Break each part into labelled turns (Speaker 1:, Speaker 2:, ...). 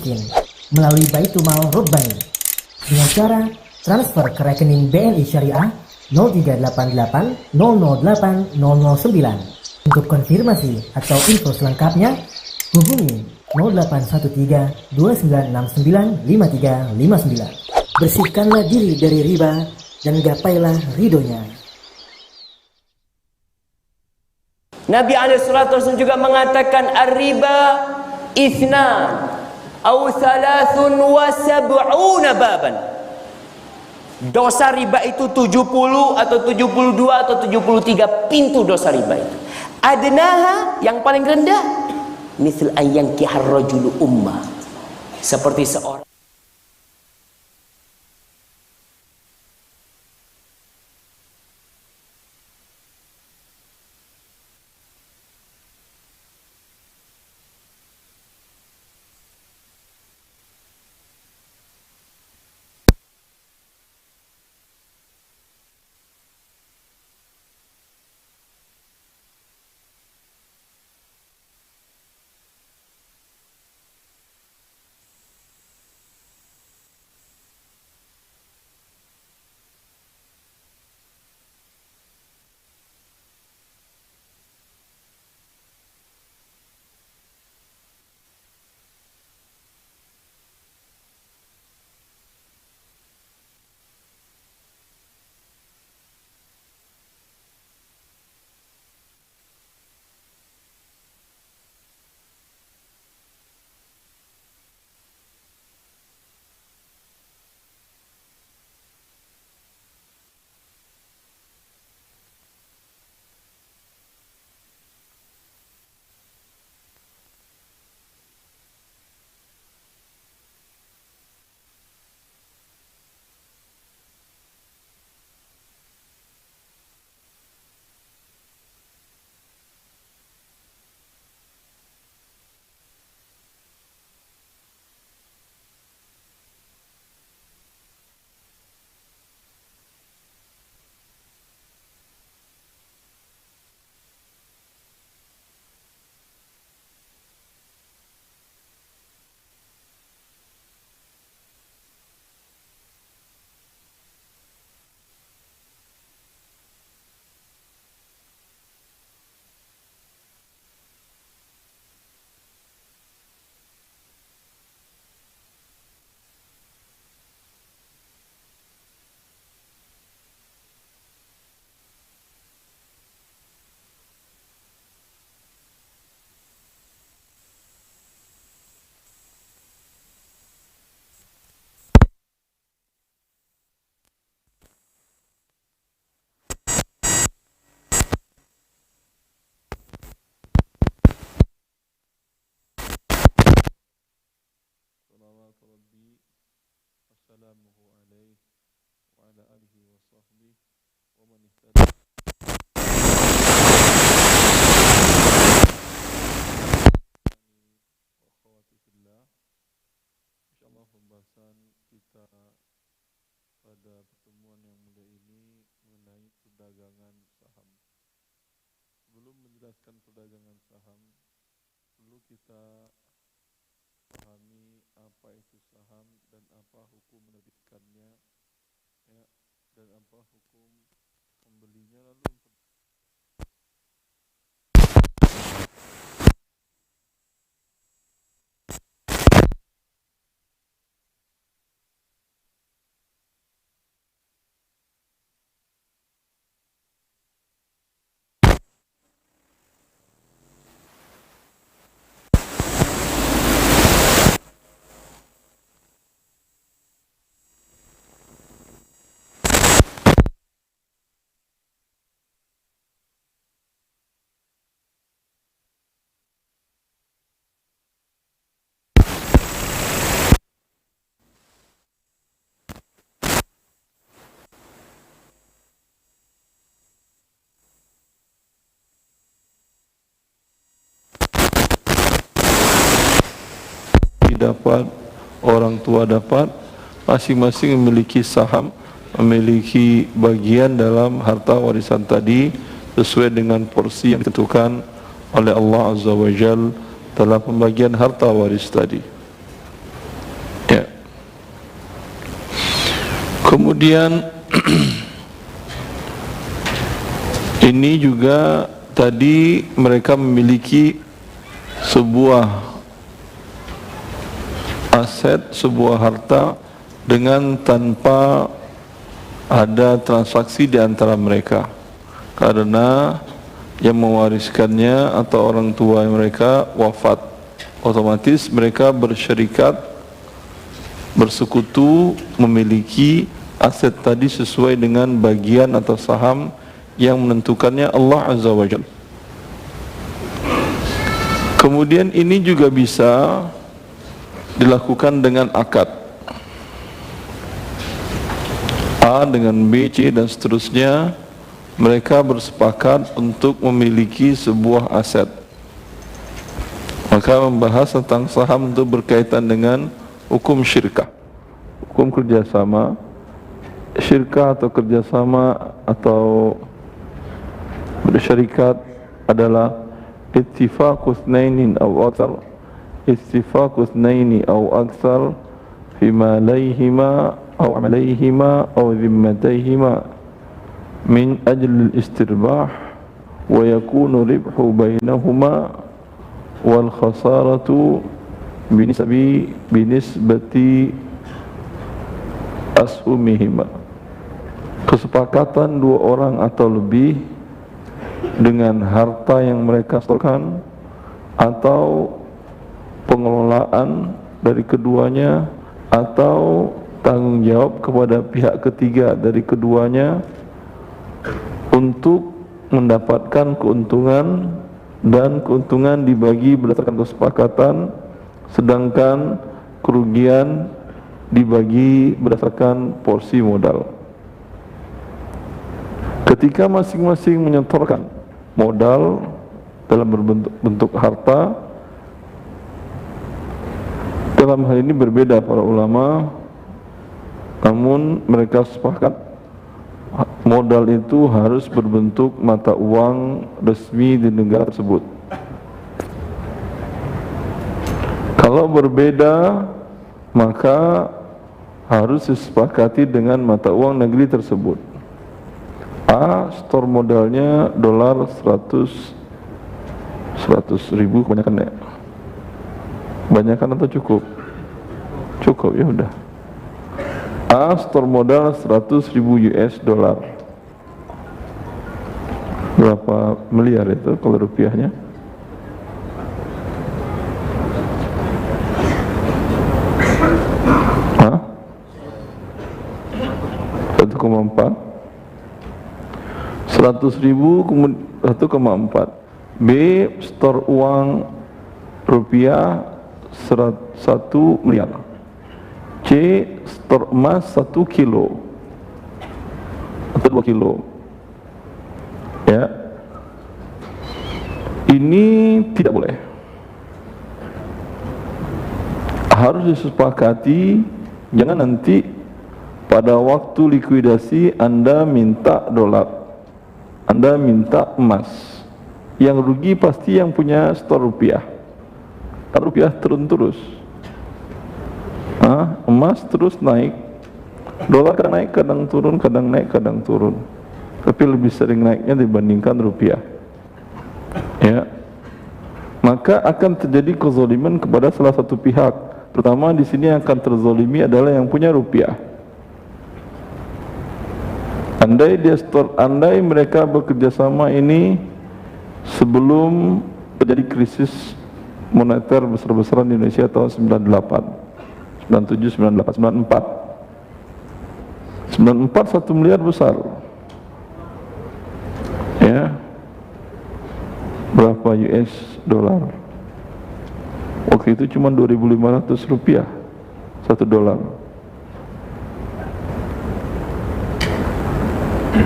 Speaker 1: miskin melalui Baitumal Rabbani dengan cara transfer ke rekening BNI Syariah 0388 008 009. Untuk konfirmasi atau info selengkapnya hubungi 0813 2969 5359. Bersihkanlah diri dari riba dan gapailah ridhonya.
Speaker 2: Nabi SAW juga mengatakan ar-riba ithnan aw thalathun wa sab'una baban. Dosa riba itu 70 atau 72 atau 73 pintu dosa riba itu. Adnaha yang paling rendah misal ayyangkihar rajulu ummah, seperti seorang
Speaker 3: Rabbi wassalamuhu alaihi wa ala alihi wa sahbihi wa man ihtada wa akhwati fillah. Insyaallah pembahasan kita pada pertemuan yang mulia ini mengenai perdagangan saham. Sebelum menjelaskan perdagangan saham, perlu kita pahami apa itu saham dan apa hukum menerbitkannya, ya, dan apa hukum membelinya. Lalu dapat, orang tua dapat, masing-masing memiliki saham, memiliki bagian dalam harta warisan tadi sesuai dengan porsi yang ditentukan oleh Allah Azza wa Jal dalam pembagian harta waris tadi. Kemudian ini juga tadi mereka memiliki sebuah aset, sebuah harta dengan tanpa ada transaksi di antara mereka, karena yang mewariskannya atau orang tua mereka wafat, otomatis mereka bersyarikat, bersekutu memiliki aset tadi sesuai dengan bagian atau saham yang menentukannya Allah Azza wa Jalla. Kemudian ini juga bisa dilakukan dengan akad A dengan B, C dan seterusnya. Mereka bersepakat untuk memiliki sebuah aset. Maka membahas tentang saham itu berkaitan dengan hukum syirkah, hukum kerjasama. Syirkah atau kerjasama atau bersyarikat adalah ittifaqu itsnaini aw aktsar, ittifaqu itsnaini aw aktsar fima alayhima aw alayhima aw dhimmatayhima min ajli al-istirbah wa yakunu ribhu bainahuma wal khasaratu binisbati ashumihima. Kesepakatan dua orang atau lebih dengan harta yang mereka setorkan atau pengelolaan dari keduanya atau tanggung jawab kepada pihak ketiga dari keduanya untuk mendapatkan keuntungan, dan keuntungan dibagi berdasarkan kesepakatan, sedangkan kerugian dibagi berdasarkan porsi modal. Ketika masing-masing menyetorkan modal dalam bentuk harta, dalam hal ini berbeda para ulama, namun mereka sepakat modal itu harus berbentuk mata uang resmi di negara tersebut. Kalau berbeda, maka harus disepakati dengan mata uang negeri tersebut. A, store modalnya dolar 100 ribu, kebanyakan ya? Kebanyakan atau cukup? Cukup, ya udah. A, store modal 100 ribu US dollar. Berapa miliar itu kalau rupiahnya? Hah? 1,4. 100 ribu 1,4. B, store uang rupiah 1 miliar. C, store emas 1 kilo atau 2 kilo. Ya, ini tidak boleh. Harus disepakati, jangan nanti pada waktu likuidasi Anda minta dolar, Anda minta emas. Yang rugi pasti yang punya store rupiah. Rupiah turun terus. Emas terus naik, dolar kadang naik, kadang turun, kadang naik, kadang turun. Tapi lebih sering naiknya dibandingkan rupiah. Ya, maka akan terjadi kezaliman kepada salah satu pihak. Terutama di sini yang akan terzalimi adalah yang punya rupiah. Andai mereka bekerja sama ini sebelum terjadi krisis moneter besar-besaran di Indonesia tahun 98, 97, 98, 94. 94 1 miliar besar. Ya, berapa US dollar? Waktu itu cuma 2.500 rupiah 1 dolar.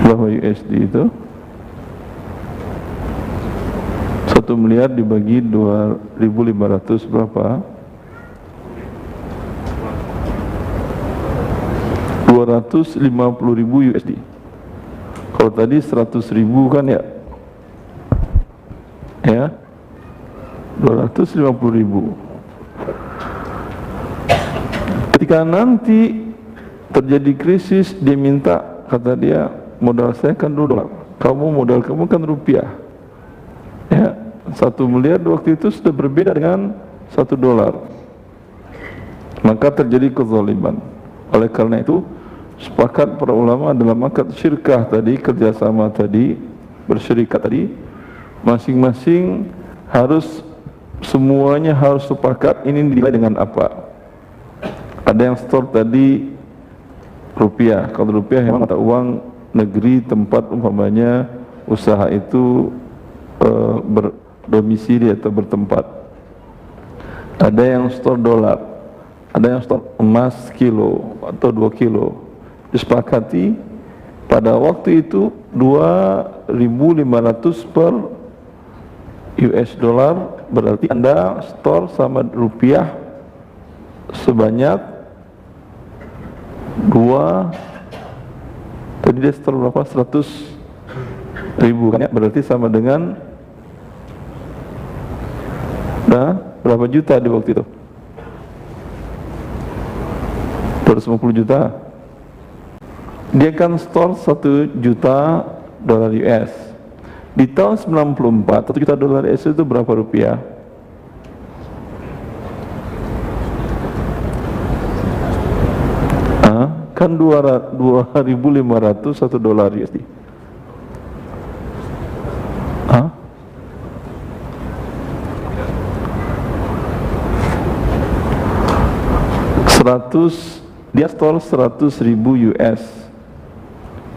Speaker 3: Berapa USD itu? 1 miliar dibagi 2.500 berapa? 250.000 USD. Kalau tadi 100.000 kan ya? Ya, 250.000. Ketika nanti terjadi krisis, dia minta, kata dia, modal saya kan dolar, modal kamu kan rupiah. Ya, 1 miliar waktu itu sudah berbeda dengan 1 dolar. Maka terjadi kezaliman. Oleh karena itu, sepakat para ulama dalam akad syirkah tadi, kerjasama tadi, bersyirikat tadi, masing-masing harus, semuanya harus sepakat ini dinilai dengan apa. Ada yang store tadi rupiah. Kalau rupiah memang mata uang negeri tempat umpamanya usaha itu berdomisili atau bertempat. Ada yang store dolar, ada yang store emas kilo atau 2 kilo. Disepakati pada waktu itu 2.500 per US dollar, berarti Anda store sama rupiah sebanyak 2, tadi dia store berapa? 100.000 kan ya, berarti sama dengan berapa juta di waktu itu? 250 juta. Dia kan store 1 juta dolar US. Di tahun 94, 1 juta dolar US itu berapa rupiah? Kan 2.500 1 dolar USD. 100, dia store 100.000 US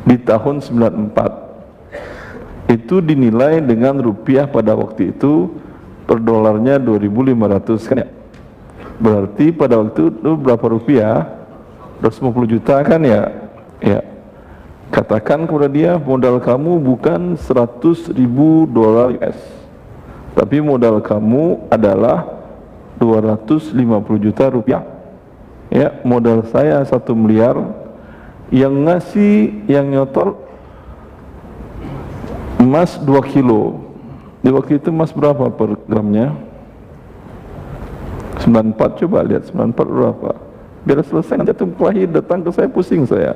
Speaker 3: di tahun 94. Itu dinilai dengan rupiah pada waktu itu per dolarnya 2.500 kan ya. Berarti pada waktu itu berapa rupiah? 250 juta kan ya. Ya. Katakan kepada dia, modal kamu bukan 100.000 dolar US, tapi modal kamu adalah 250 juta rupiah. Ya, modal saya 1 miliar, yang ngasih, yang nyotor emas 2 kilo. Di waktu itu emas berapa per gramnya? 94, coba lihat 94 berapa. Biar selesai nanti antum kelahi datang ke saya, pusing saya.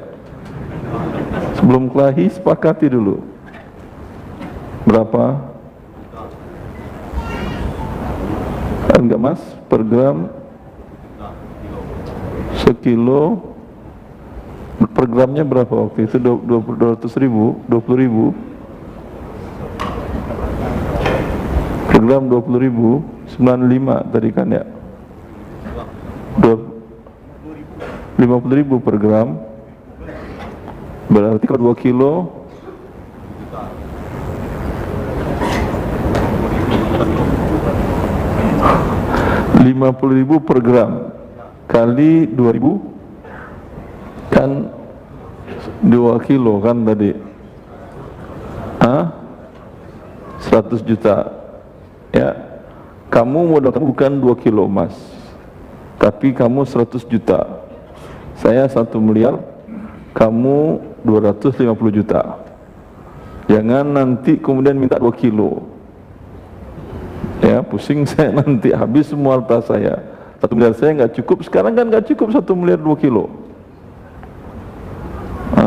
Speaker 3: Sebelum kelahi sepakati dulu. Berapa? Enggak mas, per gram sekilo, per gramnya berapa waktu itu? 200.000, 20.000 per gram, 20.000, 95 tadi kan ya, 50.000 per gram, berarti kalau 2 kilo 50.000 per gram kali 2.000 kan 2 kilo kan tadi, 100 juta ya. Kamu modal kamu bukan 2 kilo emas, tapi kamu 100 juta. Saya 1 miliar, kamu 250 juta. Jangan nanti kemudian minta 2 kilo ya, pusing saya nanti, habis semua harta saya. 1 miliar saya nggak cukup, sekarang kan nggak cukup 1 miliar 2 kilo.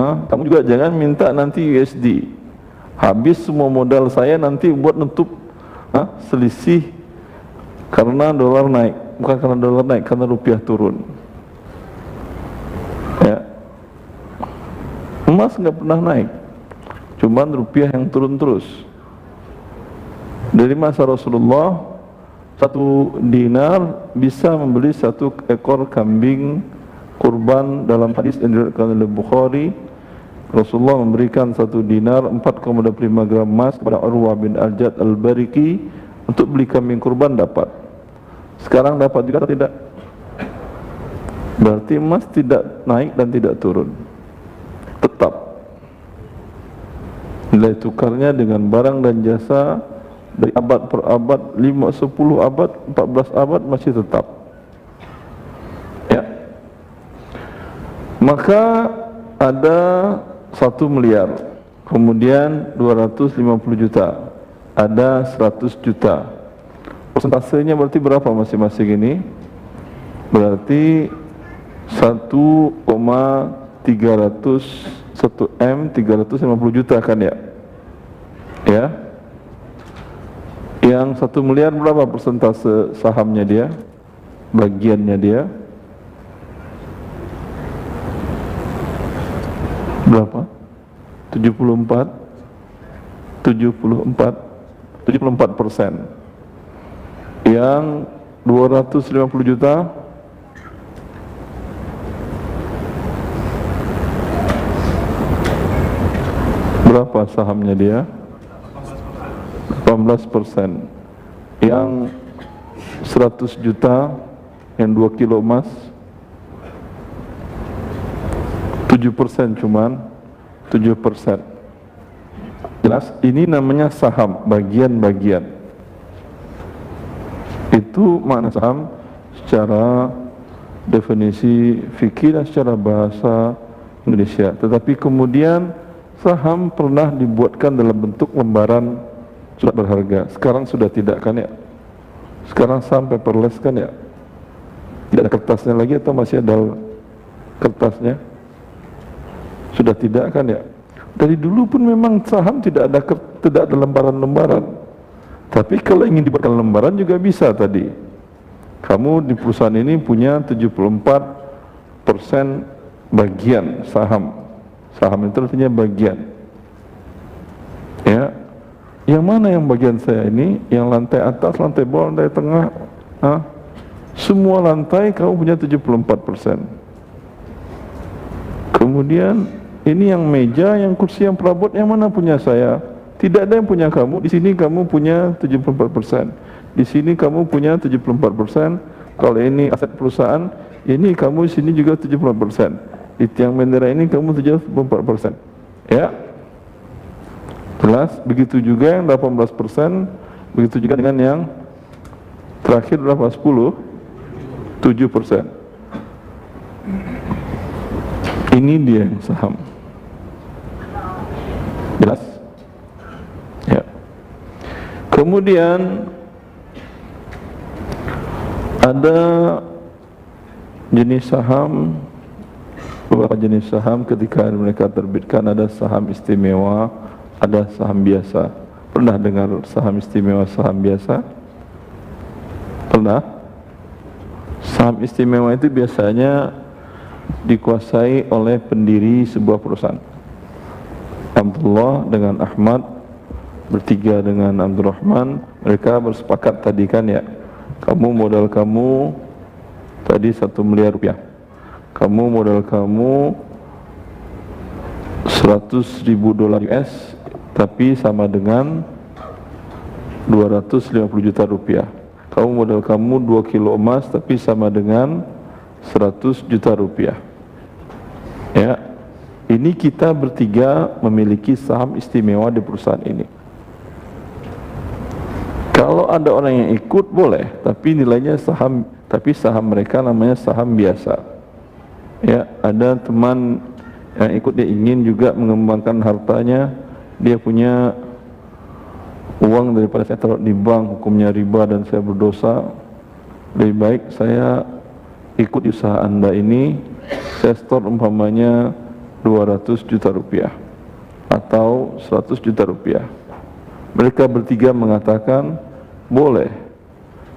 Speaker 3: Kamu juga jangan minta nanti USD, habis semua modal saya nanti buat nutup selisih karena dolar naik, bukan karena dolar naik, karena rupiah turun ya. Emas nggak pernah naik, cuman rupiah yang turun terus. Dari masa Rasulullah 1 dinar bisa membeli 1 ekor kambing kurban. Dalam hadis yang diriwayatkan oleh Bukhari, Rasulullah memberikan 1 dinar 4,25 gram emas kepada Urwah bin Al-Jad Al-Bariki untuk beli kambing kurban. Dapat. Sekarang dapat juga atau tidak? Berarti emas tidak naik dan tidak turun, tetap nilai tukarnya dengan barang dan jasa dari abad per abad, 5, 10 abad, 14 abad masih tetap ya. Maka ada 1 miliar, kemudian 250 juta, ada 100 juta. Persentasenya berarti berapa masing-masing ini? Berarti 1,3 1 M 350 juta kan ya? Ya. Yang 1 miliar berapa persentase sahamnya dia? Bagiannya dia? Berapa? 74%. Yang 250 juta berapa sahamnya dia? 18%. Yang 100 juta, yang 2 kilo emas 7%, cuman 7%. Jelas, ini namanya saham, bagian-bagian. Itu makna saham secara definisi fikih dan secara bahasa Indonesia. Tetapi kemudian saham pernah dibuatkan dalam bentuk lembaran surat berharga. Sekarang sudah tidak kan ya? Sekarang saham paperless kan ya? Tidak ada kertasnya lagi atau masih ada kertasnya? Sudah tidak kan ya? Dari dulu pun memang saham tidak ada lembaran-lembaran. Tapi kalau ingin dibuatkan lembaran juga bisa tadi. Kamu di perusahaan ini punya 74% bagian saham. Saham itu artinya bagian. Ya. Yang mana yang bagian saya ini? Yang lantai atas, lantai bawah, lantai tengah? Semua lantai kamu punya 74%. Kemudian ini yang meja, yang kursi, yang perabot, yang mana punya saya? Tidak ada yang punya kamu. Di sini kamu punya 74%. Di sini kamu punya 74%. Kalau ini aset perusahaan, ini kamu di sini juga 74%. Di tiang bendera ini kamu 74%. Ya. Jelas. Begitu juga yang 18%. Begitu juga dengan yang terakhir berapa? 10? 7%. Ini dia yang saham. Jelas? Ya. Kemudian ada jenis saham, beberapa jenis saham ketika mereka terbitkan, ada saham istimewa, ada saham biasa. Pernah dengar saham istimewa, saham biasa? Pernah? Saham istimewa itu biasanya dikuasai oleh pendiri sebuah perusahaan. Abdullah dengan Ahmad bertiga dengan Abdurrahman, mereka bersepakat tadi kan ya, kamu modal kamu tadi 1 miliar rupiah, kamu modal kamu 100.000 dolar US, tapi sama dengan 250 juta rupiah. Kamu modal kamu 2 kilo emas, tapi sama dengan 100 juta rupiah. Ya. Ini kita bertiga memiliki saham istimewa di perusahaan ini. Kalau ada orang yang ikut boleh, tapi nilainya saham, tapi saham mereka namanya saham biasa. Ya, ada teman yang ikut, dia ingin juga mengembangkan hartanya, dia punya uang daripada saya taruh di bank, hukumnya riba dan saya berdosa. Lebih baik saya ikut di usaha Anda ini, saya store umpamanya 200 juta rupiah atau 100 juta rupiah. Mereka bertiga mengatakan boleh,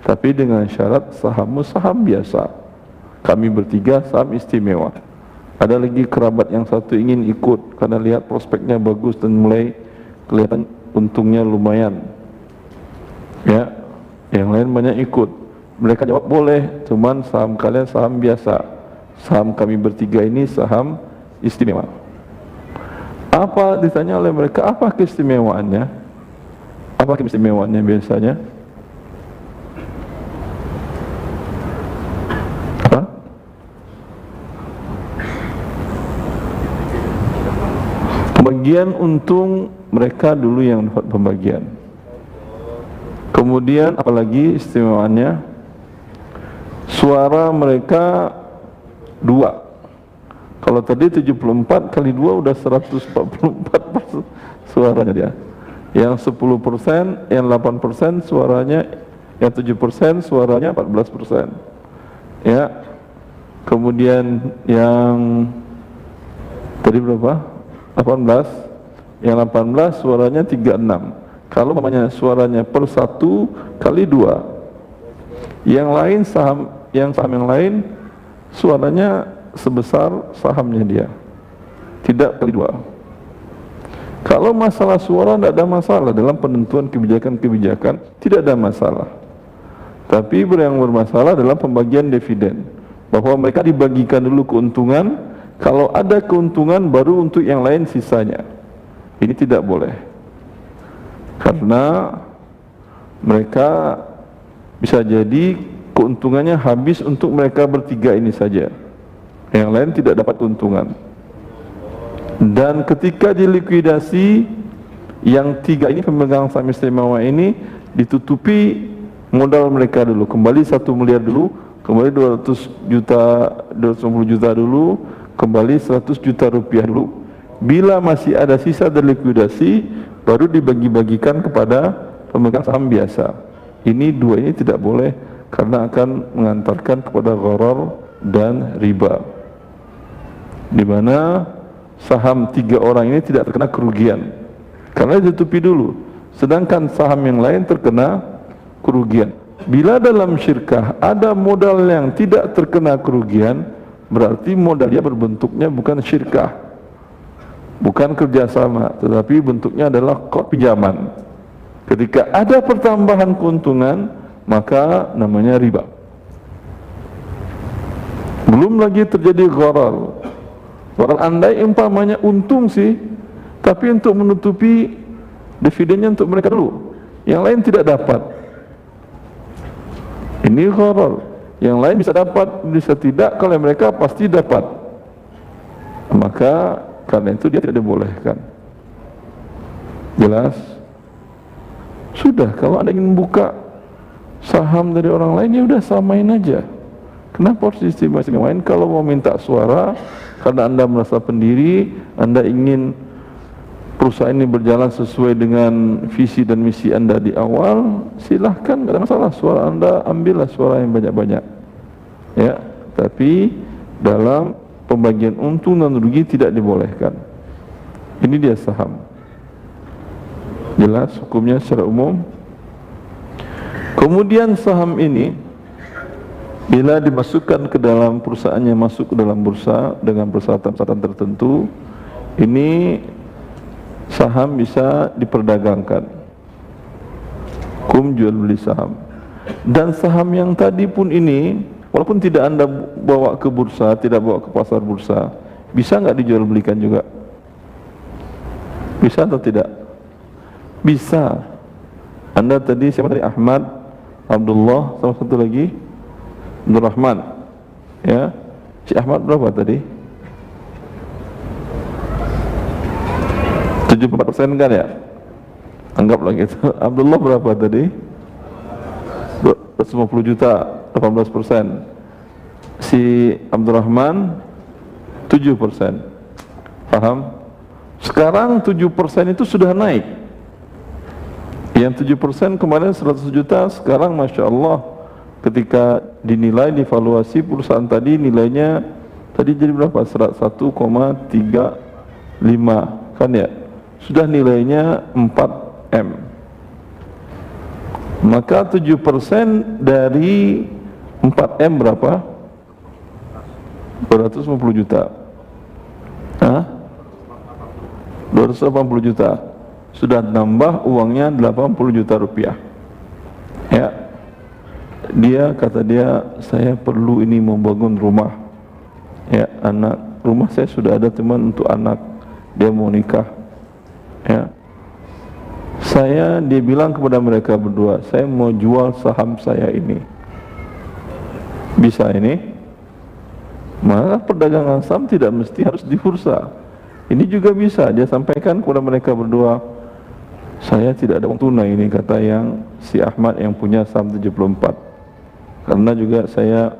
Speaker 3: tapi dengan syarat sahammu saham biasa, kami bertiga saham istimewa. Ada lagi kerabat yang satu ingin ikut karena lihat prospeknya bagus dan mulai kelihatan untungnya lumayan. Ya, yang lain banyak ikut. Mereka jawab boleh, cuman saham kalian saham biasa, saham kami bertiga ini saham istimewa. Apa ditanya oleh mereka, apa keistimewaannya? Apa keistimewaannya biasanya? Apa? Pembagian untung mereka dulu yang dapat pembagian. Kemudian apalagi istimewaannya? Suara mereka 2. Kalau tadi 74 kali 2 udah 144 suaranya dia. Yang 10%, yang 8% suaranya, yang 7% suaranya 14%. Ya. Kemudian yang Tadi berapa? 18. Yang 18 suaranya 36. Kalau namanya suaranya per 1 kali 2. Yang lain saham yang lain suaranya sebesar sahamnya dia. Tidak kali 2. Kalau masalah suara tidak ada masalah dalam penentuan kebijakan-kebijakan, tidak ada masalah. Tapi yang bermasalah dalam pembagian dividen, bahwa mereka dibagikan dulu keuntungan, kalau ada keuntungan baru untuk yang lain sisanya. Ini tidak boleh, karena mereka bisa jadi keuntungannya habis untuk mereka bertiga ini saja, yang lain tidak dapat keuntungan. Dan ketika dilikuidasi, yang tiga ini pemegang saham istimewa ini ditutupi modal mereka dulu, kembali 1 miliar dulu, kembali 200 juta, 250 juta dulu, kembali 100 juta rupiah dulu. Bila masih ada sisa dari likuidasi, baru dibagi-bagikan kepada pemegang saham biasa. Ini dua ini tidak boleh, karena akan mengantarkan kepada gharar dan riba, di mana saham 3 orang ini tidak terkena kerugian karena ditutupi dulu, sedangkan saham yang lain terkena kerugian. Bila dalam syirkah ada modal yang tidak terkena kerugian, berarti modal dia berbentuknya bukan syirkah, bukan kerjasama, tetapi bentuknya adalah qard pinjaman. Ketika ada pertambahan keuntungan, maka namanya riba. Belum lagi terjadi gharar. Gharar andai umpamanya untung sih, tapi untuk menutupi dividennya untuk mereka dulu, yang lain tidak dapat. Ini gharar. Yang lain bisa dapat, bisa tidak, kalau mereka pasti dapat. Maka karena itu dia tidak dibolehkan. Jelas? Sudah, kalau Anda ingin membuka saham dari orang lain, ya udah samain aja. Kenapa harus istimewain? Kalau mau minta suara karena Anda merasa pendiri, Anda ingin perusahaan ini berjalan sesuai dengan visi dan misi Anda di awal, silahkan, tidak ada masalah. Suara Anda, ambillah suara yang banyak-banyak, ya. Tapi dalam pembagian untung dan rugi tidak dibolehkan. Ini dia saham. Jelas hukumnya secara umum. Kemudian saham ini bila dimasukkan ke dalam perusahaannya, masuk ke dalam bursa dengan persyaratan-persyaratan tertentu, ini saham bisa diperdagangkan. Hukum jual beli saham. Dan saham yang tadi pun ini, walaupun tidak Anda bawa ke bursa, tidak bawa ke pasar bursa, bisa nggak dijual belikan juga? Bisa atau tidak? Bisa. Anda tadi siapa tadi? Ahmad, Abdullah, sama satu lagi Abdul Rahman, ya. Si Ahmad berapa tadi? 74% kan ya? Anggaplah gitu. Abdullah berapa tadi? 250 juta, 18%. Si Abdurrahman 7%. Paham? Sekarang 7% itu sudah naik. Yang 7% kemarin 100 juta, sekarang Masya Allah ketika dinilai, divaluasi perusahaan tadi, nilainya tadi jadi berapa? 1,35 kan ya? Sudah nilainya 4M. Maka 7% dari 4M berapa? 250 juta. Hah? 280 juta. Sudah nambah uangnya 80 juta rupiah. Ya. Dia kata dia, saya perlu ini membangun rumah. Ya, anak rumah saya sudah ada, teman untuk anak dia mau nikah. Ya. Dia bilang kepada mereka berdua, saya mau jual saham saya ini. Bisa ini? Maka perdagangan saham tidak mesti harus di bursa. Ini juga bisa. Dia sampaikan kepada mereka berdua, saya tidak ada uang tunai ini, kata yang si Ahmad yang punya saham 74. Karena juga saya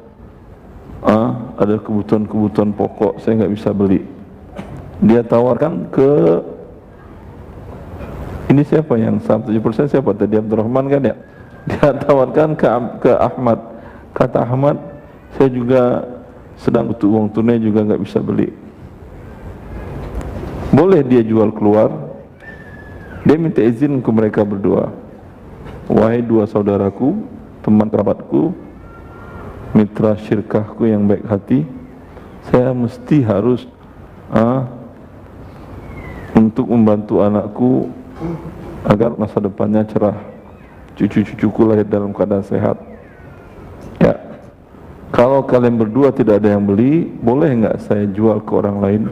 Speaker 3: ada kebutuhan-kebutuhan pokok, saya nggak bisa beli. Dia tawarkan ke ini siapa yang saham 7%, siapa tadi? Abdurrahman kan ya? Dia tawarkan ke Ahmad. Kata Ahmad, saya juga sedang butuh uang tunai, juga nggak bisa beli. boleh dia jual keluar. Dia minta izin ke mereka berdua, wahai dua saudaraku, teman kerabatku, mitra syirkahku yang baik hati, saya mesti harus untuk membantu anakku agar masa depannya cerah, cucu-cucuku lahir dalam keadaan sehat. Ya, kalau kalian berdua tidak ada yang beli, boleh nggak saya jual ke orang lain?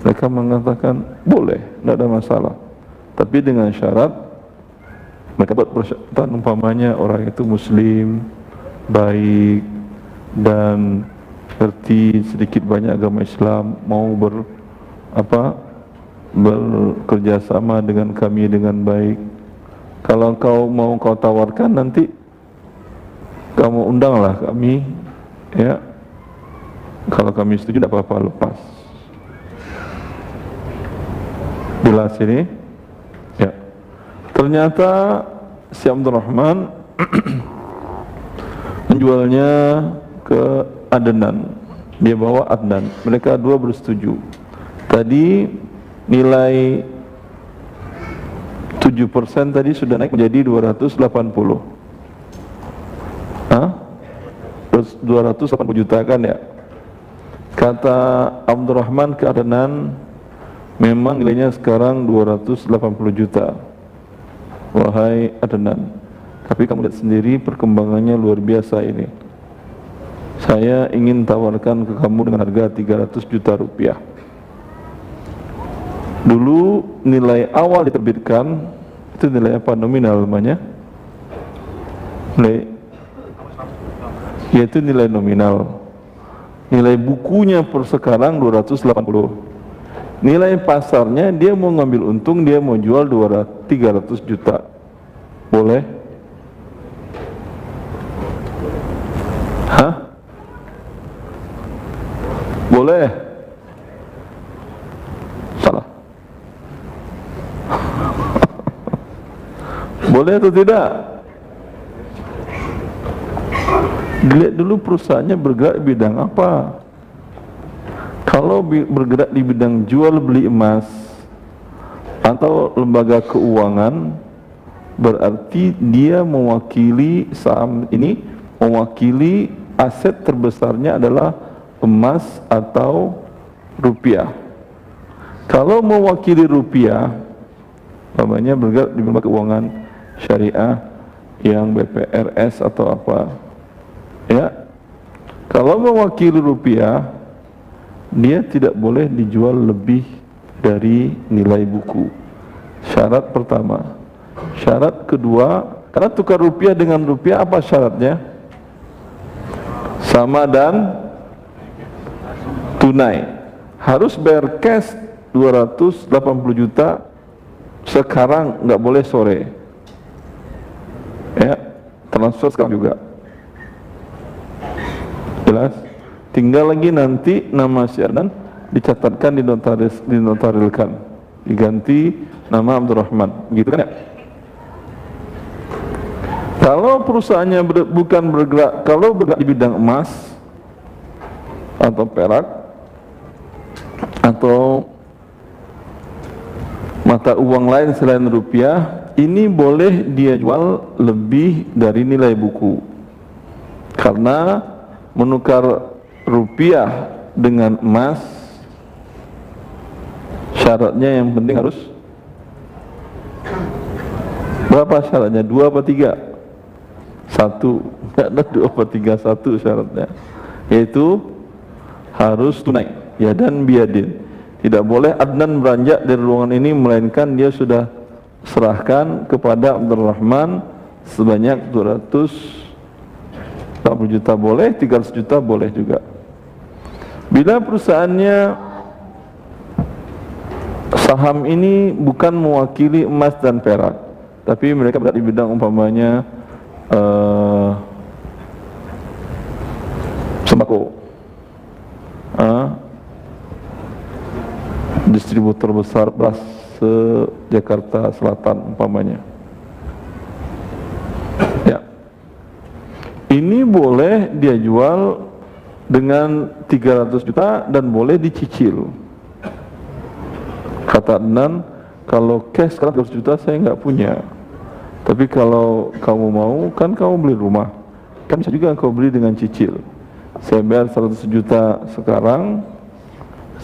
Speaker 3: Mereka mengatakan boleh, tidak ada masalah, tapi dengan syarat mereka buat persyaratan, umpamanya orang itu muslim, baik, dan ngerti sedikit banyak agama Islam, mau bekerja sama dengan kami dengan baik. Kalau kau tawarkan, nanti kamu undanglah kami, ya. Kalau kami setuju, tidak apa-apa, lepas. Jelas ini? Ya. Ternyata si Abdurrahman menjualnya ke Adnan. Dia bawa Adnan. Mereka dua bersetuju. Tadi nilai 7% tadi sudah naik menjadi 280. Terus 280 juta kan ya? Kata Abdurrahman ke Adnan, memang nilainya sekarang 280 juta. Wahai Adnan, tapi kamu lihat sendiri perkembangannya luar biasa ini. Saya ingin tawarkan ke kamu dengan harga 300 juta rupiah. Dulu nilai awal diterbitkan itu nilai apa, nominal namanya? Yaitu nilai nominal. Nilai bukunya per sekarang 280. Nilai pasarnya dia mau ngambil untung, dia mau jual 300 juta. Boleh? Hah? Boleh? Salah. Boleh atau tidak? Dilihat dulu perusahaannya bergerak di bidang apa. Kalau bergerak di bidang jual beli emas atau lembaga keuangan, berarti dia mewakili saham ini, mewakili aset terbesarnya adalah emas atau rupiah. Kalau mewakili rupiah, namanya bergerak di lembaga keuangan syariah yang BPRS atau apa, ya. Kalau mewakili rupiah, dia tidak boleh dijual lebih dari nilai buku. Syarat pertama. Syarat kedua, karena tukar rupiah dengan rupiah, apa syaratnya? Sama dan tunai. Harus bayar cash 280 juta sekarang, nggak boleh sore. Ya, transfer sekarang juga. Jelas? Tinggal lagi nanti nama si Adnan dicatatkan, dinotarilkan, diganti nama Abdurrahman, gitu kan ya? Kalau perusahaannya bukan bergerak, kalau bergerak di bidang emas atau perak atau mata uang lain selain rupiah, ini boleh dia jual lebih dari nilai buku, karena menukar rupiah dengan emas syaratnya yang penting harus berapa syaratnya? 2 apa 3? 1. Tidak ada 2 apa 3, 1 syaratnya, yaitu harus tunai, ya, dan biadin. Tidak boleh Adnan beranjak dari ruangan ini, melainkan dia sudah serahkan kepada Abdurrahman sebanyak 240 juta boleh, 300 juta boleh juga. Bila perusahaannya saham ini bukan mewakili emas dan perak, tapi mereka berada di bidang umpamanya sembako, distributor besar beras se-Jakarta Selatan umpamanya, ya, ini boleh dia jual dengan 300 juta dan boleh dicicil. Kata Adnan, kalau cash sekarang 200 juta saya nggak punya, tapi kalau kamu mau, kan kamu beli rumah, kan bisa juga kau beli dengan cicil. Saya bayar 100 juta sekarang,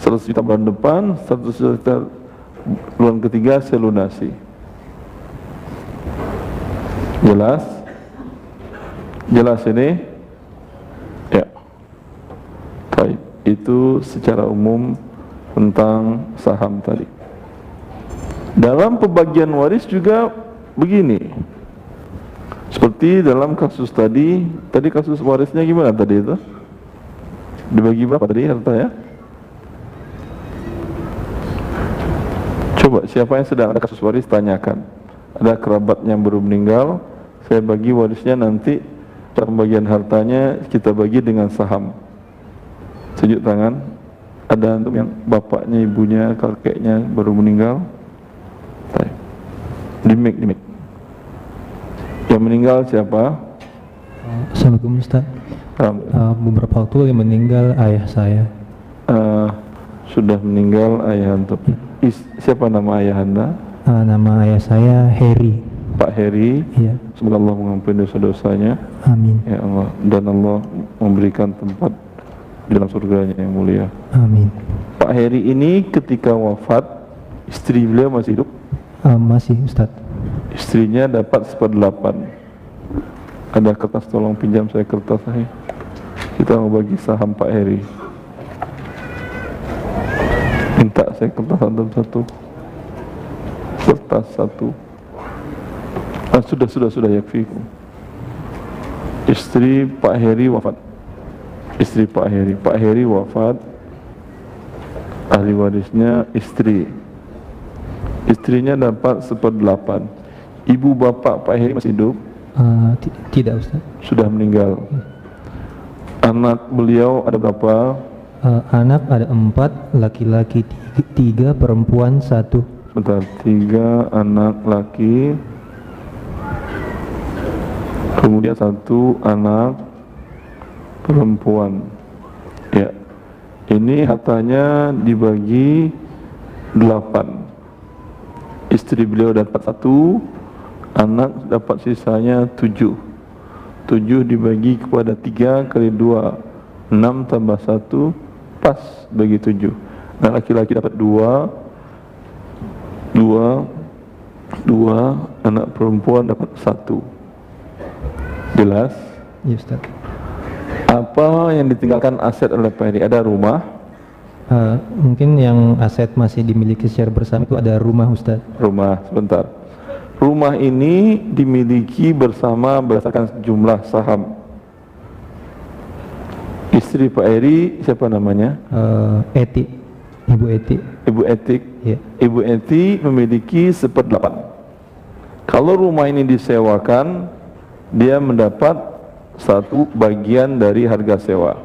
Speaker 3: 100 juta bulan depan, 100 juta bulan ketiga saya lunasi. Jelas? Jelas ini? Ya. Baik, itu secara umum tentang saham tadi. Dalam pembagian waris juga begini. Seperti dalam kasus tadi kasus warisnya gimana tadi itu? Dibagi berapa tadi harta ya? Coba siapa yang sedang ada kasus waris tanyakan. Ada kerabat yang baru meninggal, saya bagi warisnya nanti, pembagian hartanya kita bagi dengan saham. Tunjuk tangan. Ada untuk yang bapaknya, ibunya, kakeknya baru meninggal? Di mic. Yang meninggal siapa?
Speaker 4: Assalamualaikum Ustaz. Beberapa waktu yang meninggal ayah saya.
Speaker 3: Sudah meninggal ayah antum. Siapa nama ayah anda?
Speaker 4: Nama ayah saya Heri.
Speaker 3: Pak Heri.
Speaker 4: Iya.
Speaker 3: Semoga Allah mengampuni dosa-dosanya.
Speaker 4: Amin.
Speaker 3: Ya Allah, dan Allah memberikan tempat di dalam surganya yang mulia.
Speaker 4: Amin.
Speaker 3: Pak Heri ini ketika wafat, istri beliau masih hidup?
Speaker 4: Masih Ustaz.
Speaker 3: Istrinya dapat 1/8. Ada kertas, tolong pinjam saya kertas saya. Kita mau bagi saham Pak Heri. Minta saya kertas antum satu. Kertas satu. Sudah yakfikum. Istri Pak Heri wafat. Istri Pak Heri wafat. Ahli warisnya istri. Istrinya dapat 1/8. Ibu bapak Pak Heri masih hidup?
Speaker 4: Tidak Ustaz.
Speaker 3: Sudah meninggal. Anak beliau ada berapa?
Speaker 4: Anak ada 4, laki-laki 3, perempuan 1.
Speaker 3: Bentar, 3 anak laki, kemudian 1 anak perempuan. Ya, ini hartanya dibagi 8. Istri beliau dapat 1, anak dapat sisanya 7. 7 dibagi kepada 3 kali 2, 6 tambah 1 pas bagi 7. Anak laki-laki dapat 2, anak perempuan dapat 1. Jelas?
Speaker 4: Ya Ustaz.
Speaker 3: Apa yang ditinggalkan aset oleh Pak Heri? Ada rumah?
Speaker 4: Mungkin yang aset masih dimiliki secara bersama itu ada rumah Ustaz.
Speaker 3: Rumah, sebentar. Rumah ini dimiliki bersama berdasarkan jumlah saham. Istri Pak Heri siapa namanya?
Speaker 4: Eti, Ibu Eti.
Speaker 3: Ibu Etik.
Speaker 4: Ya.
Speaker 3: Ibu Eti memiliki 1/8. Kalau rumah ini disewakan, dia mendapat 1 bagian dari harga sewa.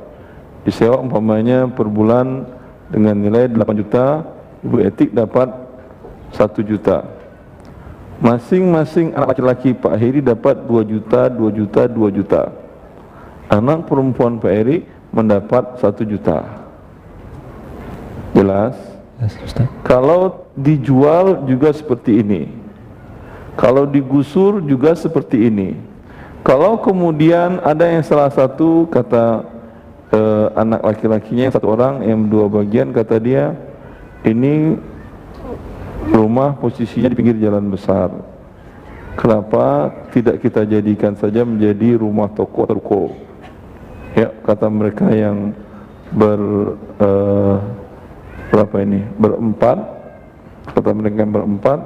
Speaker 3: Disewa umpamanya per bulan dengan nilai 8 juta, Ibu Etik dapat 1 juta. Masing-masing anak laki-laki Pak Heri dapat 2 juta, 2 juta, 2 juta. Anak perempuan Pak Heri mendapat 1 juta. Jelas?
Speaker 4: Yes, Ustaz.
Speaker 3: Kalau dijual juga seperti ini. Kalau digusur juga seperti ini. Kalau kemudian ada yang salah satu kata anak laki-lakinya, 1 orang yang 2 bagian, kata dia ini rumah posisinya di pinggir jalan besar, kenapa tidak kita jadikan saja menjadi rumah toko atau ruko? Ya, kata mereka yang berempat, kata mereka yang berempat,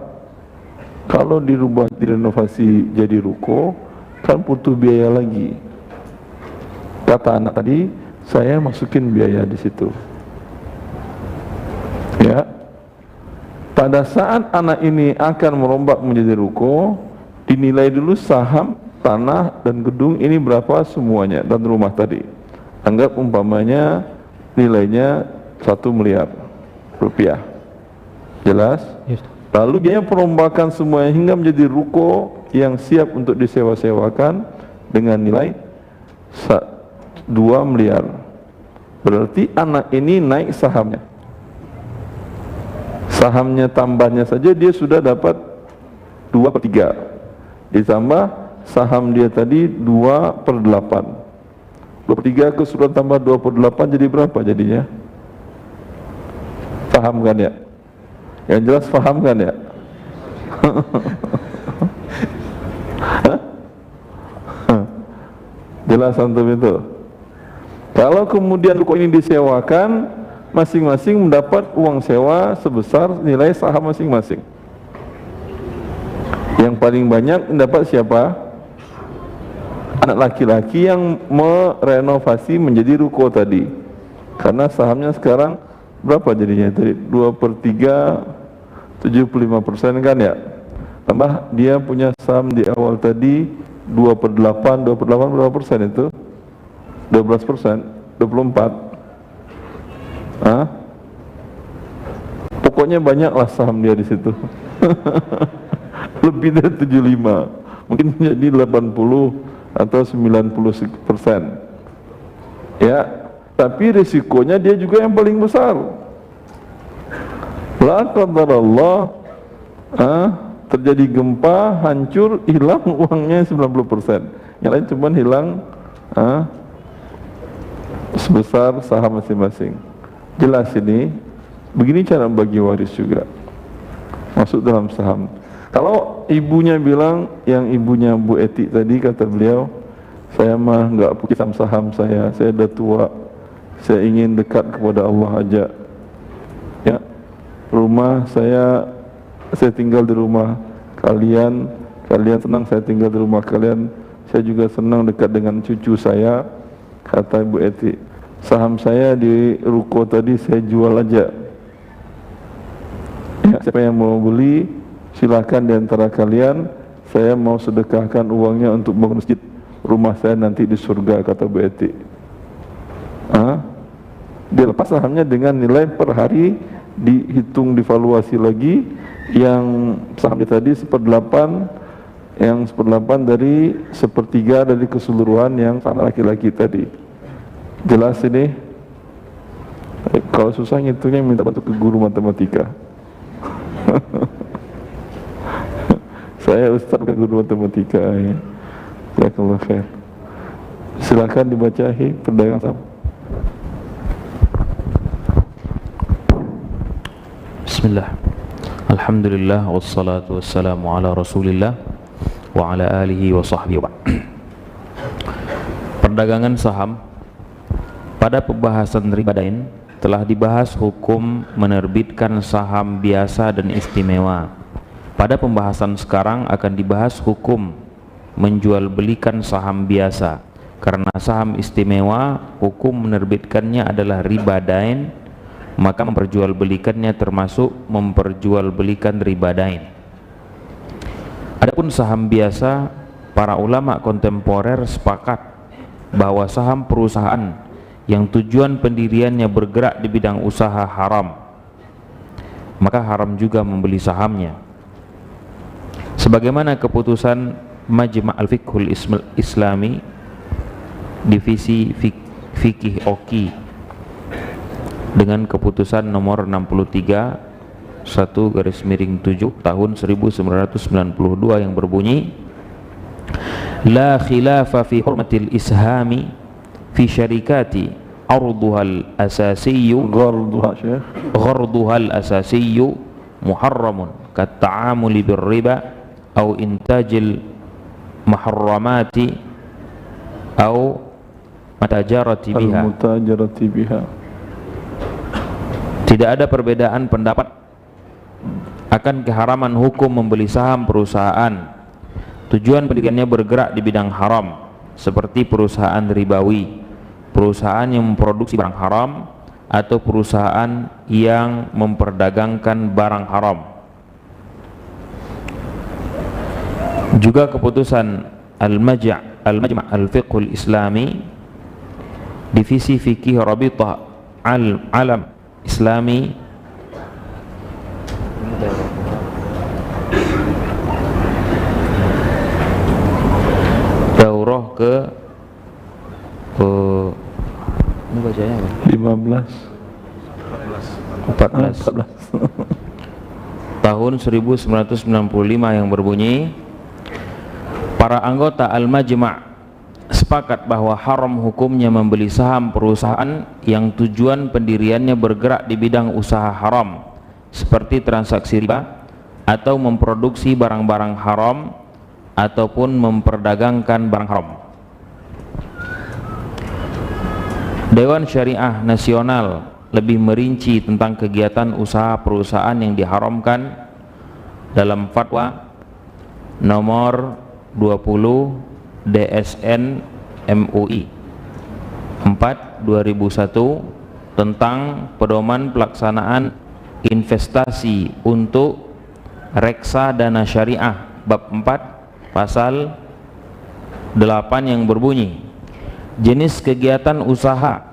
Speaker 3: kalau dirubah, direnovasi jadi ruko kan butuh biaya lagi. Kata anak tadi, saya masukin biaya di situ. Ya, pada saat anak ini akan merombak menjadi ruko, dinilai dulu saham, tanah dan gedung ini berapa semuanya, dan rumah tadi. Anggap umpamanya nilainya 1 miliar rupiah. Jelas?
Speaker 4: Yes.
Speaker 3: Lalu biaya perombakan semuanya hingga menjadi ruko yang siap untuk disewa-sewakan dengan nilai 2 miliar. Berarti anak ini naik sahamnya sahamnya tambahnya saja dia sudah dapat 2/3, ditambah saham dia tadi 2/8, 2/3 keseluruhan tambah 2/8 jadi berapa jadinya? Paham kan ya? Yang jelas paham kan ya? Jelas antum itu. Kalau kemudian ruko ini disewakan, masing-masing mendapat uang sewa sebesar nilai saham masing-masing. Yang paling banyak mendapat siapa? Anak laki-laki yang merenovasi menjadi ruko tadi. Karena sahamnya sekarang berapa jadinya tadi? 2/3, 75% kan ya? Tambah dia punya saham di awal tadi 2/8 berapa persen itu? 12%, 24. Pokoknya banyaklah saham dia di situ. Lebih dari 75, mungkin menjadi 80 atau 90%. Ya, tapi risikonya dia juga yang paling besar. La qadarallah, terjadi gempa, hancur, hilang uangnya 90%. Yang lain cuma hilang sebesar saham masing-masing. Jelas ini. Begini cara bagi waris juga, masuk dalam saham. Kalau ibunya bilang, yang ibunya Bu Eti tadi, kata beliau, saya mah nggak punya saham saya udah tua, saya ingin dekat kepada Allah aja. Ya, rumah saya tinggal di rumah kalian senang saya tinggal di rumah kalian, saya juga senang dekat dengan cucu saya. Kata Bu Eti, saham saya di ruko tadi saya jual aja. Ya, siapa yang mau beli silakan di antara kalian, saya mau sedekahkan uangnya untuk bangun masjid rumah saya nanti di surga, kata Bu Eti. Dia lepas sahamnya dengan nilai per hari, dihitung divaluasi lagi, yang sahamnya tadi 1/8, yang 1/8 dari 1/3 dari keseluruhan yang anak laki-laki tadi. Jelas ini? Kalau susah ngitungnya minta bantu ke guru matematika. Saya ustaz bukan guru matematika ya. Jazakallah khair. Silakan dibacahi perdagangan saham.
Speaker 5: Bismillah. Alhamdulillah wassalatu wassalamu ala Rasulillah wa ala alihi wa sahbihi. Perdagangan saham. Pada pembahasan riba dain telah dibahas hukum menerbitkan saham biasa dan istimewa. Pada pembahasan sekarang akan dibahas hukum menjual belikan saham biasa. Karena saham istimewa, hukum menerbitkannya adalah riba dain, maka memperjualbelikannya termasuk memperjualbelikan riba dain. Adapun saham biasa, para ulama kontemporer sepakat bahwa saham perusahaan yang tujuan pendiriannya bergerak di bidang usaha haram, maka haram juga membeli sahamnya. Sebagaimana keputusan Majma' al-Fiqhul Islami divisi fikih Oki dengan keputusan nomor 63 1/7 tahun 1992 yang berbunyi, la khilafa fi hurmatil ishami fi syarikati arduhal asasiyyu gharduhal asasiyyu muharramun kat ta'amuli bir riba au intajil muharramati au mutajarati biha. Tidak ada perbedaan pendapat akan keharaman hukum membeli saham perusahaan tujuan pendiriannya bergerak di bidang haram, seperti perusahaan ribawi, perusahaan yang memproduksi barang haram, atau perusahaan yang memperdagangkan barang haram. Juga keputusan Al-Majma' al-Fiqhul Islami divisi fikih Rabitah Al-Alam Islami daurah ke ini bacanya apa?
Speaker 3: 14.
Speaker 5: tahun 1995 yang berbunyi, para anggota Al-Majma' sepakat bahwa haram hukumnya membeli saham perusahaan yang tujuan pendiriannya bergerak di bidang usaha haram seperti transaksi riba atau memproduksi barang-barang haram ataupun memperdagangkan barang haram. Dewan Syariah Nasional lebih merinci tentang kegiatan usaha perusahaan yang diharamkan dalam fatwa nomor 20 DSN MUI 4/2001 tentang pedoman pelaksanaan investasi untuk reksadana syariah bab 4 pasal 8 yang berbunyi, jenis kegiatan usaha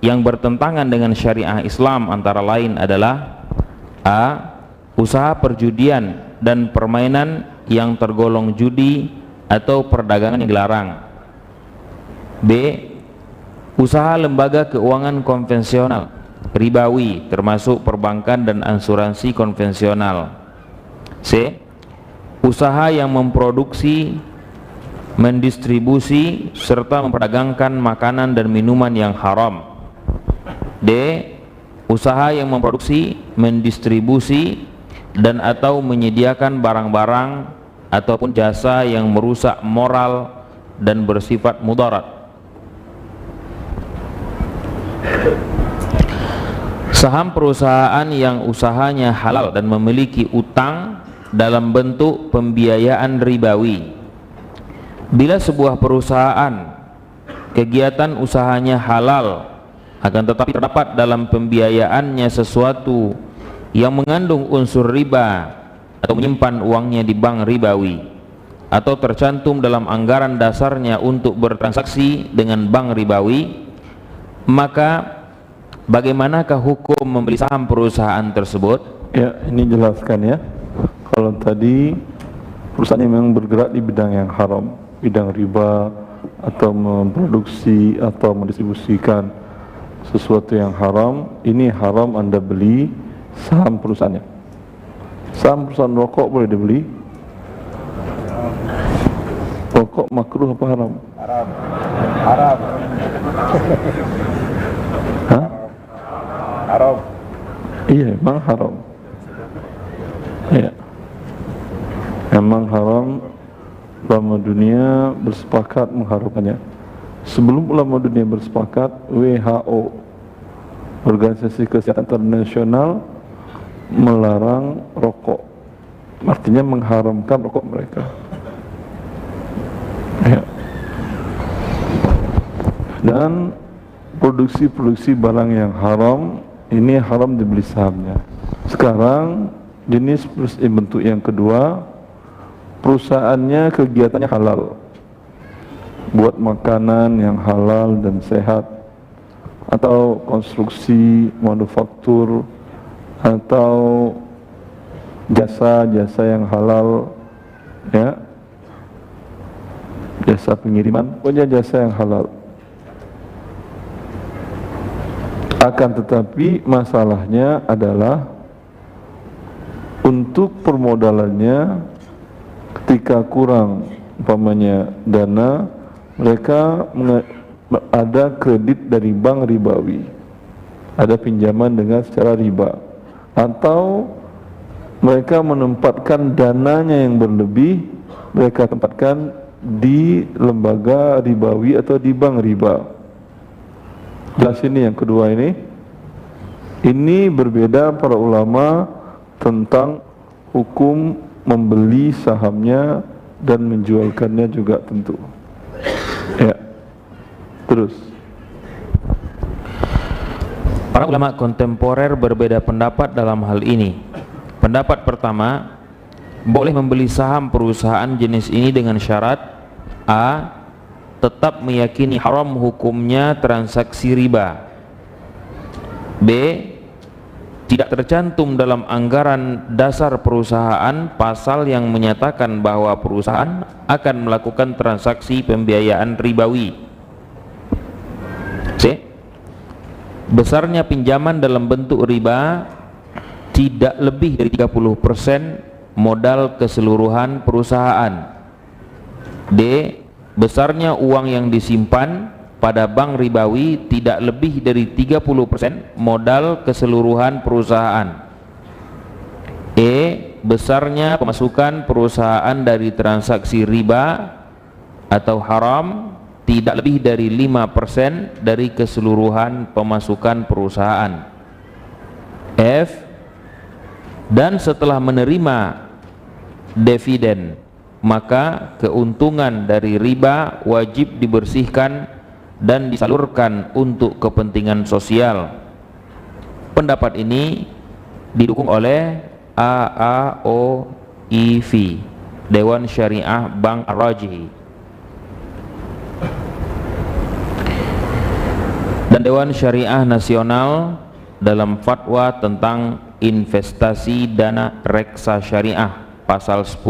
Speaker 5: yang bertentangan dengan syariah Islam antara lain adalah a. usaha perjudian dan permainan yang tergolong judi atau perdagangan yang dilarang, b. usaha lembaga keuangan konvensional ribawi termasuk perbankan dan asuransi konvensional, c. usaha yang memproduksi, mendistribusi serta memperdagangkan makanan dan minuman yang haram, d. usaha yang memproduksi, mendistribusi dan atau menyediakan barang-barang ataupun jasa yang merusak moral dan bersifat mudarat. Saham perusahaan yang usahanya halal dan memiliki utang dalam bentuk pembiayaan ribawi. Bila sebuah perusahaan kegiatan usahanya halal akan tetapi terdapat dalam pembiayaannya sesuatu yang mengandung unsur riba atau menyimpan uangnya di bank ribawi atau tercantum dalam anggaran dasarnya untuk bertransaksi dengan bank ribawi, maka bagaimanakah hukum membeli saham perusahaan tersebut?
Speaker 3: Ya, ini jelaskan ya. Kalau tadi perusahaan yang memang bergerak di bidang yang haram, bidang riba atau memproduksi atau mendistribusikan sesuatu yang haram, ini haram Anda beli saham perusahaannya. Saham perusahaan rokok boleh dibeli? Rokok makruh apa haram?
Speaker 6: Haram. Haram.
Speaker 3: Hah?
Speaker 6: Haram.
Speaker 3: Iya, memang haram. Ya, memang haram. Ulama dunia bersepakat mengharamkannya. Sebelum ulama dunia bersepakat, WHO, Organisasi Kesehatan Internasional, melarang rokok, artinya mengharamkan rokok mereka. Ya. Dan produksi-produksi barang yang haram, ini haram dibeli sahamnya. Sekarang jenis bentuk yang kedua, perusahaannya kegiatannya halal, buat makanan yang halal dan sehat, atau konstruksi, manufaktur, atau jasa-jasa yang halal, ya, jasa pengiriman, pokoknya jasa yang halal. Akan tetapi masalahnya adalah untuk permodalannya ketika kurang umpamanya dana, mereka ada kredit dari bank ribawi, ada pinjaman dengan secara riba, atau mereka menempatkan dananya yang berlebih, mereka tempatkan di lembaga ribawi atau di bank riba. Jelas ini yang kedua ini berbeda para ulama tentang hukum membeli sahamnya dan menjualkannya juga tentu. Ya. Terus.
Speaker 5: Para ulama kontemporer berbeda pendapat dalam hal ini. Pendapat pertama, boleh membeli saham perusahaan jenis ini dengan syarat a. tetap meyakini haram hukumnya transaksi riba, b. tidak tercantum dalam anggaran dasar perusahaan pasal yang menyatakan bahwa perusahaan akan melakukan transaksi pembiayaan ribawi, c. besarnya pinjaman dalam bentuk riba tidak lebih dari 30% modal keseluruhan perusahaan. D. Besarnya uang yang disimpan pada bank ribawi tidak lebih dari 30% modal keseluruhan perusahaan. E. Besarnya pemasukan perusahaan dari transaksi riba atau haram tidak lebih dari 5% dari keseluruhan pemasukan perusahaan. F. Dan setelah menerima dividen, maka keuntungan dari riba wajib dibersihkan dan disalurkan untuk kepentingan sosial. Pendapat ini didukung oleh AAOIV, Dewan Syariah Bank Ar-Rajihi, dan Dewan Syariah Nasional dalam fatwa tentang investasi dana reksa syariah pasal 10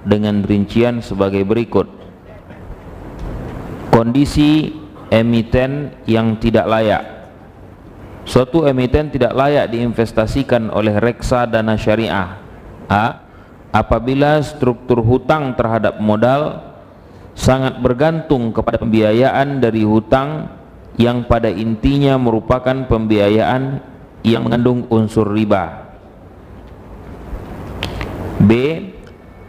Speaker 5: dengan rincian sebagai berikut. Kondisi emiten yang tidak layak. Suatu emiten tidak layak diinvestasikan oleh reksa dana syariah. A. Apabila struktur hutang terhadap modal sangat bergantung kepada pembiayaan dari hutang yang pada intinya merupakan pembiayaan yang mengandung unsur riba. B.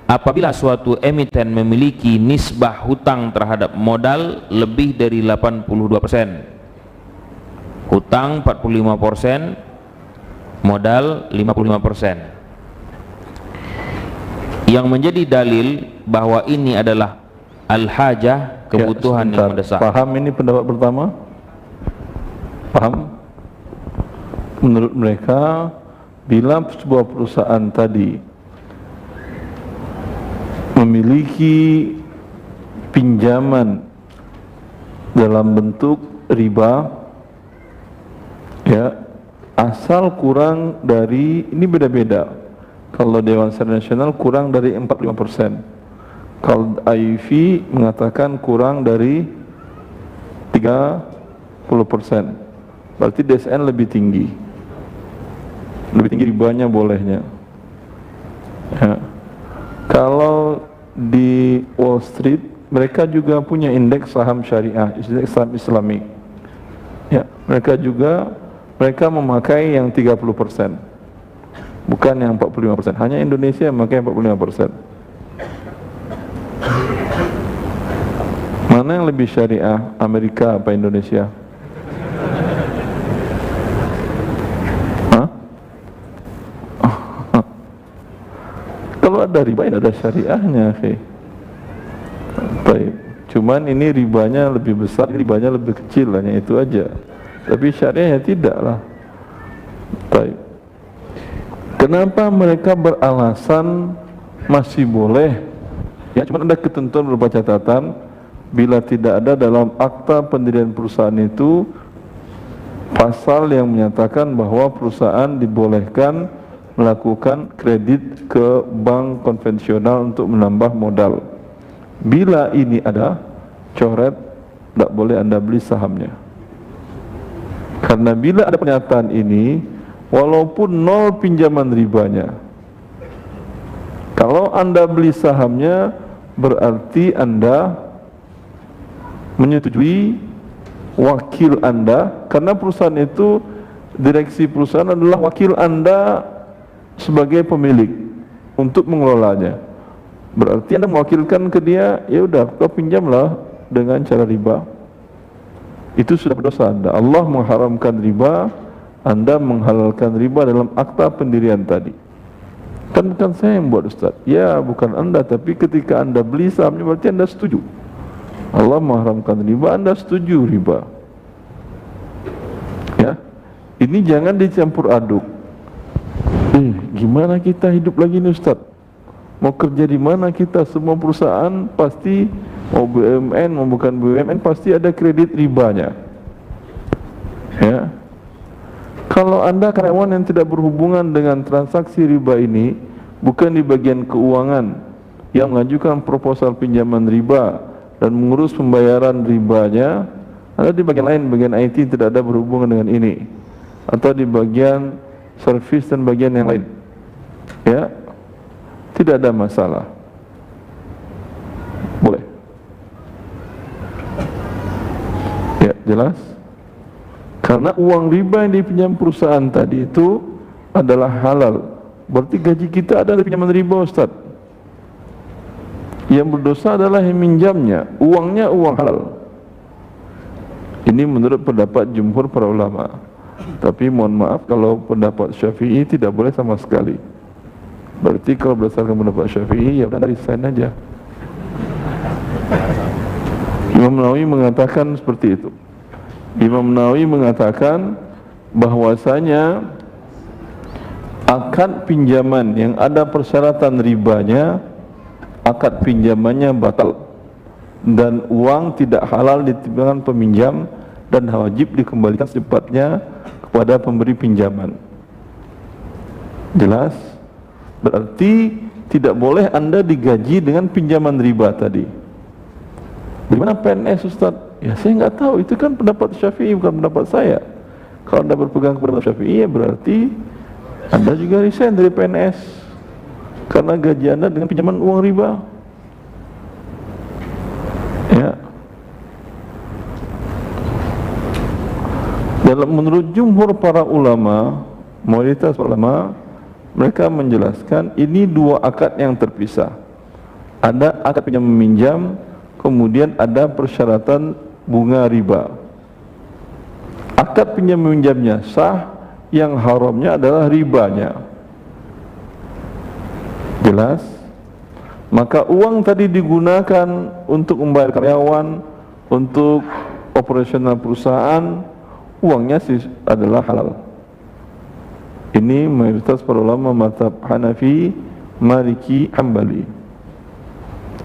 Speaker 5: Apabila suatu emiten memiliki nisbah hutang terhadap modal lebih dari 82%, hutang 45%, modal 55%, yang menjadi dalil bahwa ini adalah al-hajah, kebutuhan yang mendesak.
Speaker 3: Paham ini pendapat pertama? Paham? Menurut mereka, bila sebuah perusahaan tadi memiliki pinjaman dalam bentuk riba, ya, asal kurang dari, ini beda-beda. Kalau Dewan Syariah Nasional kurang dari 45%, kalau IUV mengatakan kurang dari 30%, berarti DSN lebih tinggi ribanya bolehnya, ya. Kalau di Wall Street mereka juga punya indeks saham syariah, indeks saham Islamik, ya, mereka memakai yang 30%, bukan yang 45%. Hanya Indonesia yang memakai 45%. Mana yang lebih syariah, Amerika apa Indonesia? Hah? Kalau ada riba, ada syariahnya, baik. Cuman ini ribanya lebih besar, ribanya lebih kecil, hanya itu aja. Tapi syariahnya tidaklah. Baik. Kenapa mereka beralasan masih boleh? Ya, cuma ada ketentuan berupa catatan, bila tidak ada dalam akta pendirian perusahaan itu pasal yang menyatakan bahwa perusahaan dibolehkan melakukan kredit ke bank konvensional untuk menambah modal. Bila ini ada, coret, tidak boleh Anda beli sahamnya. Karena bila ada pernyataan ini, walaupun nol pinjaman ribanya, kalau Anda beli sahamnya, berarti Anda menyetujui wakil Anda, karena perusahaan itu, direksi perusahaan adalah wakil Anda sebagai pemilik untuk mengelolanya. Berarti Anda mewakilkan ke dia, ya udah, kau pinjamlah dengan cara riba. Itu sudah berdosa Anda. Allah mengharamkan riba, Anda menghalalkan riba dalam akta pendirian tadi. Kan bukan saya yang buat, Ustaz. Ya, bukan Anda, tapi ketika Anda beli sahamnya berarti Anda setuju. Allah mengharamkan riba, Anda setuju riba. Ya, ini jangan dicampur aduk. Gimana kita hidup lagi nih, Ustaz? Mau kerja di mana kita? Semua perusahaan pasti, mau BUMN mau bukan BUMN, pasti ada kredit ribanya. Ya. Kalau Anda karyawan yang tidak berhubungan dengan transaksi riba ini, bukan di bagian keuangan yang mengajukan proposal pinjaman riba dan mengurus pembayaran ribanya, Anda di bagian lain, bagian IT, tidak ada berhubungan dengan ini, atau di bagian servis dan bagian yang lain. Ya, tidak ada masalah. Boleh. Ya, jelas. Karena uang riba yang dipinjam perusahaan tadi itu adalah halal. Berarti gaji kita ada dari pinjaman riba, Ustaz. Yang berdosa adalah yang minjamnya, uangnya uang halal. Ini menurut pendapat jumhur para ulama. Tapi mohon maaf, kalau pendapat Syafi'i tidak boleh sama sekali. Berarti kalau berdasarkan pendapat Syafi'i, ya udah resign aja. Imam Nawawi mengatakan seperti itu. Imam Nawawi mengatakan bahwasanya akad pinjaman yang ada persyaratan ribanya, akad pinjamannya batal dan uang tidak halal di tangan peminjam dan wajib dikembalikan secepatnya kepada pemberi pinjaman. Jelas? Berarti tidak boleh Anda digaji dengan pinjaman riba tadi. Bagaimana PNS, Ustaz? Ya saya nggak tahu, itu kan pendapat Syafi'i bukan pendapat saya. Kalau Anda berpegang kepada Syafi'i, ya berarti Anda juga resign dari PNS karena gaji Anda dengan pinjaman uang riba. Ya. Dalam menurut jumhur para ulama, mayoritas ulama, mereka menjelaskan ini dua akad yang terpisah. Ada akad pinjam meminjam, kemudian ada persyaratan bunga riba. Akad pinjam meminjamnya sah, yang haramnya adalah ribanya. Jelas? Maka uang tadi digunakan untuk membayar karyawan, untuk operasional perusahaan, uangnya adalah halal. Ini mayoritas para ulama mazhab Hanafi, Maliki, Hambali.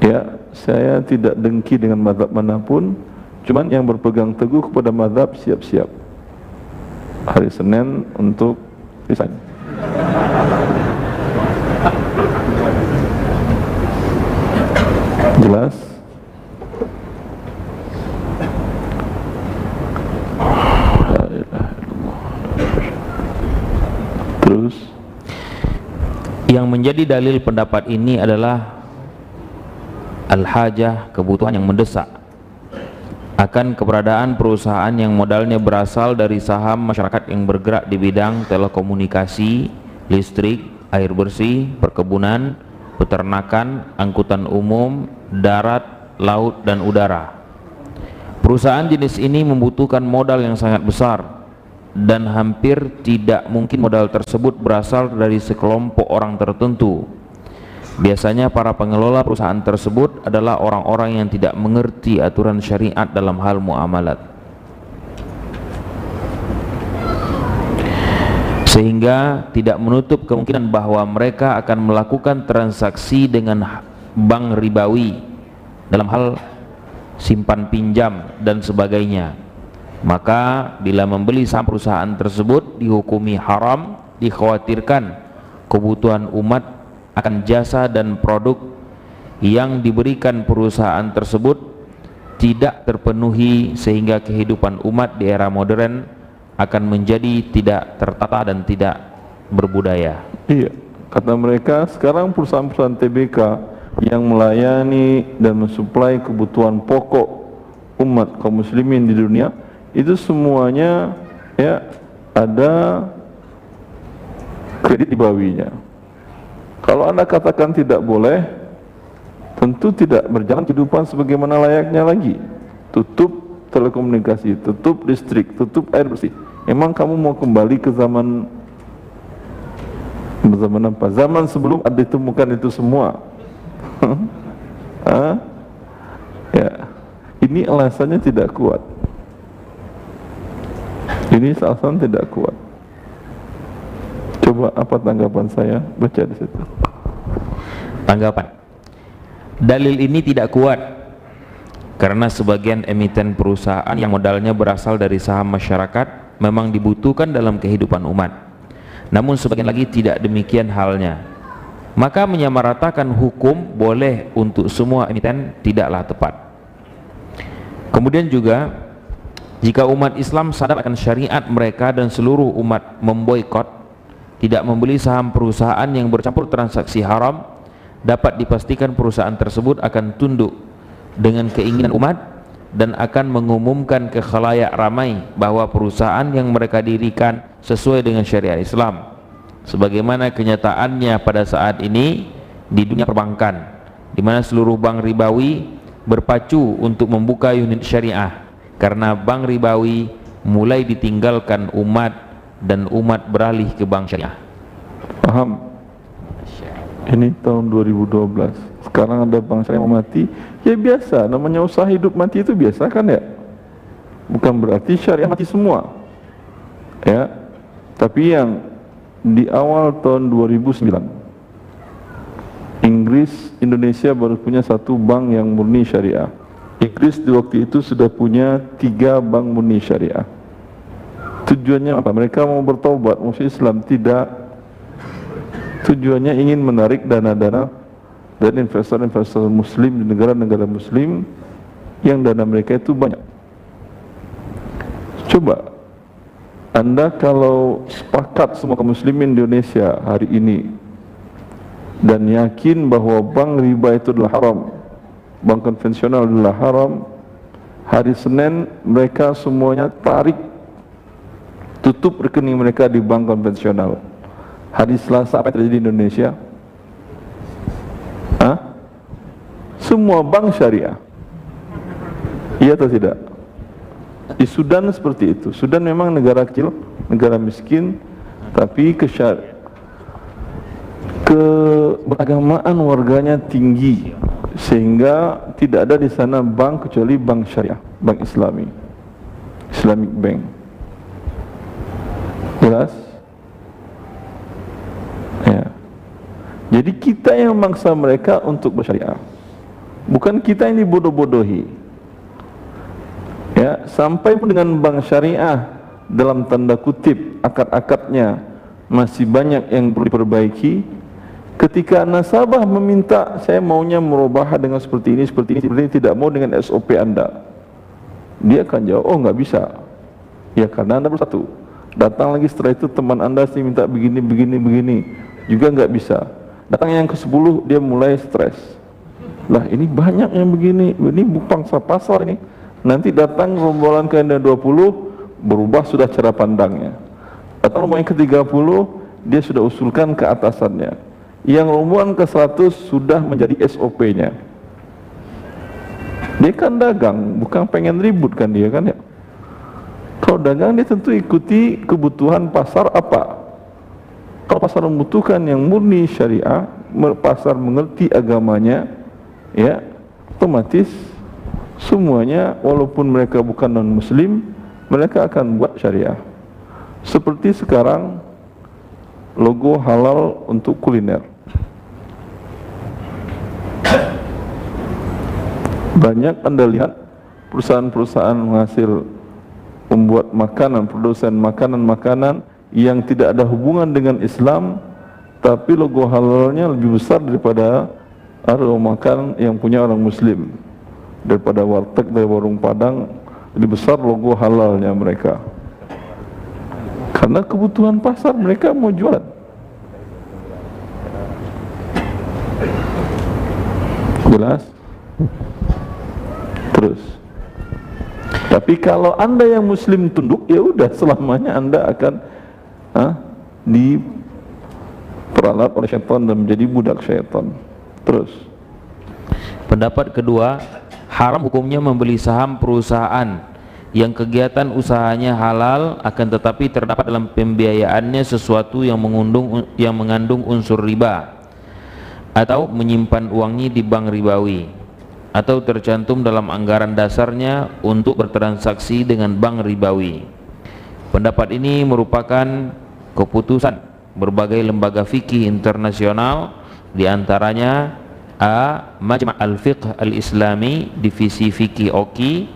Speaker 3: Ya, saya tidak dengki dengan mazhab manapun, cuman yang berpegang teguh kepada mazhab siap-siap hari Senin untuk resign. Jelas? Terus
Speaker 5: yang menjadi dalil pendapat ini adalah al-hajah, kebutuhan yang mendesak akan keberadaan perusahaan yang modalnya berasal dari saham masyarakat yang bergerak di bidang telekomunikasi, listrik, air bersih, perkebunan, peternakan, angkutan umum, darat, laut, dan udara. Perusahaan jenis ini membutuhkan modal yang sangat besar dan hampir tidak mungkin modal tersebut berasal dari sekelompok orang tertentu. Biasanya para pengelola perusahaan tersebut adalah orang-orang yang tidak mengerti aturan syariat dalam hal muamalat, sehingga tidak menutup kemungkinan bahwa mereka akan melakukan transaksi dengan bank ribawi dalam hal simpan pinjam dan sebagainya. Maka bila membeli saham perusahaan tersebut dihukumi haram, dikhawatirkan kebutuhan umat akan jasa dan produk yang diberikan perusahaan tersebut tidak terpenuhi, sehingga kehidupan umat di era modern akan menjadi tidak tertata dan tidak berbudaya.
Speaker 3: iya, kata mereka sekarang perusahaan-perusahaan TBK yang melayani dan mensuplai kebutuhan pokok umat kaum muslimin di dunia itu semuanya ya ada kredit ribawinya. Kalau Anda katakan tidak boleh, tentu tidak berjalan kehidupan sebagaimana layaknya lagi. Tutup telekomunikasi, tutup listrik, tutup air bersih. Emang kamu mau kembali ke zaman apa? Zaman sebelum ada ditemukan itu semua. Ya, ini alasannya tidak kuat. Ini alasan tidak kuat. Coba apa tanggapan saya? Baca di situ.
Speaker 5: Tanggapan: dalil ini tidak kuat karena sebagian emiten perusahaan yang modalnya berasal dari saham masyarakat memang dibutuhkan dalam kehidupan umat. Namun sebagian lagi tidak demikian halnya. Maka menyamaratakan hukum boleh untuk semua emiten tidaklah tepat. Kemudian juga, jika umat Islam sadar akan syariat mereka dan seluruh umat memboikot tidak membeli saham perusahaan yang bercampur transaksi haram, dapat dipastikan perusahaan tersebut akan tunduk dengan keinginan umat dan akan mengumumkan ke khalayak ramai bahwa perusahaan yang mereka dirikan sesuai dengan syariat Islam, sebagaimana kenyataannya pada saat ini di dunia perbankan, di mana seluruh bank ribawi berpacu untuk membuka unit syariah karena bank ribawi mulai ditinggalkan umat dan umat beralih ke bank syariah.
Speaker 3: Paham? Ini tahun 2012. Sekarang ada bank syariah mati. Ya biasa, namanya usaha hidup mati itu biasa kan ya? Bukan berarti syariah mati semua. Ya. Tapi yang di awal tahun 2009 Inggris, Indonesia baru punya satu bank yang murni syariah. Inggris di waktu itu sudah punya 3 bank murni syariah. Tujuannya apa? Mereka mau bertaubat, musuh Islam? Tidak. Tujuannya ingin menarik dana-dana dan investor-investor muslim di negara-negara muslim yang dana mereka itu banyak. Coba Anda kalau sepakat semua kaum muslimin di Indonesia hari ini dan yakin bahwa bank riba itu adalah haram, bank konvensional adalah haram, hari Senin mereka semuanya tarik, tutup rekening mereka di bank konvensional. Hari Selasa apa yang terjadi di Indonesia? Hah? Semua bank syariah. Iya atau tidak? Di Sudan seperti itu. Sudan memang negara kecil, negara miskin, tapi keberagamaan warganya tinggi, sehingga tidak ada di sana bank kecuali bank syariah, bank Islami, Islamic Bank. Jelas? Ya. Jadi kita yang memaksa mereka untuk bersyariah, bukan kita yang dibodoh-bodohi. Ya, sampai pun dengan bank syariah dalam tanda kutip akad-akadnya masih banyak yang perlu diperbaiki. Ketika nasabah meminta, saya maunya merubah dengan seperti ini, tidak mau dengan SOP Anda, dia akan jawab, oh nggak bisa. Ya karena Anda bersatu. Datang lagi setelah itu teman Anda sih minta begini, juga nggak bisa. Datang yang ke-10 dia mulai stres. Lah ini banyak yang begini, ini pangsa pasar ini. Nanti datang rombongan ke Anda 20, berubah sudah cara pandangnya. Atau rombongan ke-30 dia sudah usulkan ke atasannya. Yang rombongan ke-100 sudah menjadi SOP-nya. Dia kan dagang, bukan pengen ribut kan dia kan ya. Kalau dagang dia tentu ikuti kebutuhan pasar apa. Kalau pasar membutuhkan yang murni syariah, pasar mengerti agamanya, ya otomatis semuanya walaupun mereka bukan non muslim, mereka akan buat syariah. Seperti sekarang logo halal untuk kuliner. Banyak Anda lihat perusahaan-perusahaan menghasil membuat makanan, produsen makanan-makanan yang tidak ada hubungan dengan Islam, tapi logo halalnya lebih besar daripada aroma makan yang punya orang muslim. Daripada warteg, dari warung Padang, lebih besar logo halalnya mereka. Karena kebutuhan pasar, mereka mau jualan. Jelas? Terus. Tapi kalau Anda yang muslim tunduk, ya udah selamanya Anda akan diperalat oleh syaitan dan menjadi budak syaitan. Terus.
Speaker 5: Pendapat kedua, haram hukumnya membeli saham perusahaan yang kegiatan usahanya halal akan tetapi terdapat dalam pembiayaannya sesuatu yang mengandung unsur riba, atau menyimpan uangnya di bank ribawi, atau tercantum dalam anggaran dasarnya untuk bertransaksi dengan bank ribawi. Pendapat ini merupakan keputusan berbagai lembaga fikih internasional, diantaranya Majma' al-Fiqh al-Islami Divisi Fikih OKI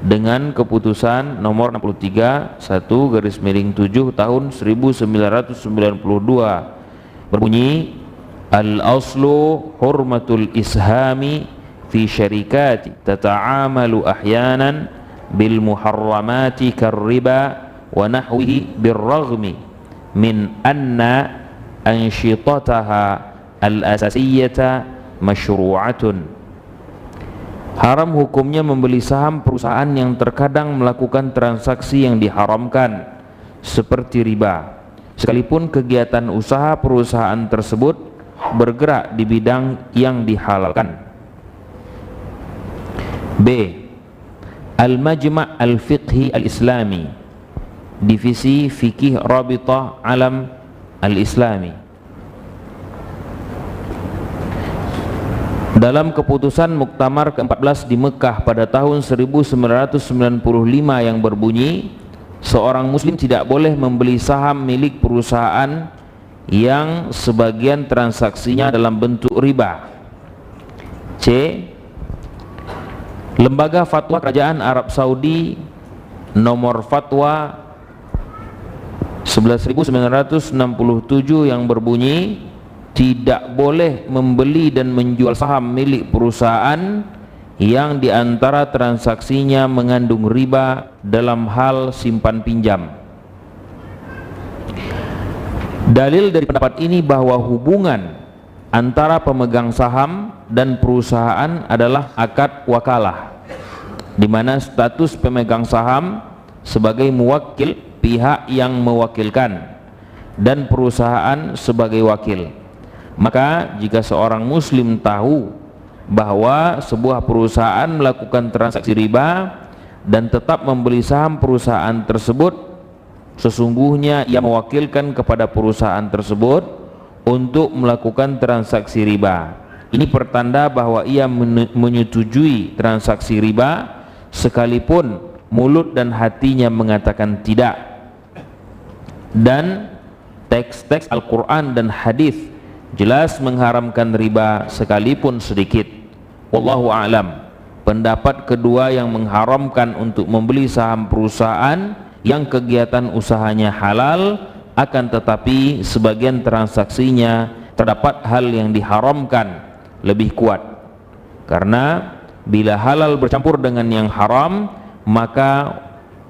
Speaker 5: dengan keputusan nomor 63 1/7 tahun 1992 berbunyi al-aslu hurmatul ishami fi syarikati tata'amalu ahyanan bil muharramati karriba wa nahwihi birraghmi min anna anshitataha al-asasiyata masyru'atun. Haram hukumnya membeli saham perusahaan yang terkadang melakukan transaksi yang diharamkan seperti riba, sekalipun kegiatan usaha perusahaan tersebut bergerak di bidang yang dihalalkan. B. Al-Majma' Al-Fiqhi Al-Islami, Divisi Fikih Rabitah Alam Al-Islami. Dalam keputusan Muktamar ke-14 di Mekah pada tahun 1995 yang berbunyi, seorang muslim tidak boleh membeli saham milik perusahaan yang sebagian transaksinya dalam bentuk riba. C. Lembaga Fatwa Kerajaan Arab Saudi nomor fatwa 11.967 yang berbunyi, tidak boleh membeli dan menjual saham milik perusahaan yang diantara transaksinya mengandung riba dalam hal simpan pinjam. Dalil dari pendapat ini bahwa hubungan antara pemegang saham dan perusahaan adalah akad wakalah, di mana status pemegang saham sebagai muwakil pihak yang mewakilkan dan perusahaan sebagai wakil. Maka jika seorang muslim tahu bahwa sebuah perusahaan melakukan transaksi riba dan tetap membeli saham perusahaan tersebut, sesungguhnya ia mewakilkan kepada perusahaan tersebut untuk melakukan transaksi riba. Ini pertanda bahwa ia menyetujui transaksi riba sekalipun mulut dan hatinya mengatakan tidak. Dan teks-teks Al-Quran dan hadis jelas mengharamkan riba sekalipun sedikit. Wallahu a'lam. Pendapat kedua yang mengharamkan untuk membeli saham perusahaan yang kegiatan usahanya halal, akan tetapi sebagian transaksinya terdapat hal yang diharamkan, lebih kuat. Karena bila halal bercampur dengan yang haram, maka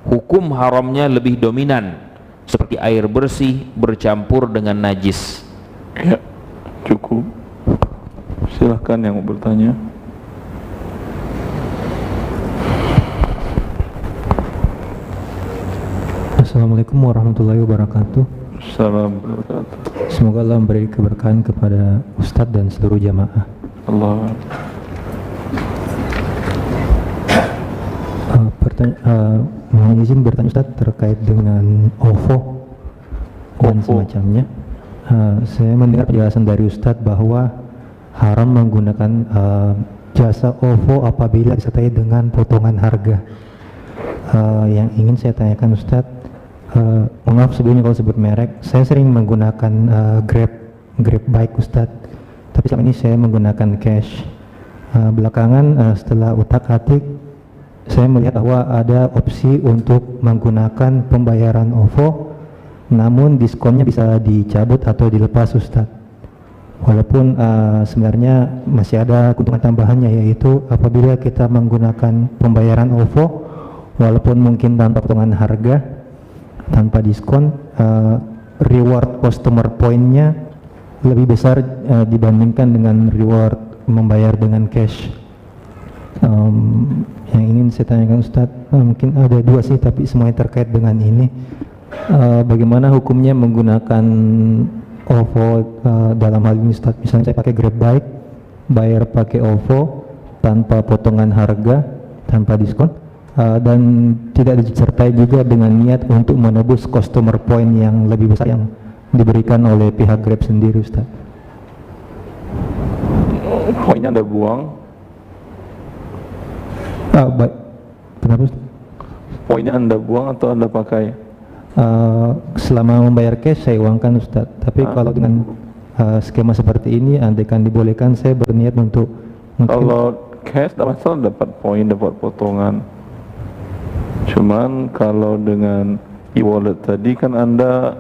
Speaker 5: hukum haramnya lebih dominan, seperti air bersih bercampur dengan najis.
Speaker 3: Ya, cukup. Silahkan yang mau bertanya.
Speaker 4: Assalamualaikum warahmatullahi wabarakatuh.
Speaker 3: Assalamualaikum warahmatullahi wabarakatuh.
Speaker 4: Semoga Allah memberi keberkahan kepada Ustadz dan seluruh jamaah.
Speaker 3: Allah.
Speaker 4: Mohon izin bertanya Ustadz terkait dengan OVO dan semacamnya. Saya mendengar penjelasan dari Ustadz bahwa haram menggunakan jasa OVO apabila disertai dengan potongan harga. Yang ingin saya tanyakan Ustadz, maaf sebelumnya kalau sebut merek, saya sering menggunakan Grab Bike Ustadz, tapi selama ini saya menggunakan cash. Belakangan setelah utak-atik, saya melihat bahwa ada opsi untuk menggunakan pembayaran OVO, namun diskonnya bisa dicabut atau dilepas Ustadz. Walaupun sebenarnya masih ada keuntungan tambahannya, yaitu apabila kita menggunakan pembayaran OVO walaupun mungkin tanpa potongan harga, tanpa diskon, reward customer point-nya lebih besar dibandingkan dengan reward membayar dengan cash. Yang ingin saya tanyakan Ustadz, mungkin ada dua sih, tapi semuanya terkait dengan ini. Bagaimana hukumnya menggunakan OVO dalam hal ini Ustadz? Misalnya saya pakai Grab Bike, bayar pakai OVO tanpa potongan harga, tanpa diskon, dan tidak disertai juga dengan niat untuk menebus customer point yang lebih besar yang diberikan oleh pihak Grab sendiri Ustadz.
Speaker 3: Poinnya Anda buang.
Speaker 4: Baik. Kenapa Ustadz?
Speaker 3: Poinnya Anda buang atau Anda pakai?
Speaker 4: Selama membayar cash saya uangkan Ustadz, tapi kalau dengan skema seperti ini, andaikan dibolehkan, saya berniat untuk
Speaker 3: kalau cash tidak masalah, dapat poin, dapat potongan. Cuman kalau dengan e-wallet tadi kan Anda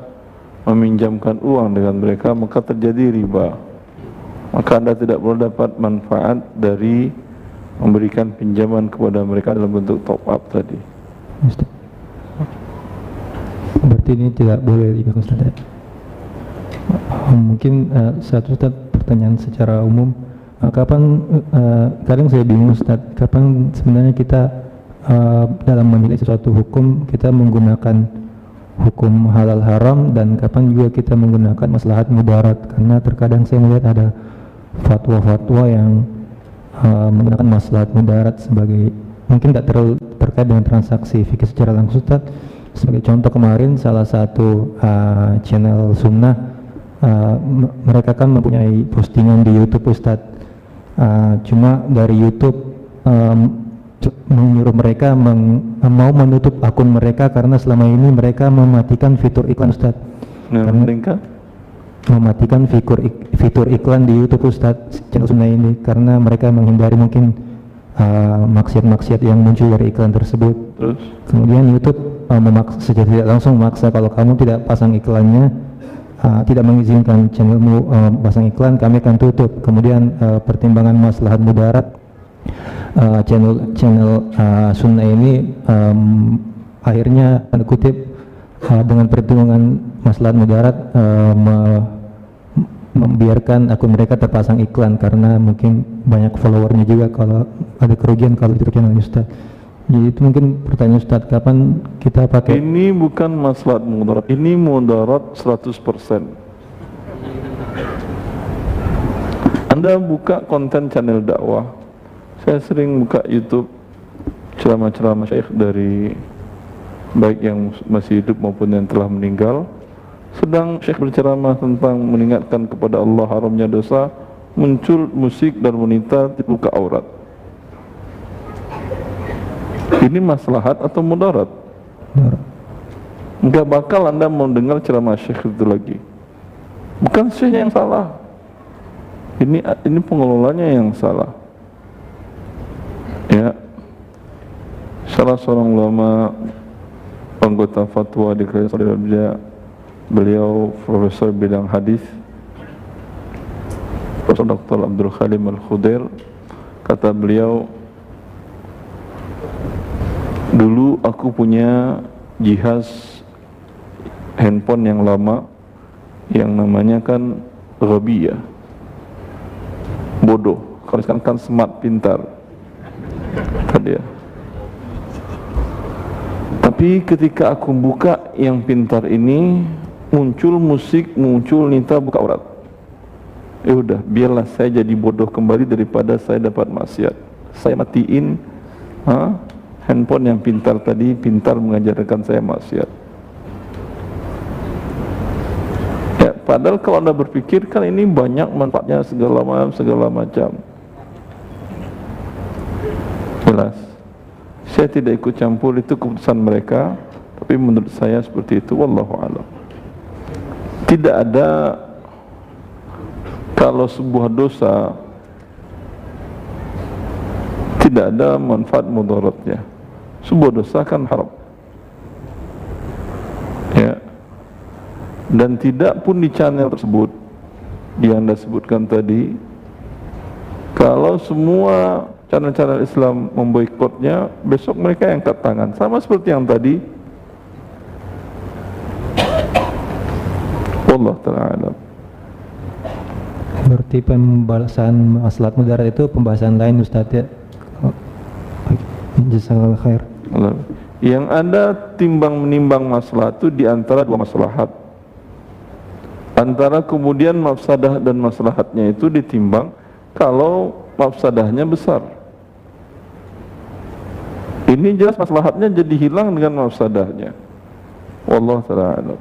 Speaker 3: meminjamkan uang dengan mereka, maka terjadi riba. Maka Anda tidak boleh dapat manfaat dari memberikan pinjaman kepada mereka dalam bentuk top up tadi.
Speaker 4: Berarti berarti ini tidak boleh dilakukan Ustaz ya? Mungkin satu Ustaz, pertanyaan secara umum, kapan kadang saya bingung Ustaz, kapan sebenarnya kita dalam menilai sesuatu hukum kita menggunakan hukum halal haram, dan kapan juga kita menggunakan maslahat mudarat, karena terkadang saya melihat ada fatwa-fatwa yang menggunakan maslahat mudarat sebagai, mungkin tak terlalu terkait dengan transaksi fikih secara langsung Ustaz. Sebagai contoh, kemarin salah satu channel sunnah, mereka kan mempunyai postingan di YouTube Ustaz, cuma dari YouTube menyuruh mereka mau menutup akun mereka karena selama ini mereka mematikan fitur iklan Ustaz. Mematikan fitur iklan di YouTube Ustaz, channel sunnah ini, karena mereka menghindari mungkin maksiat-maksiat yang muncul dari iklan tersebut.
Speaker 3: Terus?
Speaker 4: Kemudian YouTube secara tidak langsung memaksa, kalau kamu tidak pasang iklannya, tidak mengizinkan channelmu pasang iklan, kami akan tutup. Kemudian pertimbangan maslahat mudarat, channel sunnah ini akhirnya tanda kutip dengan pertimbangan maslahat mudarat membiarkan akun mereka terpasang iklan, karena mungkin banyak followernya juga, kalau ada kerugian kalau itu channel Ustaz. Jadi itu mungkin pertanyaan Ustaz, kapan kita pakai?
Speaker 3: Ini bukan maslahat mudarat, ini mudarat 100%. Anda buka konten channel dakwah, saya sering buka YouTube ceramah-ceramah syekh dari baik yang masih hidup maupun yang telah meninggal, sedang syekh berceramah tentang mengingatkan kepada Allah haramnya dosa, muncul musik dan wanita dibuka aurat. Ini maslahat atau mudarat? Enggak bakal Anda mau dengar ceramah syekh itu lagi. Bukan syekhnya yang salah, ini pengelolanya yang salah. Ya, salah seorang ulama anggota fatwa di Kerajaan Saudi Arabia, beliau profesor bidang hadis, Profesor Dr. Abdul Khalim Al-Khudair, kata beliau, dulu aku punya jihaz handphone yang lama yang namanya kan Ghabi, ya, bodoh. Kalau sekarang kan smart, pintar tadi ya. Tapi ketika aku buka yang pintar ini, muncul musik, muncul nita buka aurat. Ya udah, biarlah saya jadi bodoh kembali daripada saya dapat maksiat. Saya matiin handphone yang pintar tadi, pintar mengajarkan saya maksiat. Ya, padahal kalau Anda berpikir kan ini banyak manfaatnya segala macam. Jelas. Saya tidak ikut campur, itu keputusan mereka, tapi menurut saya seperti itu, wallahu a'lam. Tidak ada, kalau sebuah dosa tidak ada manfaat mudaratnya. Sebuah dosa kan haram, ya, dan tidak pun di channel tersebut yang Anda sebutkan tadi, kalau semua channel-channel Islam memboikotnya, besok mereka yang angkat tangan, sama seperti yang tadi. Wallah ta'ala alam.
Speaker 4: Berarti pembahasan maslahat mudarat itu pembahasan lain Ustaz ya? Jazakallahu khair.
Speaker 3: Yang Anda timbang menimbang maslahat itu di antara dua maslahat. Antara kemudian mafsadah dan maslahatnya itu ditimbang kalau mafsadahnya besar. Ini jelas maslahatnya jadi hilang dengan mafsadahnya. Wallahu ta'ala alam.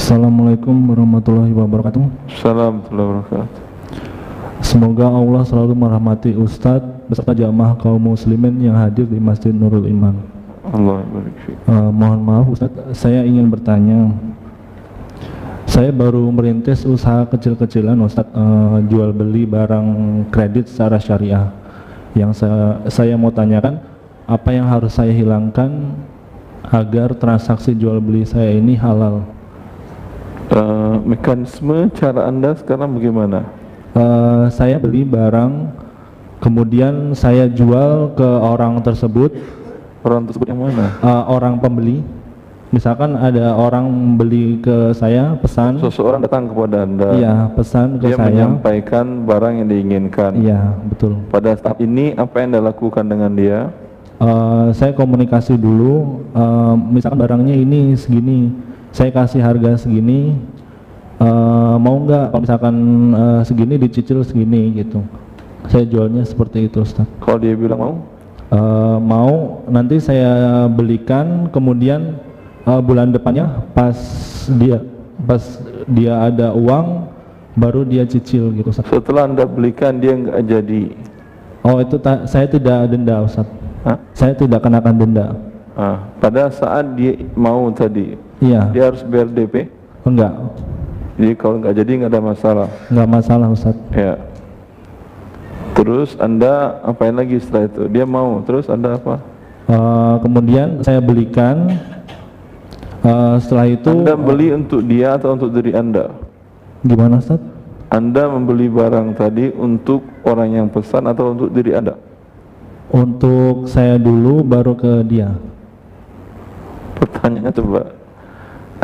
Speaker 7: Assalamualaikum warahmatullahi wabarakatuh.
Speaker 3: Assalamualaikum warahmatullahi wabarakatuh.
Speaker 7: Semoga Allah selalu merahmati Ustadz beserta jamaah kaum muslimin yang hadir di Masjid Nurul Iman.
Speaker 3: Allah barik fiik.
Speaker 7: Mohon maaf Ustadz, saya ingin bertanya. Saya baru merintis usaha kecil-kecilan Ustadz, jual beli barang kredit secara syariah. Yang saya mau tanyakan, apa yang harus saya hilangkan agar transaksi jual beli saya ini halal?
Speaker 3: Mekanisme cara Anda sekarang bagaimana?
Speaker 7: Saya beli barang, kemudian saya jual ke orang tersebut.
Speaker 3: Orang tersebut yang mana?
Speaker 7: Orang pembeli. Misalkan ada orang beli ke saya, pesan.
Speaker 3: Seseorang datang kepada Anda.
Speaker 7: Iya, pesan ke
Speaker 3: Dia
Speaker 7: saya.
Speaker 3: menyampaikan barang yang diinginkan.
Speaker 7: Iya, betul.
Speaker 3: Pada tahap ini apa yang Anda lakukan dengan dia?
Speaker 7: Saya komunikasi dulu. Misalkan barangnya ini segini, saya kasih harga segini. Mau nggak? Kalau misalkan segini dicicil segini gitu. Saya jualnya seperti itu, Ustaz.
Speaker 3: Kalau dia bilang mau?
Speaker 7: Mau, nanti saya belikan, kemudian bulan depannya pas dia ada uang baru dia cicil gitu, Ustaz.
Speaker 3: Setelah Anda belikan dia nggak jadi.
Speaker 7: Oh, itu saya tidak denda, Ustaz.
Speaker 3: Hah?
Speaker 7: Saya tidak kenakan denda.
Speaker 3: Pada saat dia mau tadi,
Speaker 7: Iya.
Speaker 3: dia harus bayar DP.
Speaker 7: Enggak.
Speaker 3: Jadi kalau nggak jadi nggak ada masalah.
Speaker 7: Enggak masalah, Ustaz.
Speaker 3: Ya. Terus Anda apain lagi setelah itu? Dia mau, terus Anda apa?
Speaker 7: Kemudian saya belikan. Setelah itu
Speaker 3: Anda beli untuk dia atau untuk diri Anda?
Speaker 7: gimana, Ustaz?
Speaker 3: Anda membeli barang tadi untuk orang yang pesan atau untuk diri Anda?
Speaker 7: Untuk saya dulu baru ke dia.
Speaker 3: Pertanyaannya coba.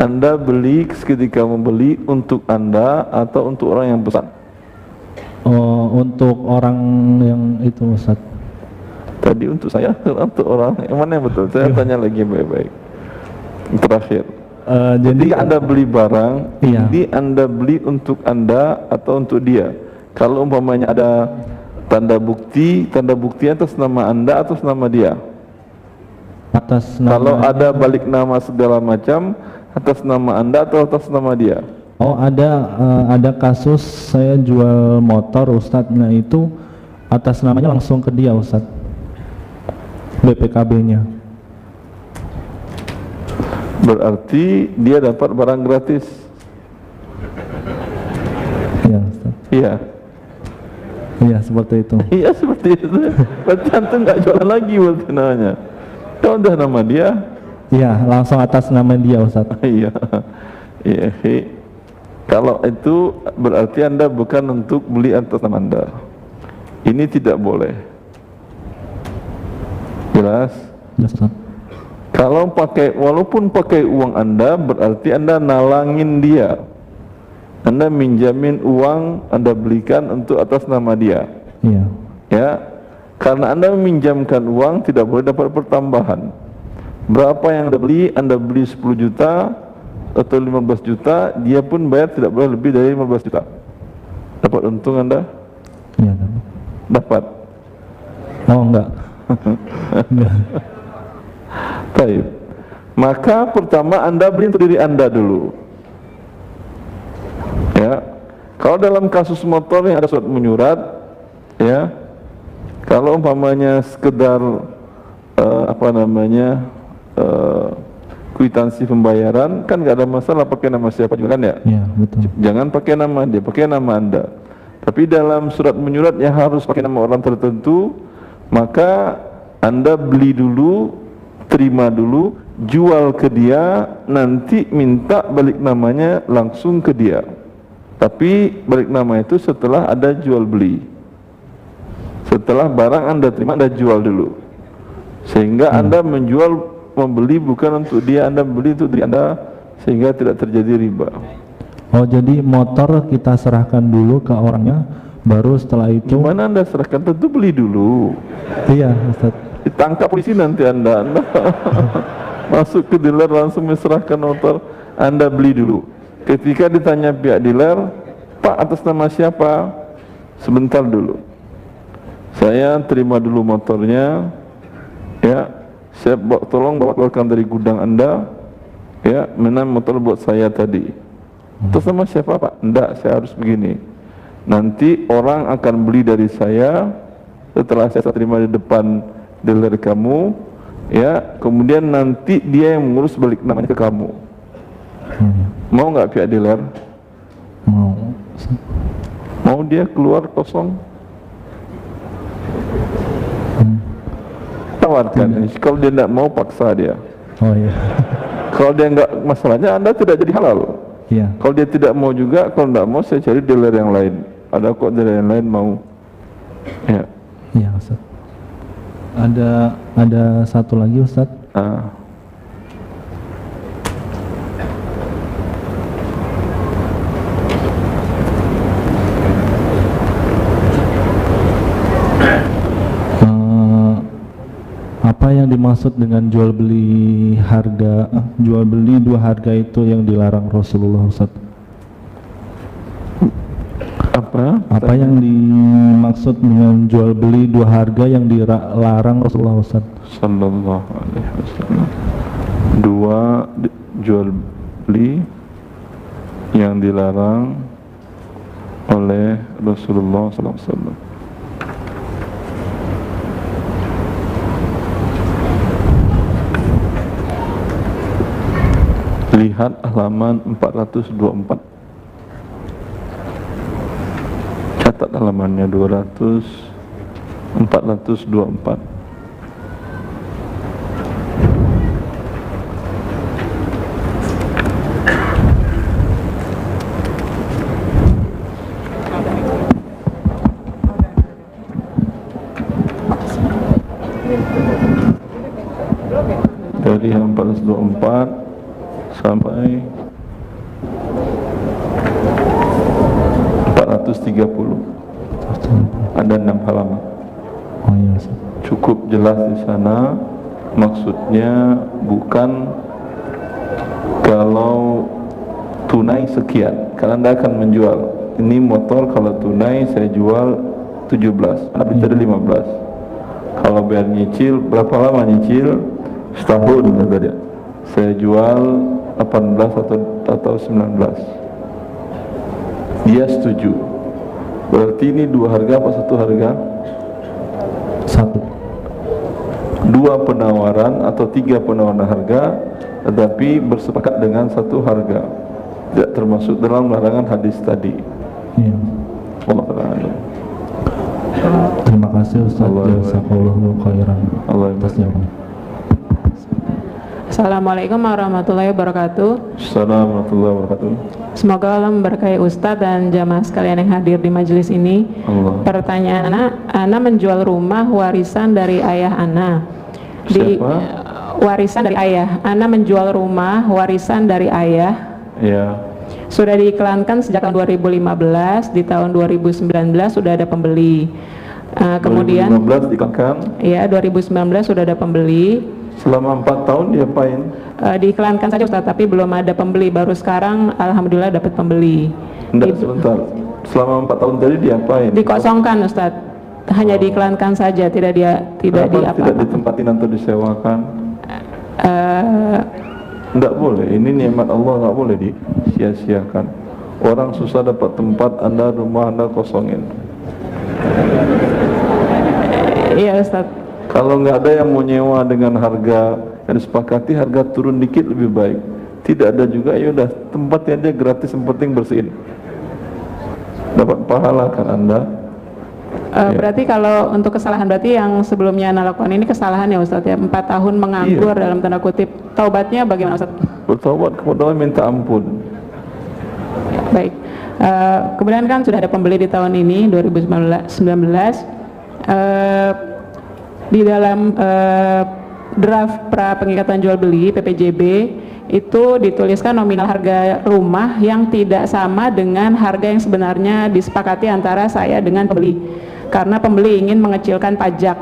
Speaker 3: Anda beli ketika membeli untuk Anda atau untuk orang yang pesan?
Speaker 7: Untuk orang yang itu, Ustaz.
Speaker 3: Tadi untuk saya atau untuk orang yang mana yang betul? Saya tanya lagi baik-baik. Terakhir.
Speaker 7: Jadi
Speaker 3: Ketika Anda beli barang,
Speaker 7: Iya.
Speaker 3: ini Anda beli untuk Anda atau untuk dia? Kalau umpamanya ada tanda bukti atas nama Anda atau atas nama dia?
Speaker 7: atas nama.
Speaker 3: Kalau ada balik nama segala macam, atas nama Anda atau atas nama dia?
Speaker 7: Oh, ada kasus saya jual motor, Ustadz. Nah, itu atas namanya langsung ke dia, Ustadz. BPKB-nya.
Speaker 3: Berarti dia dapat barang gratis.
Speaker 7: Iya, Ustadz.
Speaker 3: Iya.
Speaker 7: Iya, seperti itu.
Speaker 3: Iya seperti itu. Berarti antum nggak jualan lagi berarti namanya. Kalau udah nama dia.
Speaker 7: Iya, langsung atas nama dia, Ustadz.
Speaker 3: Iya. Iya. Kalau itu berarti Anda bukan untuk beli atas nama Anda. Ini tidak boleh. Jelas?
Speaker 7: Jelas, Ustadz.
Speaker 3: Kalau walaupun pakai uang Anda, berarti Anda nalangin dia. Anda minjamin uang, Anda belikan untuk atas nama dia.
Speaker 7: Iya.
Speaker 3: Ya, karena Anda meminjamkan uang tidak boleh dapat pertambahan. Berapa yang Anda beli 10 juta atau 15 juta, dia pun bayar tidak boleh lebih dari 15 juta. Dapat untung Anda?
Speaker 7: Iya.
Speaker 3: Dapat.
Speaker 7: Oh, enggak. Enggak.
Speaker 3: Baik. Maka pertama Anda beli untuk diri Anda dulu. Ya. Kalau dalam kasus motor yang ada surat menyurat, ya. Kalau umpamanya sekedar kwitansi pembayaran, kan nggak ada masalah pakai nama siapa juga kan ya?
Speaker 7: Iya, betul.
Speaker 3: Jangan pakai nama dia, pakai nama Anda. Tapi dalam surat menyurat yang harus pakai nama orang tertentu, maka Anda beli dulu, terima dulu, jual ke dia, nanti minta balik namanya langsung ke dia. Tapi balik nama itu setelah ada jual beli. Setelah barang Anda terima, Anda jual dulu. Sehingga Anda membeli bukan untuk dia, Anda membeli untuk diri Anda, sehingga tidak terjadi riba.
Speaker 7: Oh, jadi motor kita serahkan dulu ke orangnya, baru setelah itu.
Speaker 3: Gimana Anda serahkan? Tentu beli dulu.
Speaker 7: Iya, Ustaz.
Speaker 3: Ditangkap polisi nanti Anda masuk ke dealer langsung menyerahkan motor. Anda beli dulu. Ketika ditanya pihak dealer, Pak atas nama siapa? Sebentar dulu, saya terima dulu motornya, ya. Saya tolong bawa keluarkan dari gudang Anda, ya. Mana motor buat saya tadi. Atas nama siapa Pak? Enggak, saya harus begini. Nanti orang akan beli dari saya. Setelah saya terima di depan dealer kamu, ya, kemudian nanti dia yang mengurus balik namanya ke kamu. Mau nggak pihak dealer?
Speaker 7: Mau.
Speaker 3: Mau dia keluar kosong? Tawarkan. Kalau dia tidak mau, paksa dia.
Speaker 7: Oh iya.
Speaker 3: Kalau dia nggak, masalahnya Anda tidak jadi halal.
Speaker 7: Iya.
Speaker 3: Kalau dia tidak mau juga, kalau tidak mau saya cari dealer yang lain. Ada kok dari yang lain mau. Ya.
Speaker 7: Iya Ustaz. Ada satu lagi Ustaz. Apa yang dimaksud dengan jual beli dua harga itu yang dilarang Rasulullah Ustaz? Apa yang dimaksud dengan jual beli dua harga yang dilarang Rasulullah Ustaz?
Speaker 3: Sallallahu alaihi wasallam. Jual beli yang dilarang oleh Rasulullah sallallahu alaihi wasallam. Lihat halaman 424. Catat halamannya 424. Dari halaman 424 sampai 430. Ada 6 halaman.
Speaker 7: Oh iya Ustaz.
Speaker 3: Cukup jelas di sana. Maksudnya bukan kalau tunai sekian, karena Anda akan menjual. Ini motor kalau tunai saya jual 17, Anda beli tadi 15. Kalau bayar nyicil, berapa lama nyicil? Setahun kata dia. Saya jual 18 atau 19. Dia setuju. Berarti ini dua harga apa satu harga?
Speaker 7: Satu.
Speaker 3: Dua penawaran atau tiga penawaran harga, tetapi bersepakat dengan satu harga. Tidak termasuk dalam larangan hadis tadi.
Speaker 7: Iya.
Speaker 3: Allah Ta'ala.
Speaker 7: Terima kasih Ustaz. Jazakallahu khairan.
Speaker 3: Allah
Speaker 7: atas jawabannya.
Speaker 8: Assalamualaikum warahmatullahi wabarakatuh.
Speaker 3: Assalamualaikum warahmatullahi wabarakatuh.
Speaker 8: Semoga Allah memberkahi Ustadz dan jamaah sekalian yang hadir di majelis ini.
Speaker 3: Allah.
Speaker 8: Pertanyaan Ana menjual rumah warisan dari ayah Ana.
Speaker 3: Siapa?
Speaker 8: Warisan dari ayah. Ana menjual rumah warisan dari ayah.
Speaker 3: Ya.
Speaker 8: Sudah diiklankan sejak tahun 2015. Di tahun 2019 sudah ada pembeli. Kemudian
Speaker 3: 2015 diiklankan.
Speaker 8: Ya, 2019 sudah ada pembeli.
Speaker 3: Selama 4 tahun diapain?
Speaker 8: Diiklankan saja Ustaz, tapi belum ada pembeli. Baru sekarang alhamdulillah dapat pembeli.
Speaker 3: Enggak, sebentar. Selama 4 tahun tadi diapain?
Speaker 8: Dikosongkan Ustaz. Hanya diiklankan saja, tidak
Speaker 3: Tidak ditempatin atau disewakan? Enggak boleh. Ini nikmat Allah, enggak boleh disia-siakan. Orang susah dapat tempat, Anda rumah Anda kosongin.
Speaker 8: Iya Ustaz.
Speaker 3: Kalau nggak ada yang mau nyewa dengan harga yang disepakati, harga turun dikit lebih baik. Tidak ada juga, ya udah tempatnya aja gratis, yang penting bersihin. Dapat pahala kan Anda?
Speaker 8: Berarti kalau untuk kesalahan, berarti yang sebelumnya Anda lakukan ini kesalahan ya Ustaz ya, 4 tahun menganggur dalam tanda kutip. Taubatnya bagaimana Ustaz?
Speaker 3: Bertaubat kepada Allah, minta ampun.
Speaker 8: Baik. Kemudian kan sudah ada pembeli di tahun ini 2019. Di dalam draft pra pengikatan jual beli PPJB itu dituliskan nominal harga rumah yang tidak sama dengan harga yang sebenarnya disepakati antara saya dengan pembeli, karena pembeli ingin mengecilkan pajak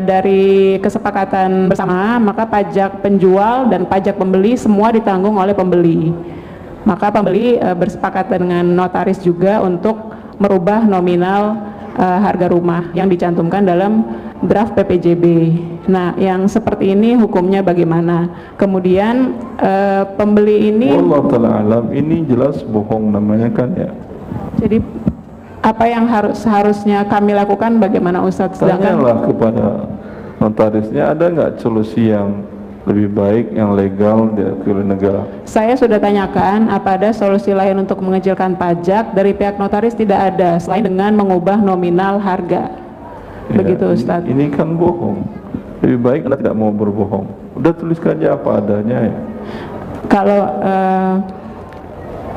Speaker 8: dari kesepakatan bersama, maka pajak penjual dan pajak pembeli semua ditanggung oleh pembeli. Maka pembeli bersepakat dengan notaris juga untuk merubah nominal harga rumah yang dicantumkan dalam draft PPJB. Nah, yang seperti ini hukumnya bagaimana? Kemudian pembeli ini,
Speaker 3: Allah Ta'ala alam, ini jelas bohong namanya kan ya.
Speaker 8: Jadi apa yang seharusnya kami lakukan bagaimana Ustadz?
Speaker 3: Tanyalah kepada notarisnya, ada nggak solusi yang lebih baik, yang legal diakui oleh negara?
Speaker 8: Saya sudah tanyakan, apa ada solusi lain untuk mengecilkan pajak? Dari pihak notaris tidak ada, selain dengan mengubah nominal harga. Begitu Ustaz.
Speaker 3: Ini kan bohong. Lebih baik Anda tidak mau berbohong. Udah tuliskan aja apa adanya ya.
Speaker 8: Kalau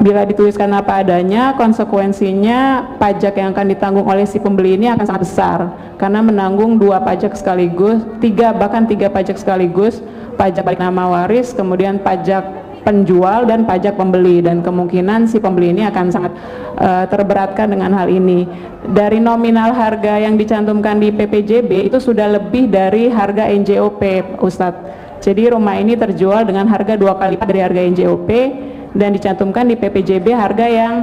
Speaker 8: bila dituliskan apa adanya, konsekuensinya pajak yang akan ditanggung oleh si pembeli ini akan sangat besar karena menanggung 2 pajak sekaligus, 3 bahkan 3 pajak sekaligus, pajak balik nama waris, kemudian pajak penjual dan pajak pembeli, dan kemungkinan si pembeli ini akan sangat terberatkan dengan hal ini. Dari nominal harga yang dicantumkan di PPJB itu sudah lebih dari harga NJOP, Ustadz. Jadi rumah ini terjual dengan harga 2 kali lipat dari harga NJOP dan dicantumkan di PPJB harga yang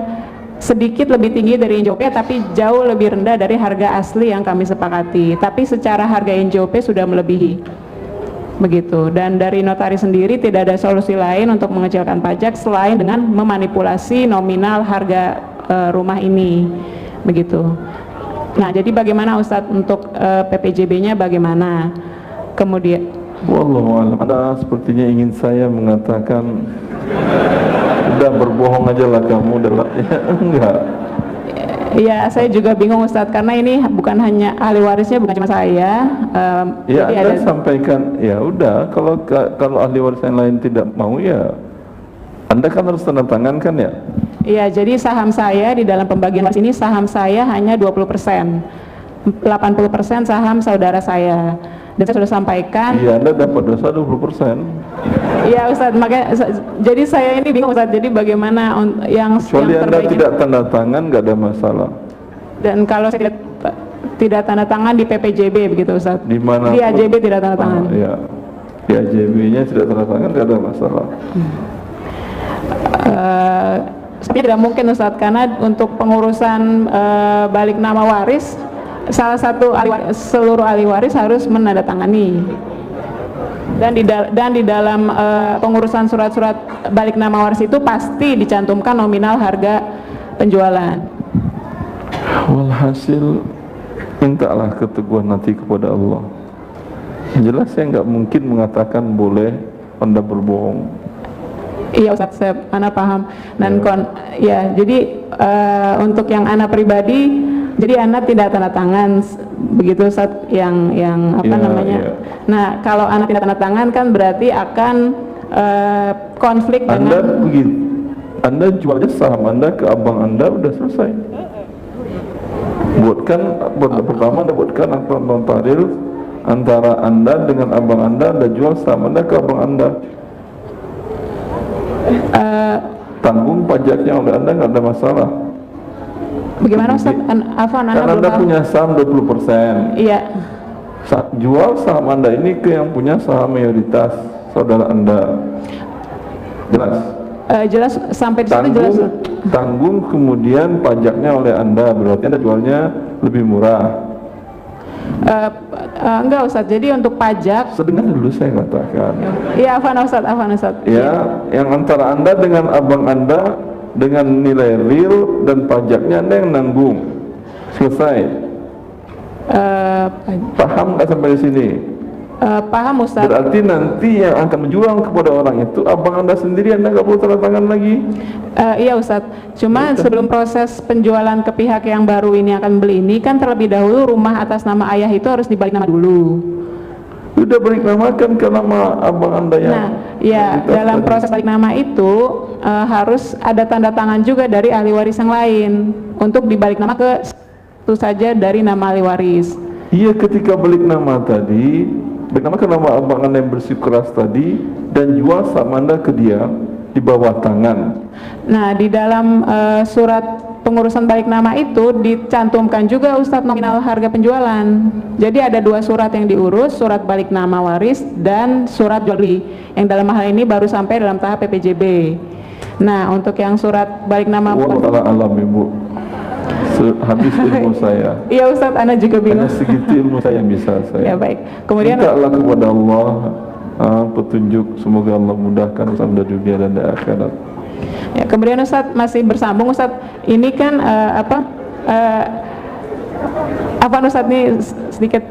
Speaker 8: sedikit lebih tinggi dari NJOP tapi jauh lebih rendah dari harga asli yang kami sepakati. Tapi secara harga NJOP sudah melebihi. Begitu. Dan dari notaris sendiri tidak ada solusi lain untuk mengecilkan pajak selain dengan memanipulasi nominal harga rumah ini. Begitu. Nah, jadi bagaimana Ustadz untuk PPJB-nya bagaimana? Kemudian
Speaker 3: Wallahu a'lam. Anda sepertinya ingin saya mengatakan udah berbohong aja lah kamu adalah ya, enggak.
Speaker 8: Iya, saya juga bingung Ustadz karena ini bukan hanya ahli warisnya, bukan cuma saya.
Speaker 3: Ya, Anda sampaikan ya udah kalau ahli waris yang lain tidak mau ya Anda kan harus tanda tangan kan ya?
Speaker 8: Iya, jadi saham saya di dalam pembagian waris ini saham saya hanya 20%. 80% saham saudara saya. Dan saya sudah sampaikan.
Speaker 3: Iya, Anda dapat dosa 20%.
Speaker 8: Iya Ustadz, makanya jadi saya ini bingung Ustadz. Jadi bagaimana yang
Speaker 3: kecuali Anda tidak tanda tangan nggak ada masalah.
Speaker 8: Dan kalau saya tidak tanda tangan di PPJB begitu Ustadz.
Speaker 3: Di mana?
Speaker 8: Di AJB tidak tanda tangan.
Speaker 3: Iya. Di AJB-nya tidak tanda tangan nggak ada masalah.
Speaker 8: Sebenarnya tidak mungkin Ustadz karena untuk pengurusan balik nama waris salah satu seluruh ahli waris harus menandatangani. Dan di dalam pengurusan surat-surat balik nama waris itu pasti dicantumkan nominal harga penjualan.
Speaker 3: Walhasil mintalah keteguhan hati kepada Allah. Jelas saya nggak mungkin mengatakan boleh Anda berbohong.
Speaker 8: Iya Ustadz, Ana paham. Dan jadi untuk yang Ana pribadi, jadi Ana tidak tanda tangan begitu Ustadz yang apa namanya. Nah, kalau Ana tidak tanda tangan kan berarti akan konflik
Speaker 3: Anda
Speaker 8: dengan
Speaker 3: begitu. Anda jualnya saham Anda ke abang Anda udah selesai. Pertama Anda buatkan akta notaril antara Anda dengan abang Anda jual saham Anda ke abang Anda. Tanggung pajaknya oleh Anda nggak ada masalah.
Speaker 8: Bagaimana Ustaz? Afwan,
Speaker 3: Karena Anda punya saham 20%.
Speaker 8: Iya.
Speaker 3: Jual saham Anda ini ke yang punya saham mayoritas saudara Anda. Jelas?
Speaker 8: Jelas sampai di situ jelas.
Speaker 3: Tanggung kemudian pajaknya oleh Anda, berarti Anda jualnya lebih murah.
Speaker 8: Enggak Ustaz, jadi untuk pajak
Speaker 3: Sedengar dulu saya katakan.
Speaker 8: Iya, afwan Ustaz.
Speaker 3: Ya, yang antara Anda dengan abang Anda dengan nilai real dan pajaknya Anda yang nanggung. Selesai. Paham nggak sampai di sini?
Speaker 8: Paham Ustaz.
Speaker 3: Berarti nanti yang akan menjual kepada orang itu abang Anda sendiri, Anda nggak perlu tanda tangan lagi.
Speaker 8: Iya Ustaz. Cuma sebelum proses penjualan ke pihak yang baru ini akan beli ini kan terlebih dahulu rumah atas nama ayah itu harus dibalik nama dulu.
Speaker 3: Sudah balik namakan ke nama abang Anda yang.
Speaker 8: Nah, ya dalam proses balik nama itu harus ada tanda tangan juga dari ahli waris yang lain untuk dibalik nama ke itu saja dari nama ahli waris.
Speaker 3: Iya, ketika balik nama tadi, balik nama ke nama abang Anda yang bersikeras tadi dan jual saham Anda ke dia di bawah tangan.
Speaker 8: Nah, di dalam surat pengurusan balik nama itu dicantumkan juga Ustadz nominal harga penjualan. Jadi ada 2 surat yang diurus, surat balik nama waris dan surat jual beli. Yang dalam hal ini baru sampai dalam tahap PPJB. Nah, untuk yang surat balik nama
Speaker 3: Wallahu alam Ibu. Habis ilmu saya.
Speaker 8: Iya Ustadz, Anda juga bingung.
Speaker 3: Hanya segitu ilmu saya bisa saya.
Speaker 8: Ya baik. Kemudian
Speaker 3: mintalah kepada Allah petunjuk, semoga Allah mudahkan urusan dunia dan di akhirat.
Speaker 8: Ya, kemudian Ustadz masih bersambung Ustadz, ini kan apa Ustadz nih sedikit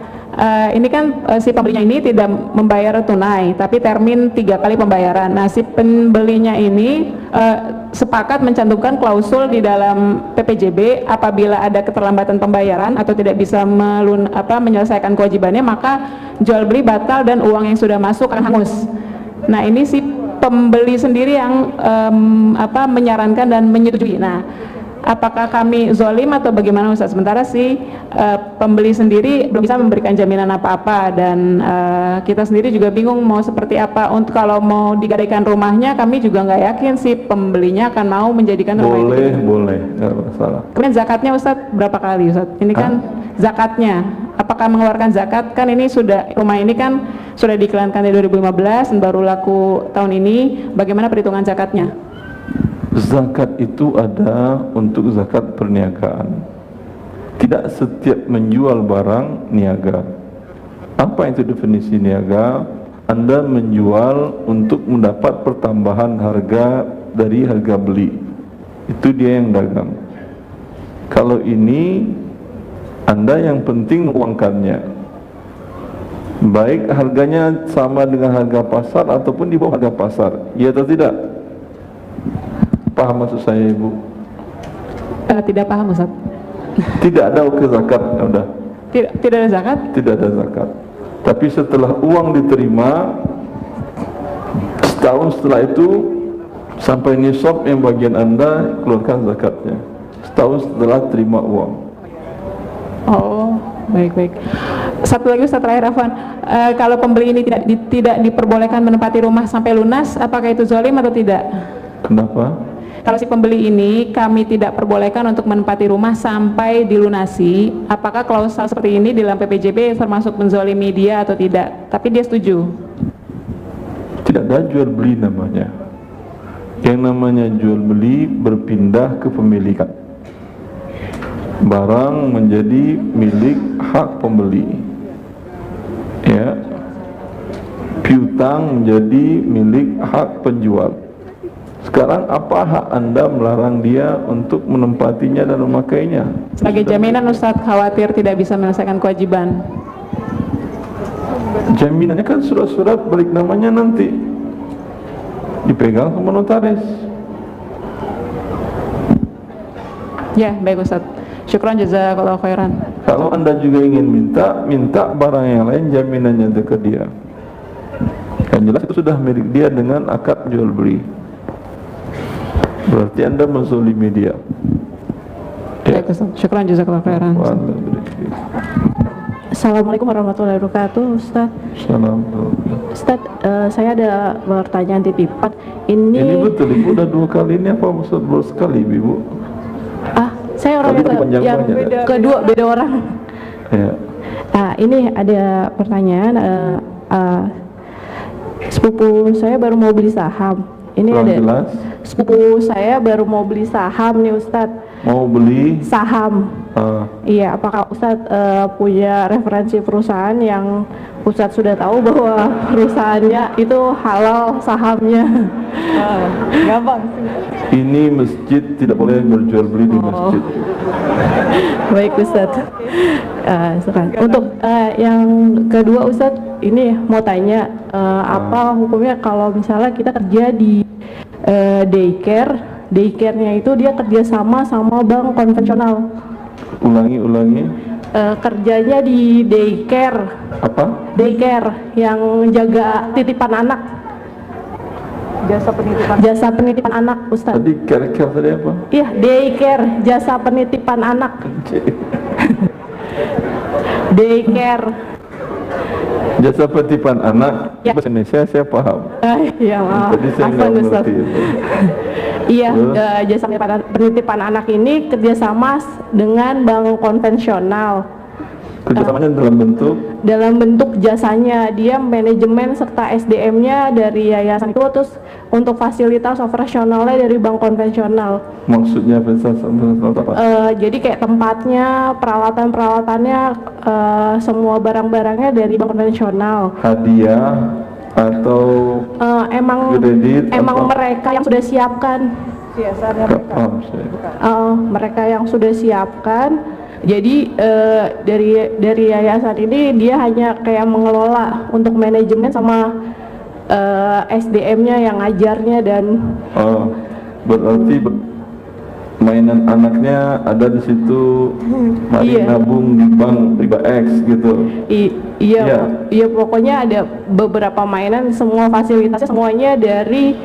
Speaker 8: ini kan si pembelinya ini tidak membayar tunai tapi termin 3 kali pembayaran. Nah, si pembelinya ini sepakat mencantumkan klausul di dalam PPJB apabila ada keterlambatan pembayaran atau tidak bisa menyelesaikan kewajibannya, maka jual beli batal dan uang yang sudah masuk akan hangus. Nah, ini si pembeli sendiri yang menyarankan dan menyetujui. Nah, apakah kami zolim atau bagaimana Ustaz? Sementara si pembeli sendiri belum bisa memberikan jaminan apa-apa, dan kita sendiri juga bingung mau seperti apa. Untuk kalau mau digadaikan rumahnya, kami juga nggak yakin si pembelinya akan mau menjadikan rumah itu.
Speaker 3: Boleh, nggak masalah.
Speaker 8: Kemudian zakatnya Ustaz berapa kali Ustaz? Ini kan zakatnya, apakah mengeluarkan zakat? Kan ini sudah, rumah ini kan sudah diiklankan di 2015 dan baru laku tahun ini. Bagaimana perhitungan zakatnya?
Speaker 3: Zakat itu ada untuk zakat perniagaan. Tidak setiap menjual barang niaga. Apa itu definisi niaga? Anda menjual untuk mendapat pertambahan harga dari harga beli. Itu dia yang dagang. Kalau ini Anda yang penting uangkannya, baik harganya sama dengan harga pasar ataupun di bawah harga pasar, iya atau tidak? Paham maksud saya, Ibu?
Speaker 8: Tidak paham Ustaz.
Speaker 3: Tidak ada zakat, udah.
Speaker 8: Tidak ada zakat?
Speaker 3: Tidak ada zakat. Tapi setelah uang diterima, setahun setelah itu sampai nisab yang bagian Anda, keluarkan zakatnya. Setahun setelah terima uang.
Speaker 8: Oh, baik. Satu lagi Ustaz terakhir, Afwan. Kalau pembeli ini tidak diperbolehkan menempati rumah sampai lunas, apakah itu zalim atau tidak?
Speaker 3: Kenapa?
Speaker 8: Kalau si pembeli ini kami tidak perbolehkan untuk menempati rumah sampai dilunasi, apakah klausul seperti ini di dalam PPJP termasuk menzalimi dia atau tidak? Tapi dia setuju.
Speaker 3: Tidak ada jual beli namanya. Yang namanya jual beli berpindah ke pemilikan. Barang menjadi milik hak pembeli. Ya. Piutang menjadi milik hak penjual. Sekarang apa hak Anda melarang dia untuk menempatinya dan memakainya?
Speaker 8: Sebagai jaminan Ustadz khawatir tidak bisa menyelesaikan kewajiban.
Speaker 3: Jaminannya kan surat-surat balik namanya nanti dipegang sama notaris.
Speaker 8: Ya, baik Ustadz. Syukran jazakallahu khairan.
Speaker 3: Kalau Anda juga ingin minta barang yang lain, jaminannya ke dia. Kan jelas itu sudah milik dia dengan akad jual beli. Berarti Anda menzalimi dia.
Speaker 8: Baik Ustaz, syukran jazakallahu khairan.
Speaker 9: Assalamualaikum warahmatullahi wabarakatuh, Ustaz.
Speaker 3: Assalamualaikum.
Speaker 9: Ustaz, saya ada pertanyaan titipan.
Speaker 3: Ini betul, Ibu udah 2 kali ini apa maksud baru sekali, Ibu?
Speaker 9: Saya orang yang beda orang.
Speaker 3: Ya.
Speaker 9: Nah, ini ada pertanyaan. Sepupu saya baru mau beli saham. Ini
Speaker 3: Kurang
Speaker 9: ada
Speaker 3: jelas.
Speaker 9: Sepupu saya baru mau beli saham nih Ustadz.
Speaker 3: Mau beli
Speaker 9: saham. Iya, apakah Ustadz punya referensi perusahaan yang Ustadz sudah tahu bahwa perusahaannya itu halal sahamnya? Gampang sih.
Speaker 3: Ini masjid tidak boleh berjual beli di masjid.
Speaker 9: Baik Ustadz. Untuk yang kedua Ustadz, ini mau tanya apa hukumnya kalau misalnya kita kerja di daycare-nya itu dia kerjasama sama bank konvensional.
Speaker 3: Ulangi.
Speaker 9: Kerjanya di daycare.
Speaker 3: Apa?
Speaker 9: Daycare yang jaga titipan anak. Jasa penitipan anak, Ustaz.
Speaker 3: Tadi care tadi apa?
Speaker 9: Iya, daycare, jasa penitipan anak. Daycare.
Speaker 3: Jasa penitipan anak.
Speaker 9: Ya.
Speaker 3: Bahasa Indonesia saya paham.
Speaker 9: Iya, maaf.
Speaker 3: Tadi saya nggak mengerti itu.
Speaker 9: Iya, jasa penitipan anak ini kerjasama dengan bank konvensional.
Speaker 3: Kerjasamanya
Speaker 9: dalam bentuk jasanya, dia manajemen serta SDM-nya dari yayasan itu, terus untuk fasilitas operasionalnya dari bank konvensional.
Speaker 3: Maksudnya fasilitas apa?
Speaker 9: Jadi kayak tempatnya, peralatannya, semua barang-barangnya dari bank konvensional.
Speaker 3: Hadiah atau kredit?
Speaker 9: Emang mereka yang sudah siapkan. Mereka yang sudah siapkan. Jadi dari yayasan ini dia hanya kayak mengelola untuk manajemen sama SDM-nya yang ngajarnya dan
Speaker 3: berarti mainan anaknya ada di situ, mari
Speaker 9: Iya.
Speaker 3: nabung di bank riba X gitu. Iya.
Speaker 9: Iya, pokoknya ada beberapa mainan, semua fasilitasnya semuanya dari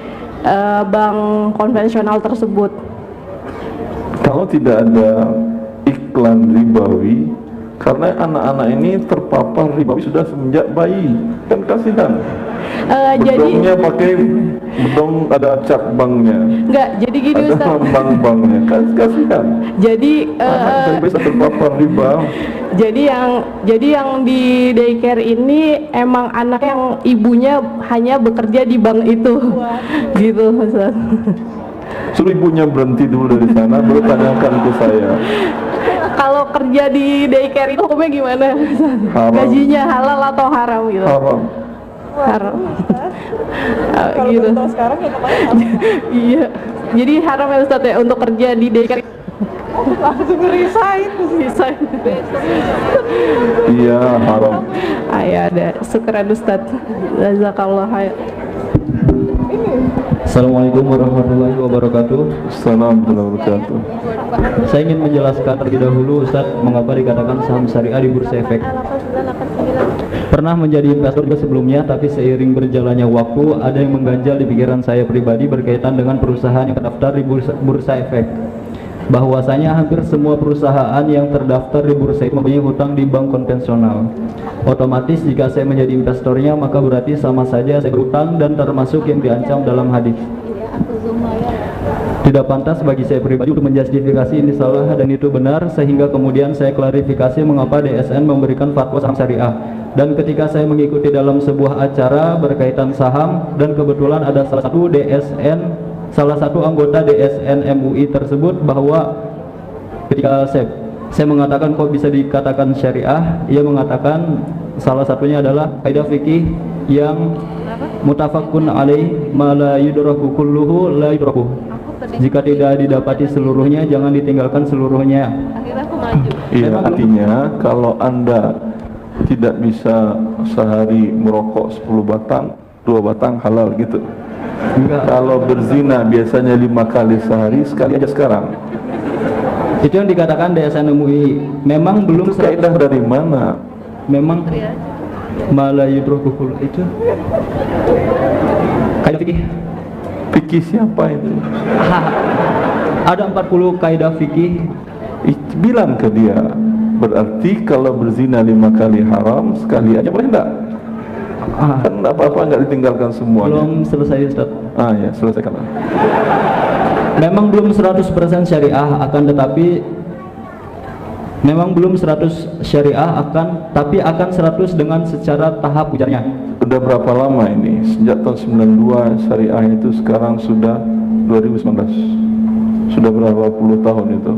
Speaker 9: bank konvensional tersebut.
Speaker 3: Kalau tidak ada iklan ribawi, karena anak-anak ini terpapar ribawi sudah semenjak bayi, kan kasihan. Bedongnya pakai bedong ada cap banknya,
Speaker 9: Enggak, jadi gini
Speaker 3: ada
Speaker 9: Ustaz.
Speaker 3: lambang banknya, kan kasihan.
Speaker 9: Jadi
Speaker 3: Anak bisa terpapar riba.
Speaker 9: jadi yang di daycare ini emang anak yang ibunya hanya bekerja di bank itu. Gitu, Ustaz.
Speaker 3: Suruh ibunya berhenti dulu dari sana, baru tanyakan ke saya.
Speaker 9: Kalau kerja di daycare itu hukumnya gimana, Ustaz?
Speaker 3: Haram.
Speaker 9: Gajinya halal atau haram gitu?
Speaker 3: Haram.
Speaker 9: Haram.
Speaker 10: Kalau
Speaker 9: Gitu.
Speaker 10: belum tahu sekarang ya kemarin
Speaker 9: Iya. Jadi haram ya Ustaz ya untuk kerja di daycare.
Speaker 10: langsung resign.
Speaker 3: Iya, haram.
Speaker 9: Ya ada. Syukran Ustaz. Jazakallah khair.
Speaker 11: Assalamualaikum warahmatullahi wabarakatuh.
Speaker 3: Assalamualaikum warahmatullahi wabarakatuh.
Speaker 11: Saya ingin menjelaskan terlebih dahulu Ustaz, mengapa dikatakan saham syariah di Bursa Efek. Pernah menjadi investor juga sebelumnya, tapi seiring berjalannya waktu ada yang mengganjal di pikiran saya pribadi berkaitan dengan perusahaan yang terdaftar di Bursa Efek. Bahwasanya hampir semua perusahaan yang terdaftar di bursa itu mempunyai hutang di bank konvensional. Otomatis jika saya menjadi investornya, maka berarti sama saja saya berhutang dan termasuk yang diancam dalam hadis. Tidak pantas bagi saya pribadi untuk menjustifikasi ini salah dan itu benar, sehingga kemudian saya klarifikasi mengapa DSN memberikan fatwa saham syariah. Dan ketika saya mengikuti dalam sebuah acara berkaitan saham, dan kebetulan ada salah satu anggota DSN MUI tersebut, bahwa ketika saya mengatakan kok bisa dikatakan syariah, ia mengatakan salah satunya adalah kaidah fikih yang mutafakun alaih ma la yudraku kulluhu la yudraku. Jika tidak didapati seluruhnya, jangan ditinggalkan seluruhnya.
Speaker 3: Iya, artinya kalau Anda tidak bisa sehari merokok 10 batang, 2 batang halal gitu.
Speaker 11: Enggak.
Speaker 3: Kalau berzina biasanya 5 kali sehari, sekali aja sekarang.
Speaker 11: Itu yang dikatakan DSN MUI. Memang belum
Speaker 3: Itu kaidah dari mana?
Speaker 11: memang malah yudrokukul itu kaidah fikih.
Speaker 3: Fikih siapa itu?
Speaker 11: Ada 40 kaidah fikih.
Speaker 3: Bilang ke dia, berarti kalau berzina 5 kali haram, sekali aja boleh enggak? Kan apa-apa enggak ditinggalkan semuanya.
Speaker 11: Belum selesai Ustaz.
Speaker 3: Ya, selesaikan.
Speaker 11: Memang belum 100% syariah, akan tetapi memang belum 100 syariah tapi akan 100 dengan secara tahap ujarnya.
Speaker 3: Udah berapa lama ini? Sejak tahun 92 syariah itu, sekarang sudah 2019. Sudah berapa puluh tahun itu?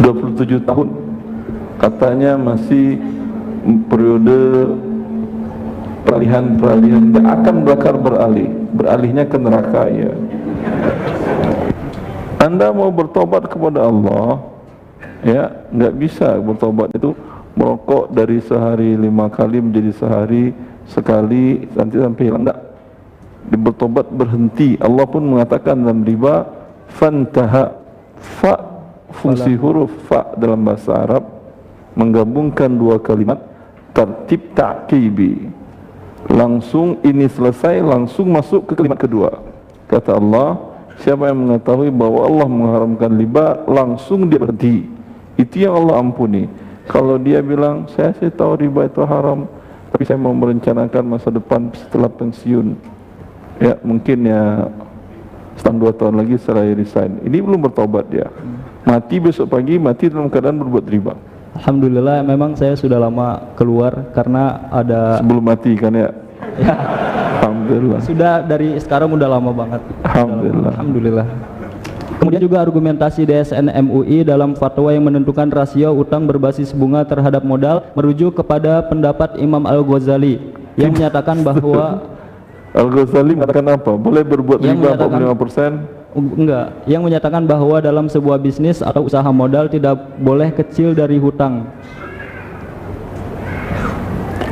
Speaker 3: 27 tahun. Katanya masih periode peralihan, dia akan beralihnya ke neraka ya. Anda mau bertobat kepada Allah, ya nggak bisa bertobat itu merokok dari sehari 5 kali menjadi sehari sekali nanti sampai hilang, enggak. Bertobat berhenti. Allah pun mengatakan dalam riba, fantaha. Fa, fungsi huruf fa dalam bahasa Arab menggabungkan 2 kalimat, tertib ta'qibi. Langsung ini selesai, langsung masuk ke kalimat kedua. Kata Allah, siapa yang mengetahui bahwa Allah mengharamkan riba, langsung dia berhenti. Itu yang Allah ampuni. Kalau dia bilang, saya tahu riba itu haram, tapi saya mau merencanakan masa depan setelah pensiun, ya mungkin ya setahun 2 tahun lagi saya resign. Ini belum bertobat dia. Mati besok pagi, mati dalam keadaan berbuat riba.
Speaker 11: Alhamdulillah, memang saya sudah lama keluar karena ada
Speaker 3: sebelum mati kan ya.
Speaker 11: Ya.
Speaker 3: Alhamdulillah.
Speaker 11: Sudah dari sekarang udah lama banget.
Speaker 3: Alhamdulillah.
Speaker 11: Alhamdulillah. Kemudian juga argumentasi DSN MUI dalam fatwa yang menentukan rasio utang berbasis bunga terhadap modal merujuk kepada pendapat Imam Al-Ghazali yang menyatakan bahwa
Speaker 3: Al-Ghazali mengatakan apa? Boleh berbuat riba 45%?
Speaker 11: Enggak, yang menyatakan bahwa dalam sebuah bisnis atau usaha modal tidak boleh kecil dari hutang.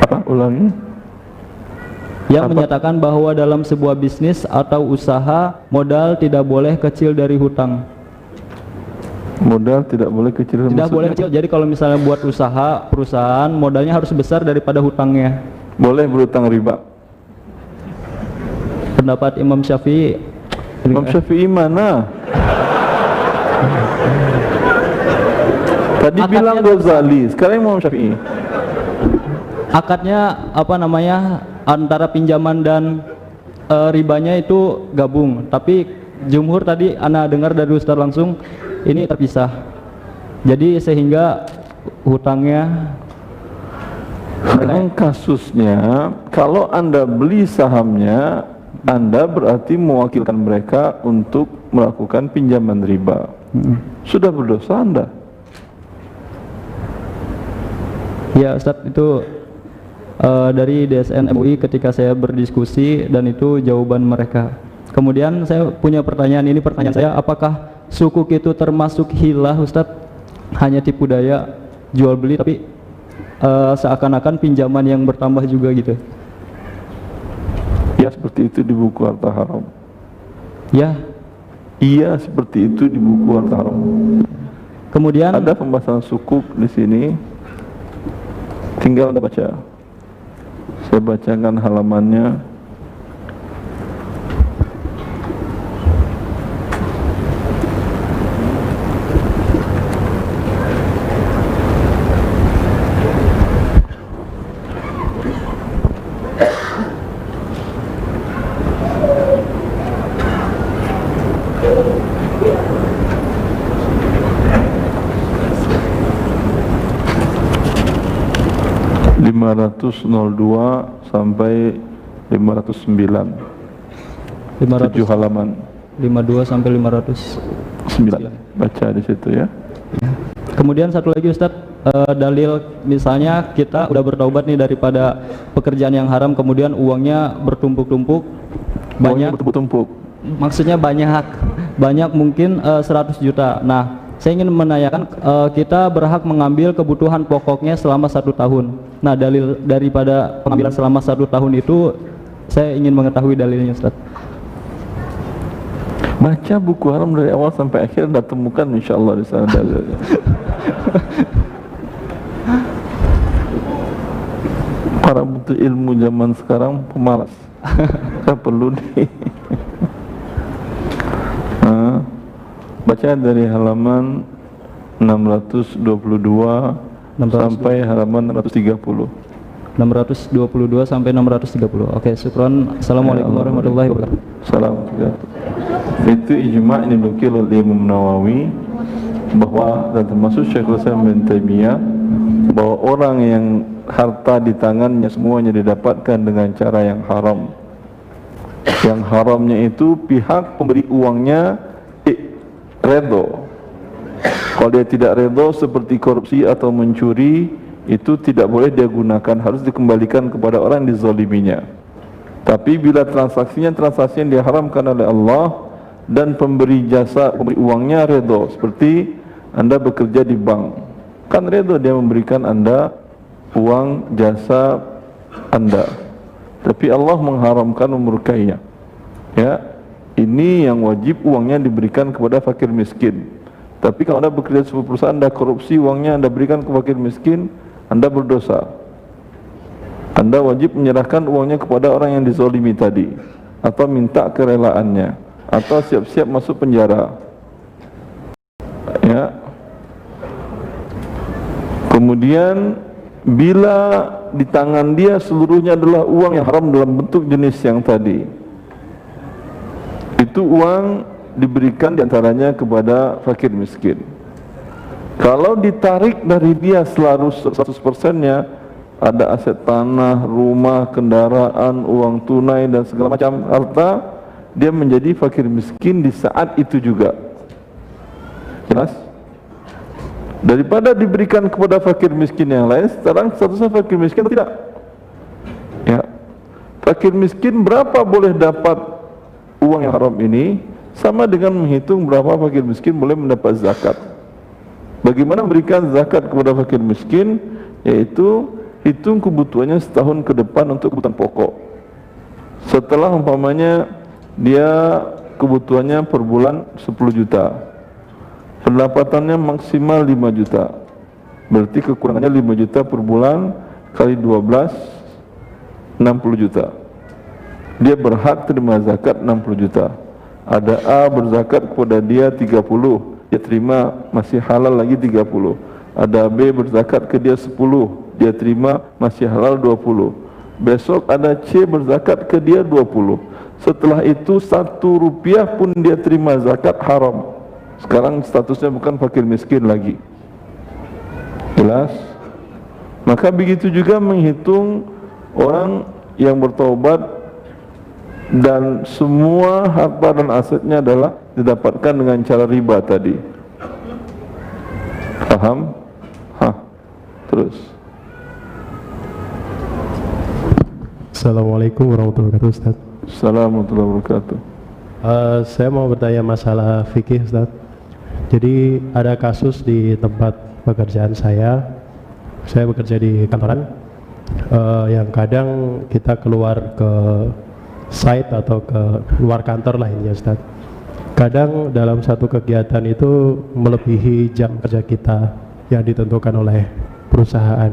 Speaker 3: Apa? Ulangi.
Speaker 11: yang menyatakan bahwa dalam sebuah bisnis atau usaha modal tidak boleh kecil dari hutang.
Speaker 3: Modal tidak boleh kecil.
Speaker 11: Tidak boleh kecil. Jadi kalau misalnya buat usaha, perusahaan modalnya harus besar daripada hutangnya.
Speaker 3: Boleh berhutang riba.
Speaker 11: Pendapat Imam Syafi'i.
Speaker 3: Imam Syafi'i mana? Tadi bilang Ghazali, sekarang Imam Syafi'i.
Speaker 11: Akadnya apa namanya, antara pinjaman dan ribanya itu gabung. Tapi jumhur tadi ana dengar dari Ustaz langsung ini terpisah. Jadi sehingga hutangnya.
Speaker 3: Sekarang kasusnya, kalau Anda beli sahamnya, Anda berarti mewakilkan mereka untuk melakukan pinjaman riba. Sudah berdosa Anda.
Speaker 11: Ya Ustaz, itu dari DSN MUI ketika saya berdiskusi, dan itu jawaban mereka. Kemudian saya punya pertanyaan, ini pertanyaan saya, apakah sukuk itu termasuk hilah Ustaz? Hanya tipu daya jual beli tapi seakan-akan pinjaman yang bertambah juga gitu.
Speaker 3: Ya seperti itu di buku harta haram.
Speaker 11: Ya.
Speaker 3: Iya seperti itu di buku harta haram.
Speaker 11: Kemudian
Speaker 3: ada pembahasan sukuk di sini. Tinggal Anda baca. Saya bacakan halamannya. .502 sampai 509. 7 halaman.
Speaker 11: 52 sampai 509.
Speaker 3: Baca di situ ya.
Speaker 11: Kemudian satu lagi Ustadz, dalil misalnya kita udah bertaubat nih daripada pekerjaan yang haram, kemudian uangnya bertumpuk-tumpuk, banyak
Speaker 3: bertumpuk.
Speaker 11: Maksudnya banyak mungkin 100 juta. Nah, saya ingin menanyakan, kita berhak mengambil kebutuhan pokoknya selama 1 tahun. Nah, dalil daripada pengambilan selama 1 tahun itu saya ingin mengetahui dalilnya Ustaz.
Speaker 3: Baca buku haram dari awal sampai akhir, dah temukan insyaallah di sana dalilnya. Para butuh ilmu zaman sekarang pemalas. Kita perlu nih. Baca dari halaman 622 sampai halaman 630.
Speaker 11: 622 sampai 630. Oke, syukron. Assalamualaikum warahmatullahi wabarakatuh.
Speaker 3: Salam. Itu ijma' ini dinukil oleh Imam Nawawi, bahwa dan termasuk Syekhul Islam bin Taimiyah, bahwa orang yang harta di tangannya semuanya didapatkan dengan cara yang haram. Yang haramnya itu pihak pemberi uangnya redho. Kalau dia tidak redho seperti korupsi atau mencuri, itu tidak boleh dia gunakan, harus dikembalikan kepada orang yang dizaliminya. Tapi bila transaksi yang diharamkan oleh Allah dan pemberi jasa, pemberi uangnya redho, seperti Anda bekerja di bank, kan redho dia memberikan Anda uang jasa Anda, tapi Allah mengharamkan memurkainya. Ya, ini yang wajib uangnya diberikan kepada fakir miskin. Tapi kalau Anda bekerja di sebuah perusahaan, Anda korupsi uangnya, Anda berikan ke fakir miskin, Anda berdosa. Anda wajib menyerahkan uangnya kepada orang yang dizalimi tadi, atau minta kerelaannya, atau siap-siap masuk penjara. Ya. Kemudian bila di tangan dia seluruhnya adalah uang yang haram dalam bentuk jenis yang tadi, itu uang diberikan diantaranya kepada fakir miskin. Kalau ditarik dari dia selalu 100%-nya, ada aset tanah, rumah, kendaraan, uang tunai dan segala macam harta, dia menjadi fakir miskin di saat itu juga. Jelas? Daripada diberikan kepada fakir miskin yang lain, sekarang statusnya fakir miskin atau tidak? Ya. Fakir miskin berapa boleh dapat uang yang haram ini, sama dengan menghitung berapa fakir miskin boleh mendapat zakat. Bagaimana memberikan zakat kepada fakir miskin? Yaitu hitung kebutuhannya setahun ke depan untuk kebutuhan pokok. Setelah umpamanya dia kebutuhannya per bulan 10 juta, pendapatannya maksimal 5 juta, berarti kekurangannya 5 juta per bulan kali 12, 60 juta. Dia berhak terima zakat 60 juta. Ada A berzakat kepada dia 30, dia terima masih halal lagi 30. Ada B berzakat ke dia 10, dia terima masih halal 20. Besok ada C berzakat ke dia 20. Setelah itu 1 rupiah pun dia terima zakat haram. Sekarang statusnya bukan fakir miskin lagi. Jelas? Maka begitu juga menghitung orang yang bertaubat dan semua harta dan asetnya adalah didapatkan dengan cara riba tadi. Paham? Terus.
Speaker 12: Assalamualaikum warahmatullahi wabarakatuh, Ustaz.
Speaker 3: Assalamualaikum warahmatullahi wabarakatuh.
Speaker 12: Saya mau bertanya masalah fikih, Ustaz. Jadi ada kasus di tempat pekerjaan saya bekerja di kantoran, yang kadang kita keluar ke site atau ke luar kantor lah ini, Ustaz. Kadang dalam satu kegiatan itu melebihi jam kerja kita yang ditentukan oleh perusahaan.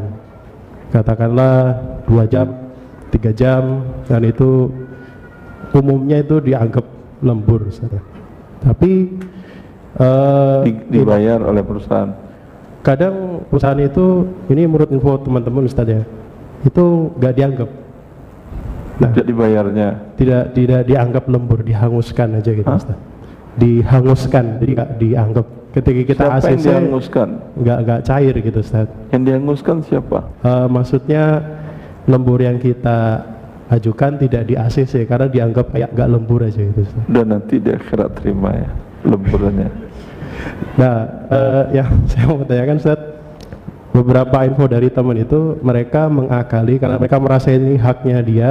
Speaker 12: Katakanlah 2 jam, 3 jam, dan itu umumnya itu dianggap lembur, Ustaz. Tapi
Speaker 3: dibayar oleh perusahaan.
Speaker 12: Kadang perusahaan itu, ini menurut info teman-teman Ustaz ya, itu nggak dianggap. Nah,
Speaker 3: tidak dibayarnya.
Speaker 12: Tidak dianggap lembur, dihanguskan aja gitu, Ustaz. Dihanguskan, jadi nggak dianggap. Ketika kita
Speaker 3: siapa
Speaker 12: ACC,
Speaker 3: yang dihanguskan?
Speaker 12: Nggak cair gitu, Ustaz.
Speaker 3: Yang dihanguskan siapa?
Speaker 12: Maksudnya lembur yang kita ajukan tidak di ACC karena dianggap kayak nggak lembur aja gitu, Ustaz.
Speaker 3: Dan nanti di akhirat terima ya lemburannya.
Speaker 12: Nah, yang saya mau tanyakan, Ustaz, beberapa info dari teman itu mereka mengakali karena mereka merasa ini haknya dia,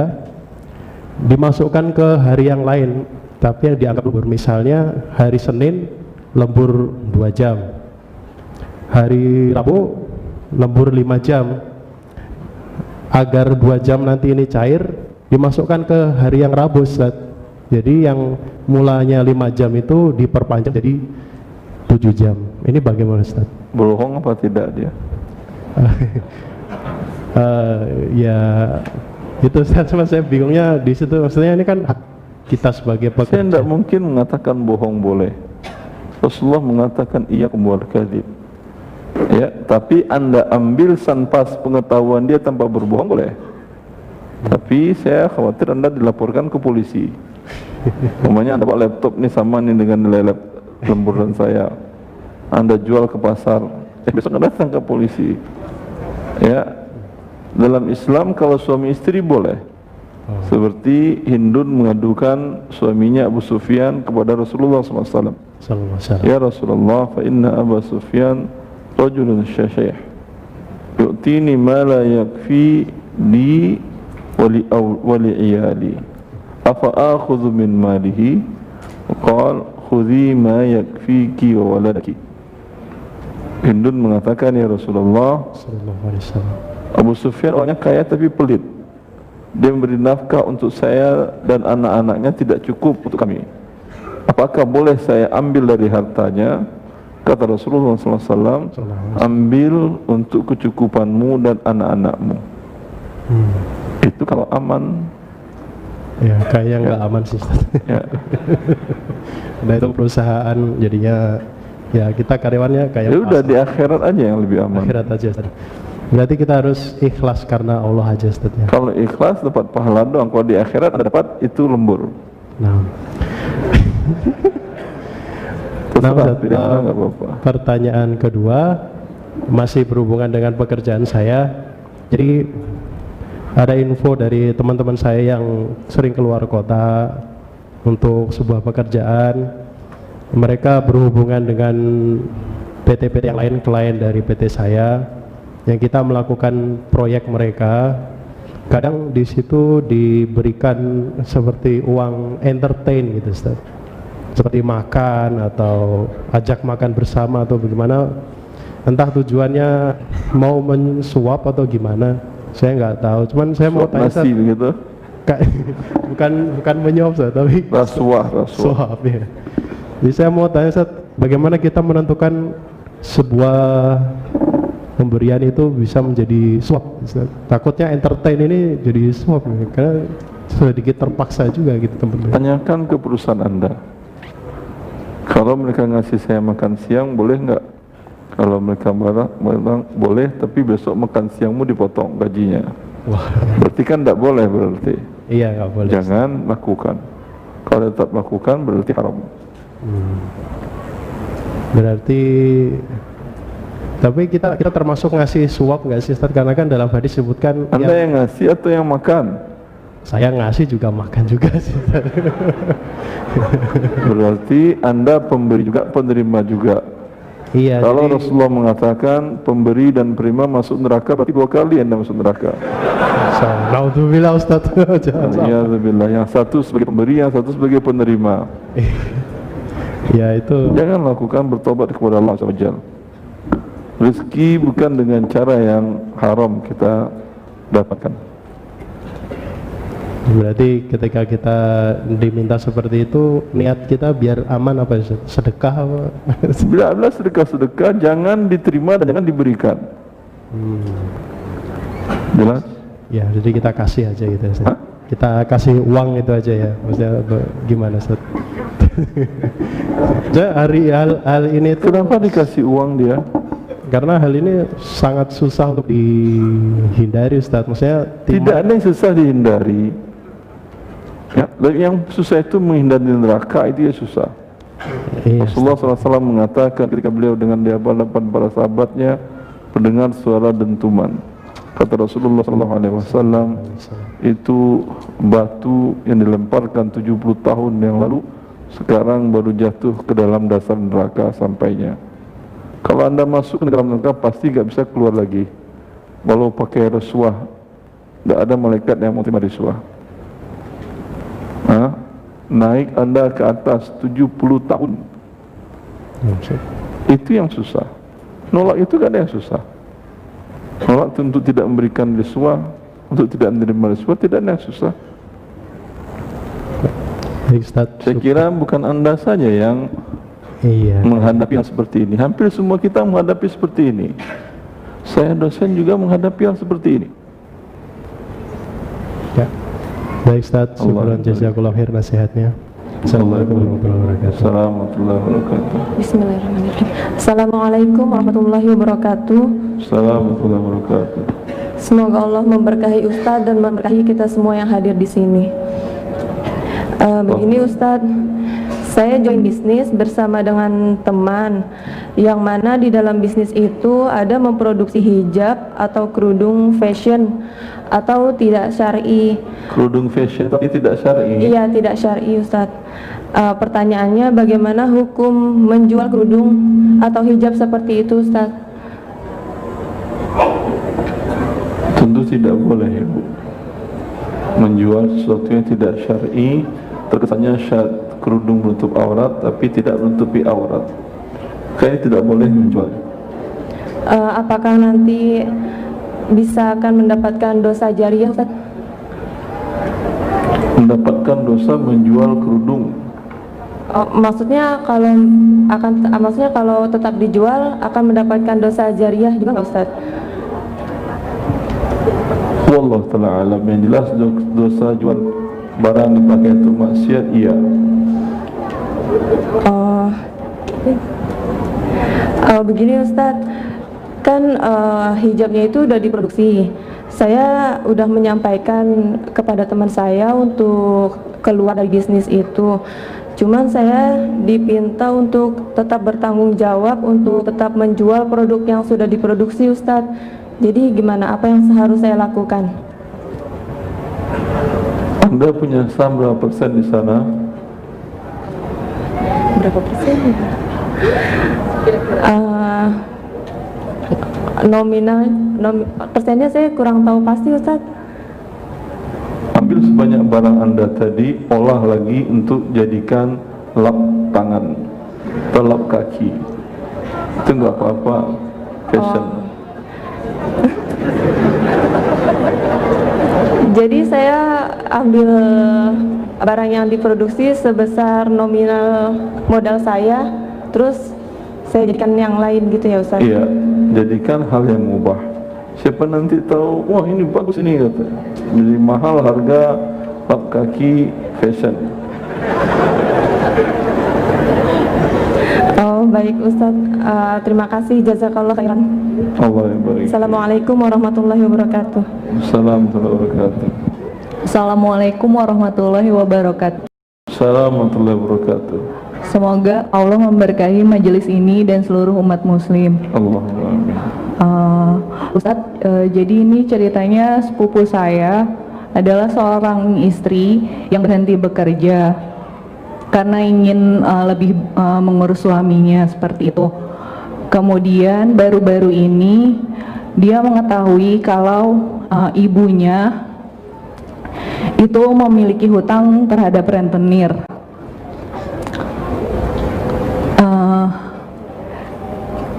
Speaker 12: dimasukkan ke hari yang lain tapi yang dianggap lembur. Misalnya hari Senin lembur 2 jam, hari Rabu lembur 5 jam. Agar 2 jam nanti ini cair, dimasukkan ke hari yang Rabu, Ustaz. Jadi yang mulanya 5 jam itu diperpanjang jadi 7 jam. Ini bagaimana, Ustaz?
Speaker 3: Bohong apa tidak dia?
Speaker 12: Ya itu, Ustaz, saya bingungnya di situ. Maksudnya ini kan hak kita sebagai pekerja.
Speaker 3: Saya tidak mungkin mengatakan bohong boleh. Rasulullah mengatakan iyyakum wal kadzib. Ya, tapi Anda ambil sanpas pengetahuan dia tanpa berbohong boleh. Tapi saya khawatir Anda dilaporkan ke polisi. Namanya Anda bawa laptop nih sama nih dengan nilai lemburan saya. Anda jual ke pasar. Besok Anda datang ke polisi. Ya. Dalam Islam kalau suami istri boleh. Seperti Hindun mengadukan suaminya Abu Sufyan kepada Rasulullah SAW. Ya Rasulullah, fa inna Abu Sufyan rajulun syashih yu'tini ma la yakfi li wa li iyali afa akhudhu min malihi qala khudhi ma yakfiki wa waladaki. Hindun mengatakan, ya Rasulullah, Abu Sufyan orangnya kaya tapi pelit. Dia memberi nafkah untuk saya dan anak-anaknya tidak cukup untuk kami. Apakah boleh saya ambil dari hartanya? Kata Rasulullah SAW, ambil untuk kecukupanmu dan anak-anakmu. Itu kalau aman.
Speaker 12: Ya, kayaknya nggak aman sih, Ustaz.
Speaker 3: Ya.
Speaker 12: Nah, itu perusahaan jadinya, ya kita karyawannya kayak.
Speaker 3: Ya udah, di akhirat aja yang lebih aman.
Speaker 12: Akhirat aja, Ustaz. Berarti kita harus ikhlas karena Allah aja, Ustaz, ya.
Speaker 3: Kalau ikhlas dapat pahala doang, kalau di akhirat Anda dapat itu lembur.
Speaker 12: Nah. Nah, Ustaz, pertanyaan kedua masih berhubungan dengan pekerjaan saya. Jadi ada info dari teman-teman saya yang sering keluar kota untuk sebuah pekerjaan. Mereka berhubungan dengan PT-PT yang lain, klien dari PT saya, yang kita melakukan proyek mereka. Kadang di situ diberikan seperti uang entertain gitu, Ustaz. Seperti makan atau ajak makan bersama atau bagaimana, entah tujuannya mau mensuap atau gimana, saya nggak tahu. Cuman saya mau tanya,
Speaker 3: nasi begitu?
Speaker 12: bukan menyuap Ustaz, tapi rasuah ya. Jadi saya mau tanya Ustaz, bagaimana kita menentukan sebuah pemberian itu bisa menjadi suap? Takutnya entertain ini jadi suap nih, karena sedikit terpaksa juga gitu teman-teman.
Speaker 3: Tanyakan ke perusahaan Anda, kalau mereka ngasih saya makan siang boleh nggak? Kalau mereka bilang boleh, tapi besok makan siangmu dipotong gajinya. Wah. Berarti kan tidak boleh berarti.
Speaker 12: Iya, nggak boleh.
Speaker 3: Jangan lakukan. Kalau tetap lakukan berarti haram.
Speaker 12: Berarti, tapi kita termasuk ngasih suap nggak sih Ustaz? Karena kan dalam hadis disebutkan
Speaker 3: Anda yang ngasih atau yang makan?
Speaker 12: Saya ngasih juga makan juga sih.
Speaker 3: Berarti Anda pemberi juga, penerima juga.
Speaker 12: Iya.
Speaker 3: Kalau Rasulullah mengatakan pemberi dan penerima masuk neraka, berarti 2 kali Anda masuk neraka.
Speaker 12: Naudzubillah Ustaz.
Speaker 3: Alhamdulillah. Yang satu sebagai pemberi, yang satu sebagai penerima.
Speaker 12: Ya itu.
Speaker 3: Jangan lakukan, bertobat kepada Allah SWT. Rezeki bukan dengan cara yang haram kita dapatkan.
Speaker 12: Berarti ketika kita diminta seperti itu, niat kita biar aman apa? Sedekah apa?
Speaker 3: Bila sedekah, jangan diterima dan jangan diberikan. Jelas?
Speaker 12: Ya, jadi kita kasih aja gitu ya. Kita kasih uang itu aja ya. Maksudnya gimana Ustaz? Jadi hal ini itu
Speaker 3: kenapa dikasih uang dia?
Speaker 12: Karena hal ini sangat susah untuk dihindari Ustaz. Maksudnya
Speaker 3: tidak ada yang susah dihindari. Ya, yang susah itu menghindari neraka, itu ya susah. Rasulullah SAW mengatakan ketika beliau dengan di hadapan para sahabatnya mendengar suara dentuman. Kata Rasulullah SAW, itu batu yang dilemparkan 70 tahun yang lalu sekarang baru jatuh ke dalam dasar neraka sampainya. Kalau Anda masuk ke dalam neraka pasti gak bisa keluar lagi. Walau pakai rasuah, gak ada malaikat yang mau terima rasuah. Naik Anda ke atas 70 tahun, itu yang susah. Nolak itu gak ada yang susah. Nolak untuk tidak memberikan rasuah, untuk tidak menerima rasuah, tidak ada yang susah. Saya kira bukan Anda saja yang menghadapi yang seperti ini. Hampir semua kita menghadapi seperti ini. Saya dosen juga menghadapi yang seperti ini.
Speaker 12: Ya. Baik Ustaz, syukran jazakallahu khair nasihatnya. Assalamualaikum warahmatullahi wabarakatuh.
Speaker 9: Bismillahirrahmanirrahim. Assalamualaikum warahmatullahi wabarakatuh.
Speaker 3: Assalamualaikum warahmatullahi wabarakatuh.
Speaker 9: Semoga Allah memberkahi Ustaz dan memberkahi kita semua yang hadir di sini. Begini Ustaz, saya join bisnis bersama dengan teman, yang mana di dalam bisnis itu ada memproduksi hijab atau kerudung fashion atau tidak syar'i.
Speaker 3: Kerudung fashion tapi tidak syar'i?
Speaker 9: Iya, tidak syar'i Ustaz. Pertanyaannya, bagaimana hukum menjual kerudung atau hijab seperti itu Ustaz?
Speaker 3: Tentu tidak boleh Ibu menjual sesuatu yang tidak syar'i. Terkesannya kerudung menutup aurat tapi tidak menutupi aurat. Kayaknya tidak boleh menjual.
Speaker 9: Apakah nanti bisa akan mendapatkan dosa jariah Ustaz?
Speaker 3: Mendapatkan dosa menjual kerudung.
Speaker 9: Maksudnya kalau tetap dijual akan mendapatkan dosa jariah juga nggak Ustaz?
Speaker 3: Wallahu ta'ala alam. Yang jelas dosa jual barang dipakai untuk maksiat, iya.
Speaker 9: Begini Ustaz, kan hijabnya itu udah diproduksi. Saya udah menyampaikan kepada teman saya untuk keluar dari bisnis itu. Cuman saya dipinta untuk tetap bertanggung jawab untuk tetap menjual produk yang sudah diproduksi Ustaz. Jadi gimana, apa yang harus saya lakukan?
Speaker 3: Anda punya saham berapa persen di sana?
Speaker 9: Berapa persen? Nominal persennya saya kurang tahu pasti Ustaz.
Speaker 3: Ambil sebanyak barang Anda tadi, olah lagi untuk jadikan lap tangan atau lap kaki. Itu enggak apa-apa, fashion.
Speaker 9: Jadi saya ambil barang yang diproduksi sebesar nominal modal saya, terus saya jadikan yang lain gitu ya Ustaz?
Speaker 3: Iya, jadikan hal yang mubah. Siapa nanti tahu, wah ini bagus ini kata. Jadi mahal harga lap kaki fashion.
Speaker 9: Oh baik Ustaz, terima kasih, jazakallah khairan.
Speaker 3: Allah yang baik.
Speaker 9: Assalamualaikum warahmatullahi wabarakatuh.
Speaker 3: Assalamualaikum warahmatullahi wabarakatuh.
Speaker 13: Assalamualaikum warahmatullahi wabarakatuh.
Speaker 3: Assalamualaikum warahmatullahi wabarakatuh.
Speaker 13: Semoga Allah memberkahi majelis ini dan seluruh umat muslim.
Speaker 3: Allahumma amin.
Speaker 13: Ustadz, jadi ini ceritanya sepupu saya adalah seorang istri yang berhenti bekerja karena ingin lebih mengurus suaminya seperti itu. Kemudian baru-baru ini dia mengetahui kalau ibunya itu memiliki hutang terhadap rentenir.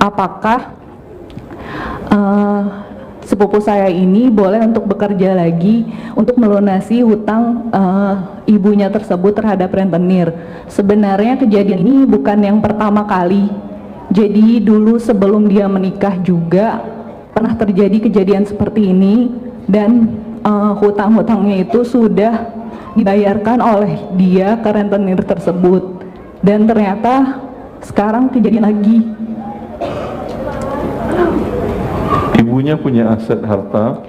Speaker 13: Apakah sepupu saya ini boleh untuk bekerja lagi untuk melunasi hutang ibunya tersebut terhadap rentenir? Sebenarnya kejadian ini bukan yang pertama kali. Jadi dulu sebelum dia menikah juga pernah terjadi kejadian seperti ini, dan hutang-hutangnya itu sudah dibayarkan oleh dia ke rentenir tersebut, dan ternyata sekarang kejadian lagi.
Speaker 3: Ibunya punya aset harta?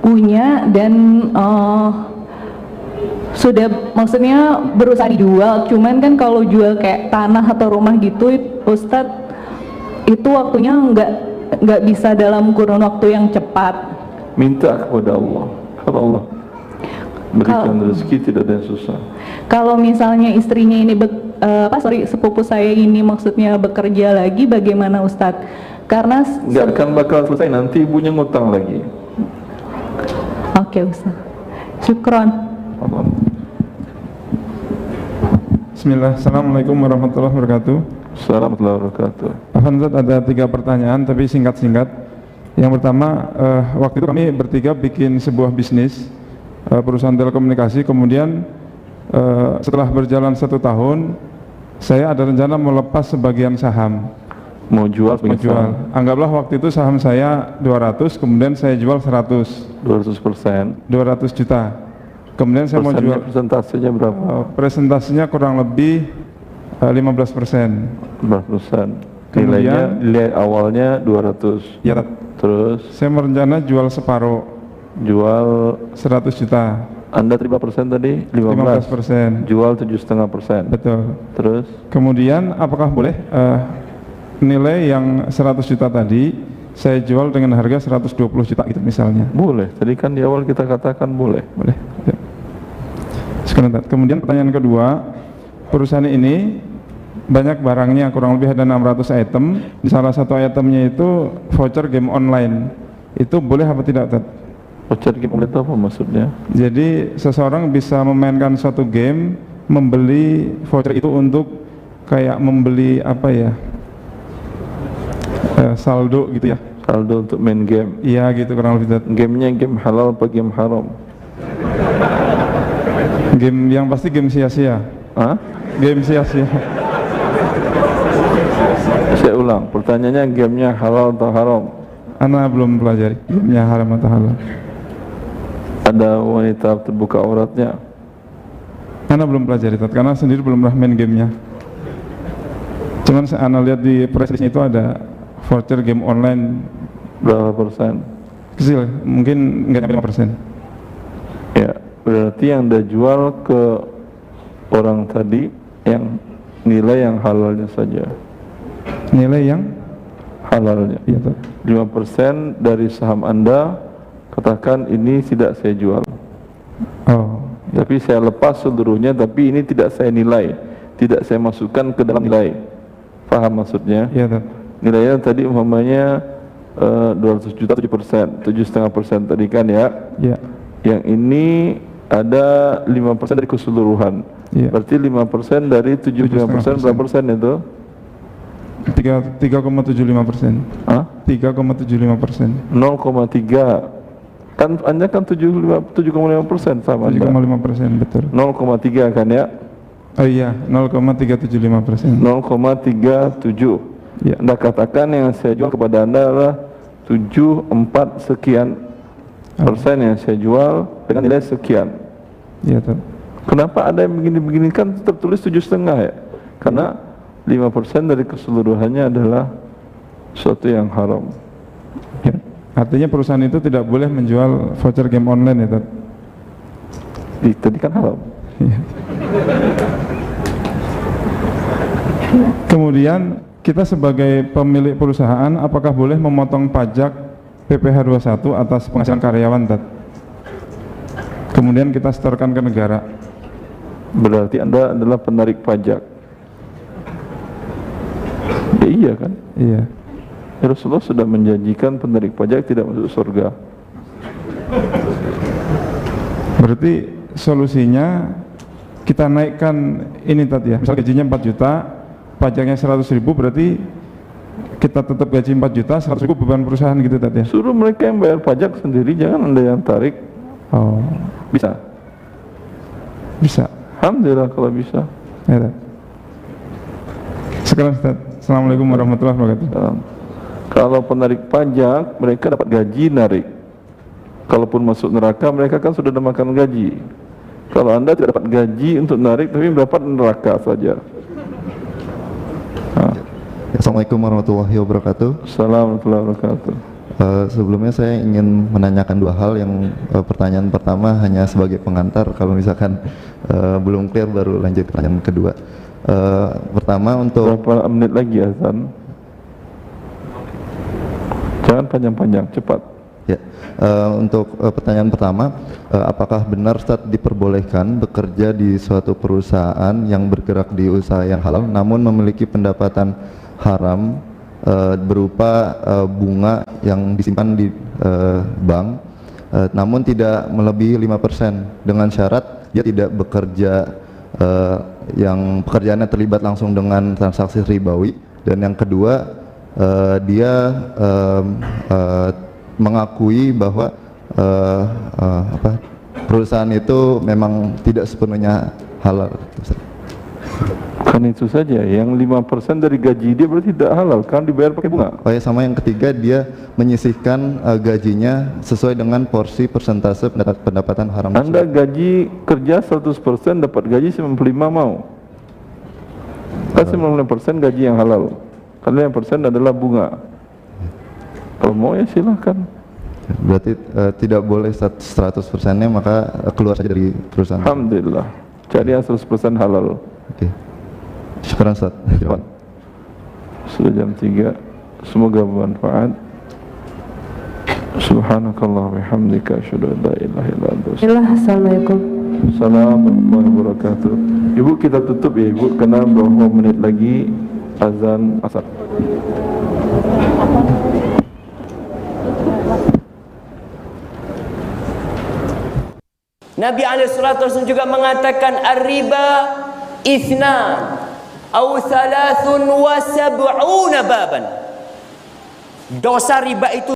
Speaker 13: Punya, dan sudah maksudnya berusaha dijual, cuman kan kalau jual kayak tanah atau rumah gitu Ustadz, itu waktunya nggak bisa dalam kurun waktu yang cepat.
Speaker 3: Minta kepada Allah, kalau Allah berikan rezeki tidak ada yang susah.
Speaker 13: Kalau misalnya istrinya ini sepupu saya ini maksudnya bekerja lagi, bagaimana Ustadz? Karena
Speaker 3: nggak akan bakal selesai, nanti ibunya ngutang lagi.
Speaker 13: Oke Ustaz, syukron.
Speaker 14: Bismillah, Assalamualaikum warahmatullahi wabarakatuh.
Speaker 3: Assalamualaikum warahmatullahi wabarakatuh.
Speaker 14: Ustaz, ada 3 pertanyaan tapi singkat-singkat. Yang pertama, waktu itu kami bertiga bikin sebuah bisnis, perusahaan telekomunikasi. Kemudian setelah berjalan 1 tahun, saya ada rencana melepas sebagian saham.
Speaker 3: Mau jual?
Speaker 14: Anggaplah waktu itu saham saya 200, kemudian saya jual 100. 200%? 200 juta. Kemudian saya mau jual.
Speaker 3: Persentasenya berapa?
Speaker 14: Presentasinya kurang lebih 15%.
Speaker 3: 15%. Nilai awalnya 200.
Speaker 14: Ya.
Speaker 3: Terus?
Speaker 14: Saya merencana jual separuh.
Speaker 3: Jual
Speaker 14: 100 juta.
Speaker 3: Anda terima persen tadi?
Speaker 14: 15%.
Speaker 3: Jual 7,5%.
Speaker 14: Betul.
Speaker 3: Terus?
Speaker 14: Kemudian apakah boleh nilai yang 100 juta tadi saya jual dengan harga 120 juta gitu misalnya?
Speaker 3: Boleh. Tadi kan di awal kita katakan boleh.
Speaker 14: Boleh. Ya. Sekarang, kemudian pertanyaan kedua, perusahaan ini banyak barangnya, kurang lebih ada 600 item. Di salah satu itemnya itu voucher game online. Itu boleh apa tidak, Tat?
Speaker 3: Voucher game online itu apa maksudnya?
Speaker 14: Jadi seseorang bisa memainkan suatu game, membeli voucher itu untuk kayak membeli apa ya, saldo gitu ya.
Speaker 3: Saldo untuk main game?
Speaker 14: Iya gitu kurang lebih.
Speaker 3: Gamenya game halal apa game haram?
Speaker 14: Game yang pasti game sia-sia.
Speaker 3: Hah?
Speaker 14: Game sia-sia.
Speaker 3: Saya ulang, pertanyaannya gamenya halal atau haram?
Speaker 14: Ana belum pelajari gamenya haram atau halal.
Speaker 3: Ada wanita terbuka auratnya?
Speaker 14: Ana belum pelajari, karena sendiri belum pernah main gamenya. Cuman Ana lihat di press list itu ada voucher game online.
Speaker 3: Berapa persen?
Speaker 14: Kecil, mungkin nggak nyampe 5%.
Speaker 3: Ya, berarti yang Anda jual ke orang tadi yang nilai yang halalnya saja.
Speaker 14: Nilai yang
Speaker 3: halalnya?
Speaker 14: Iya, Pak.
Speaker 3: 5% dari saham Anda, katakan ini tidak saya jual.
Speaker 14: Oh.
Speaker 3: Tapi saya lepas seluruhnya, tapi ini tidak saya nilai, tidak saya masukkan ke dalam nilai. Paham maksudnya?
Speaker 14: Iya, Pak.
Speaker 3: Nilainya tadi umpamanya 200 juta, 7%, 7,5% tadi kan ya?
Speaker 14: Iya.
Speaker 3: Yang ini ada 5% dari keseluruhan.
Speaker 14: Iya.
Speaker 3: Berarti 5% dari 75% berapa persen itu?
Speaker 14: 3,75%.
Speaker 3: Hah?
Speaker 14: 3,75%.
Speaker 3: 0,3 Kan Anda kan 7,5% sama.
Speaker 14: 7,5%, betul.
Speaker 3: 0,3 kan ya?
Speaker 14: Oh iya, 0,375%.
Speaker 3: 0,37.
Speaker 14: Ya.
Speaker 3: Anda katakan yang saya jual kepada Anda adalah 74 sekian persen yang saya jual dengan nilai sekian.
Speaker 14: Iya, tuh.
Speaker 3: Kenapa ada yang begini-begini, kan tertulis 7,5 ya? Karena 5% dari keseluruhannya adalah sesuatu yang haram.
Speaker 14: Ya. Artinya perusahaan itu tidak boleh menjual voucher game online ya, Tad?
Speaker 3: Tadi kan haram.
Speaker 14: Ya. Kemudian kita sebagai pemilik perusahaan apakah boleh memotong pajak PPh 21 atas penghasilan karyawan, Tad? Kemudian kita setorkan ke negara.
Speaker 3: Berarti Anda adalah penarik pajak. Ya, iya kan?
Speaker 14: Iya.
Speaker 3: Rasulullah sudah menjanjikan penarik pajak tidak masuk surga.
Speaker 14: Berarti solusinya kita naikkan ini tadi ya. Misal gajinya 4 juta, pajaknya 100.000, berarti kita tetap gaji 4 juta, 100.000 beban perusahaan gitu tadi ya.
Speaker 3: Suruh mereka yang bayar pajak sendiri, jangan Anda yang tarik.
Speaker 14: Oh,
Speaker 3: bisa.
Speaker 14: Bisa.
Speaker 3: Alhamdulillah kalau bisa.
Speaker 14: Ya, Tad. Sekarang Ustaz. Assalamualaikum warahmatullahi wabarakatuh.
Speaker 3: Kalau penarik pajak, mereka dapat gaji narik. Kalaupun masuk neraka, mereka kan sudah makan gaji. Kalau Anda tidak dapat gaji untuk narik, tapi dapat neraka saja.
Speaker 15: Assalamualaikum warahmatullahi wabarakatuh.
Speaker 3: Assalamualaikum warahmatullahi wabarakatuh.
Speaker 15: Sebelumnya saya ingin menanyakan dua hal. Yang pertanyaan pertama hanya sebagai pengantar. Kalau misalkan belum clear, baru lanjut ke pertanyaan kedua. Pertama untuk
Speaker 3: berapa menit lagi azan? Jangan panjang-panjang, cepat.
Speaker 15: Ya, untuk pertanyaan pertama, apakah benar Ustaz diperbolehkan bekerja di suatu perusahaan yang bergerak di usaha yang halal, namun memiliki pendapatan haram berupa bunga yang disimpan di bank, namun tidak melebihi 5%, dengan syarat dia tidak bekerja yang pekerjaannya terlibat langsung dengan transaksi ribawi, dan yang kedua dia mengakui bahwa perusahaan itu memang tidak sepenuhnya halal.
Speaker 3: Kan itu saja, yang 5% dari gaji dia berarti tidak halal, kan dibayar pakai bunga.
Speaker 15: Oh ya, sama yang ketiga, dia menyisihkan gajinya sesuai dengan porsi persentase pendapatan haram.
Speaker 3: Anda gaji kerja 100%, dapat gaji 95 mau? Kan 95% gaji yang halal, karena 5% adalah bunga. Kalau mau ya silahkan.
Speaker 15: Berarti tidak boleh 100%-nya, maka keluar saja dari perusahaan.
Speaker 3: Alhamdulillah, cari yang 100% halal.
Speaker 15: Oke. Syukuran Ustaz.
Speaker 3: Sudah jam 3. Semoga bermanfaat. Subhanakallah wa bihamdika asyhadu an la ilaha illa anta.
Speaker 9: Assalamualaikum.
Speaker 3: Assalamualaikum warahmatullahi wabarakatuh. Ibu, kita tutup ya Ibu, karena beberapa menit lagi azan asar.
Speaker 2: Nabi SAW juga mengatakan ar-riba ithnan atau 73 baban. Dosa riba itu